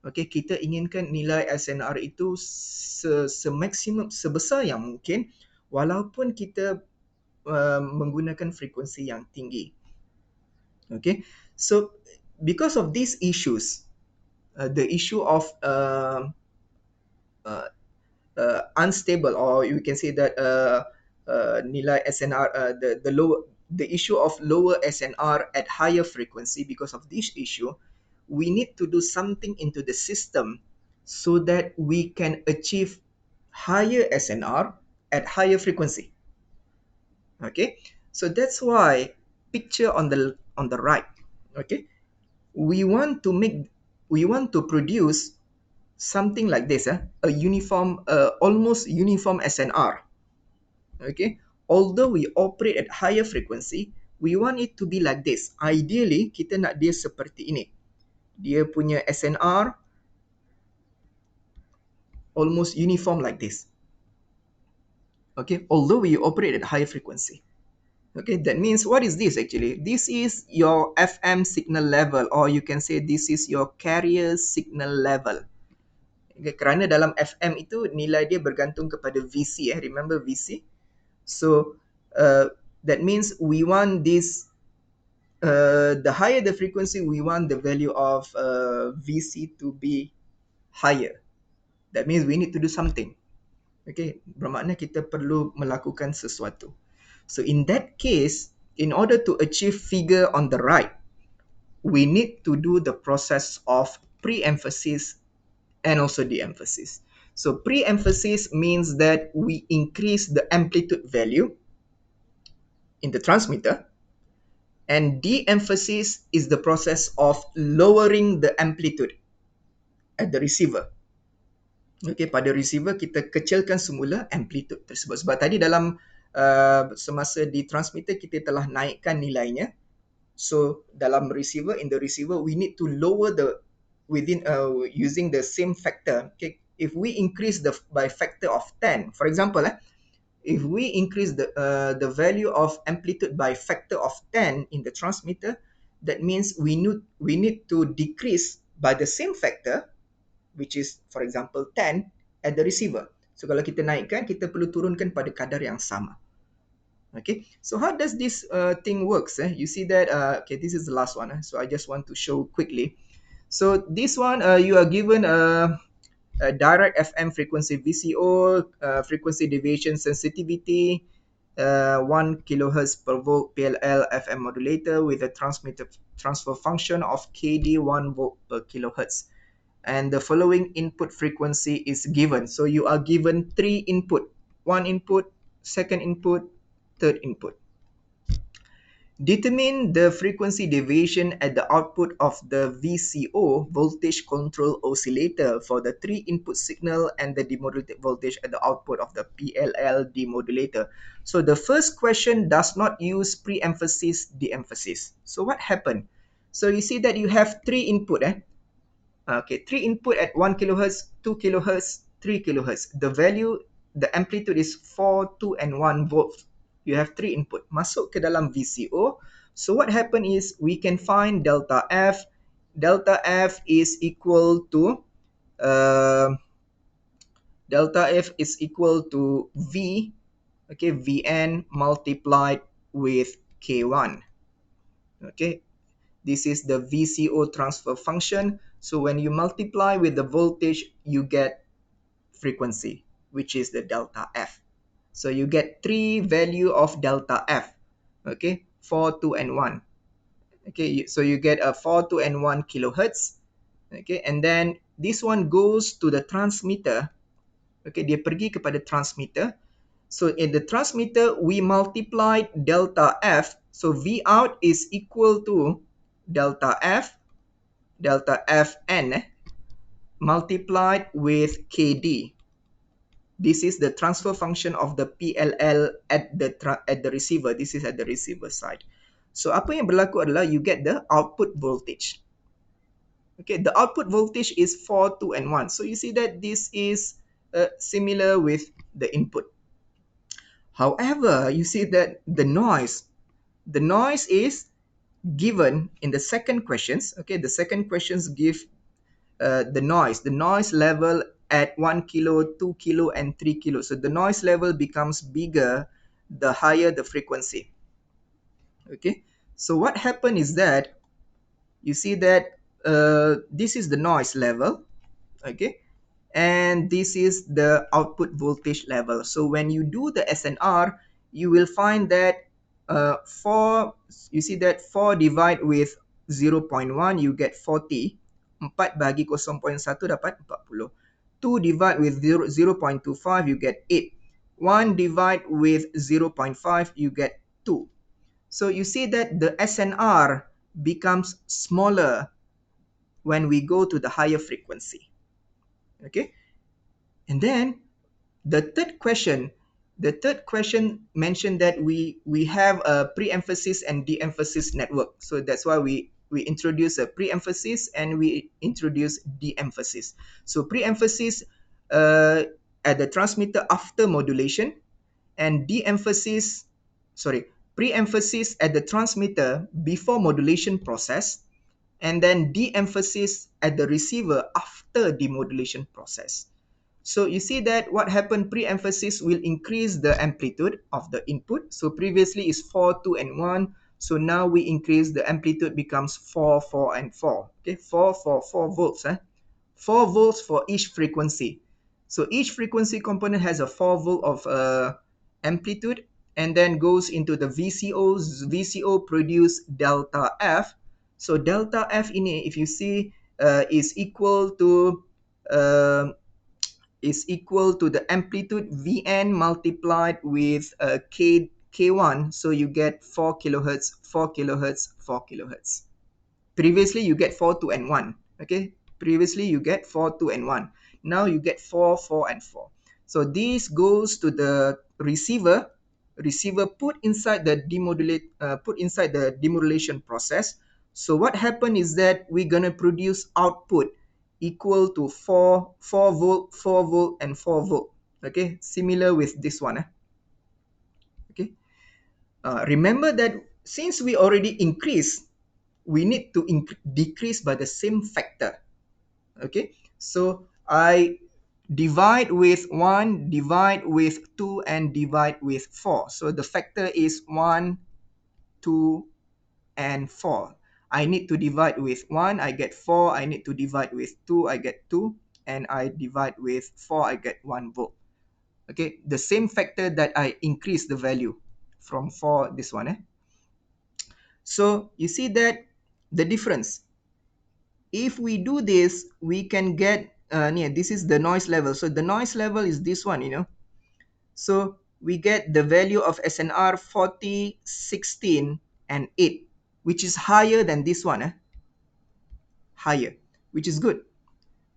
Okay, kita inginkan nilai SNR itu semaksimum sebesar yang mungkin, walaupun kita menggunakan frekuensi yang tinggi. Okay, so because of these issues, the issue of uh, unstable, or you can say that nilai SNR, the issue of lower SNR at higher frequency, because of this issue, we need to do something into the system so that we can achieve higher SNR at higher frequency. Okay, so that's why picture on the right. Okay, we want to make we want to produce something like this, a uniform, almost uniform SNR. Okay, although we operate at higher frequency, we want it to be like this. Ideally kita nak dia seperti ini, dia punya SNR almost uniform like this. Okay, although we operate at higher frequency. Okay, that means what is this actually? This is your FM signal level, or you can say this is your carrier signal level. Okay, kerana dalam FM itu nilai dia bergantung kepada VC. Remember VC? So that means we want this, the higher the frequency, we want the value of VC to be higher. That means we need to do something. Okay, bermakna kita perlu melakukan sesuatu. So in that case, in order to achieve figure on the right, we need to do the process of pre-emphasis and also de-emphasis. So pre-emphasis means that we increase the amplitude value in the transmitter, and de-emphasis is the process of lowering the amplitude at the receiver. Okay, pada receiver kita kecilkan semula amplitude tersebut. Sebab tadi dalam semasa di transmitter kita telah naikkan nilainya. So dalam receiver, in the receiver, we need to lower the within using the same factor. Okay, if we increase by factor of 10, for example, if we increase the value of amplitude by factor of 10 in the transmitter, that means we need to decrease by the same factor, which is for example 10 at the receiver. So kalau kita naikkan, kita perlu turunkan pada kadar yang sama. Okay, so how does this thing works? You see that, okay, this is the last one. So I just want to show quickly. So this one, you are given a direct FM frequency VCO, frequency deviation sensitivity, 1 kilohertz per volt PLL FM modulator with a transmitter transfer function of KD 1 volt per kilohertz. And the following input frequency is given. So you are given three input: one input, second input, third input. Determine the frequency deviation at the output of the VCO, voltage control oscillator, for the three input signal and the demodulated voltage at the output of the PLL demodulator. So the first question does not use pre-emphasis, de-emphasis. So what happened? So you see that you have three input. Okay, three input at 1 kilohertz, 2 kilohertz, 3 kilohertz. The value, the amplitude is 4, 2 and 1 volts. You have three input. Masuk ke dalam VCO. So what happened is we can find delta F. Delta F is equal to uh, delta F is equal to V, okay, Vn multiplied with K1. Okay, this is the VCO transfer function. So when you multiply with the voltage, you get frequency, which is the delta F. So you get three value of delta F. Okay, 4, 2, and 1. Okay, so you get a 4, 2, and 1 kilohertz. Okay, and then this one goes to the transmitter. Okay, dia pergi kepada transmitter. So in the transmitter, we multiplied delta F. So V out is equal to delta Fn multiplied with Kd. This is the transfer function of the PLL at the receiver. This is at the receiver side. So apa yang berlaku adalah you get the output voltage. Okay, the output voltage is 4, 2 and 1. So you see that this is similar with the input. However, you see that the noise is given in the second questions. Okay, the second questions give the noise level at 1 kilo, 2 kilo, and 3 kilo. So the noise level becomes bigger the higher the frequency. Okay, so what happened is that you see that this is the noise level. Okay, and this is the output voltage level. So when you do the SNR, you will find that 4, you see that 4 divide with 0.1, you get 40. 4 bagi 0.1 dapat 40. 2 divide with 0.25, you get 8. 1 divide with 0.5, you get 2. So you see that the SNR becomes smaller when we go to the higher frequency. Okay, and then the third question mentioned that we have a pre-emphasis and de-emphasis network. So that's why we introduce a pre-emphasis and we introduce de-emphasis. So pre-emphasis at the transmitter after modulation, and de-emphasis, sorry, pre-emphasis at the transmitter before modulation process, and then de-emphasis at the receiver after demodulation process. So you see that what happened, pre-emphasis will increase the amplitude of the input. So previously is 4, 2, and 1. So now we increase the amplitude becomes 4, 4, and 4. Okay, 4 for 4 volts. 4 volts for each frequency. So each frequency component has a 4 volt of amplitude and then goes into the VCOs. VCO produce delta F. So delta F ini, if you see, is equal to uh, the amplitude Vn multiplied with K1. So you get 4 kilohertz, 4 kilohertz, 4 kilohertz. Previously, you get 4, 2, and 1. Okay, previously you get 4, 2, and 1. Now you get 4, 4, and 4. So this goes to the receiver. Receiver put inside the demodulation process. So what happened is that we're gonna produce output equal to 4 volt, 4 volt, and 4 volt. Okay, similar with this one. Okay, remember that since we already increased, we need to decrease by the same factor. Okay, so I divide with 1, divide with 2, and divide with 4. So the factor is 1, 2, and 4. I need to divide with 1, I get 4. I need to divide with 2, I get 2. And I divide with 4, I get 1 volt. Okay, the same factor that I increase the value. from 4 this one. So you see that the difference. If we do this, we can get this is the noise level. So the noise level is this one, So we get the value of SNR 40, 16, and 8, which is higher than this one, higher, which is good.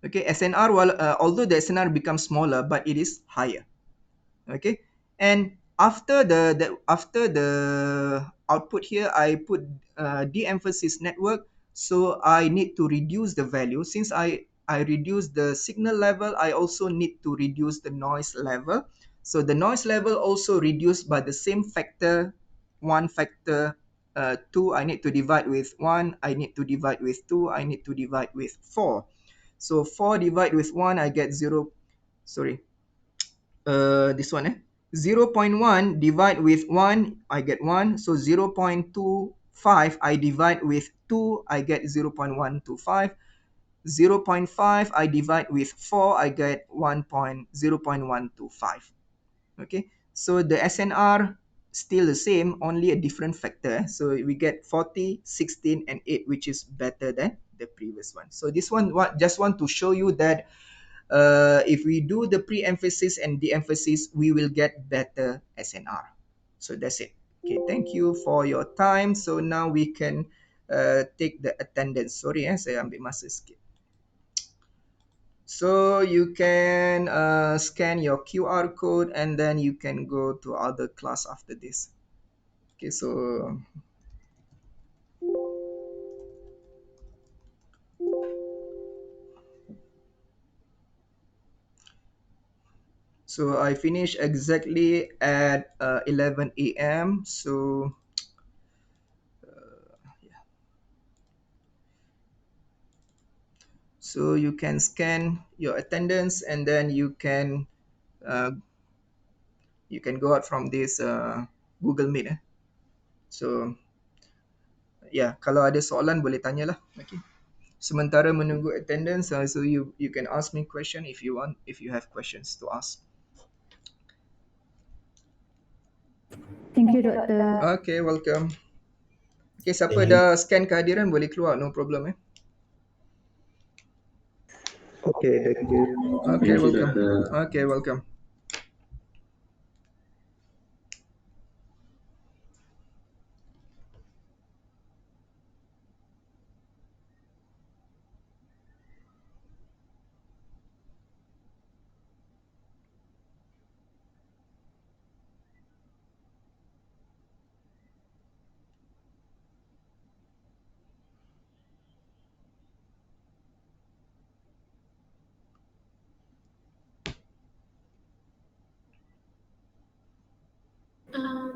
Okay, SNR, although the SNR becomes smaller, but it is higher. Okay, and after the output here, I put de-emphasis network. So I need to reduce the value. Since I reduce the signal level, I also need to reduce the noise level. So the noise level also reduced by the same factor, one factor, 2 I need to divide with 1, I need to divide with 2, I need to divide with 4. So 4 divide with 1, I get 0. Sorry, this one, 0.1 divide with 1, I get 1. So 0.25 I divide with 2, I get 0.125. 0.5 I divide with 4, I get 0.125. Okay, so the SNR still the same, only a different factor. So we get 40, 16, and 8, which is better than the previous one. So this one, just want to show you that if we do the pre-emphasis and de-emphasis, we will get better SNR. So that's it. Okay, thank you for your time. So now we can take the attendance. Sorry, saya ambil masa sikit. So you can scan your QR code and then you can go to other class after this. Okay, so I finish exactly at 11 a.m. So so you can scan your attendance and then uh, you can go out from this Google Meet. So yeah, kalau ada soalan boleh tanyalah. Okay. Sementara menunggu attendance, so you can ask me question if you want, if you have questions to ask. Thank you, Doktor. Okay, welcome. Okay, siapa Thank you. dah scan kehadiran boleh keluar, no problem. Okay, thank you. Okay, welcome. Okay, welcome.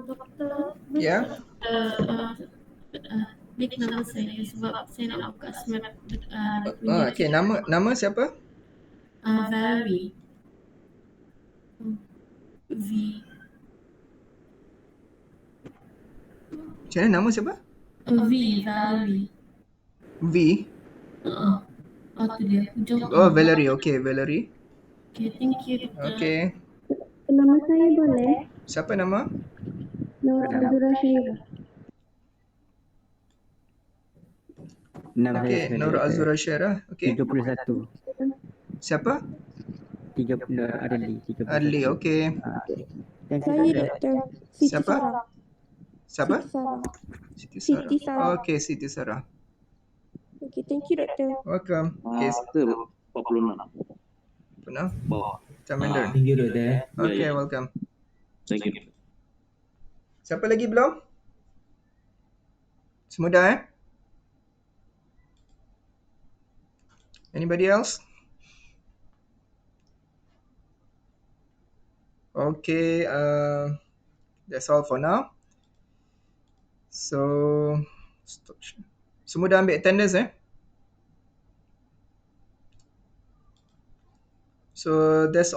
Doktor, Ya. boleh tak big nama saya sebab saya nak buka smart dia punya Okay, nama siapa? Valerie. V. Macam mana nama siapa? V, Valerie. V. Tu dia. Jom. Oh, Valerie. Okay, Valerie. Okay, thank you, doktor. Okay. Nama saya boleh? Siapa nama? Nur Azura Syaira. Nama saya Okay, sekali Nur Doktor. Azura Syara. Okay. 31. Siapa? 30 Adli 31. Adli. Okay. Thank you Saya Doktor. Doktor Siti Siapa? Sarah. Siapa? Siti Sarah. Siti Sarah. Siti Sarah. Okay, Siti Sarah. Okay, thank you Doktor. Welcome. Okay. 46 Pernah? bawah. Macam Mandarin. Thank you, Doktor. Okay, Ya. welcome. Thank you. Siapa lagi belum? Semua dah, Anybody else? Okay, that's all for now. So, stop. Semua dah ambil attendance, So, that's all.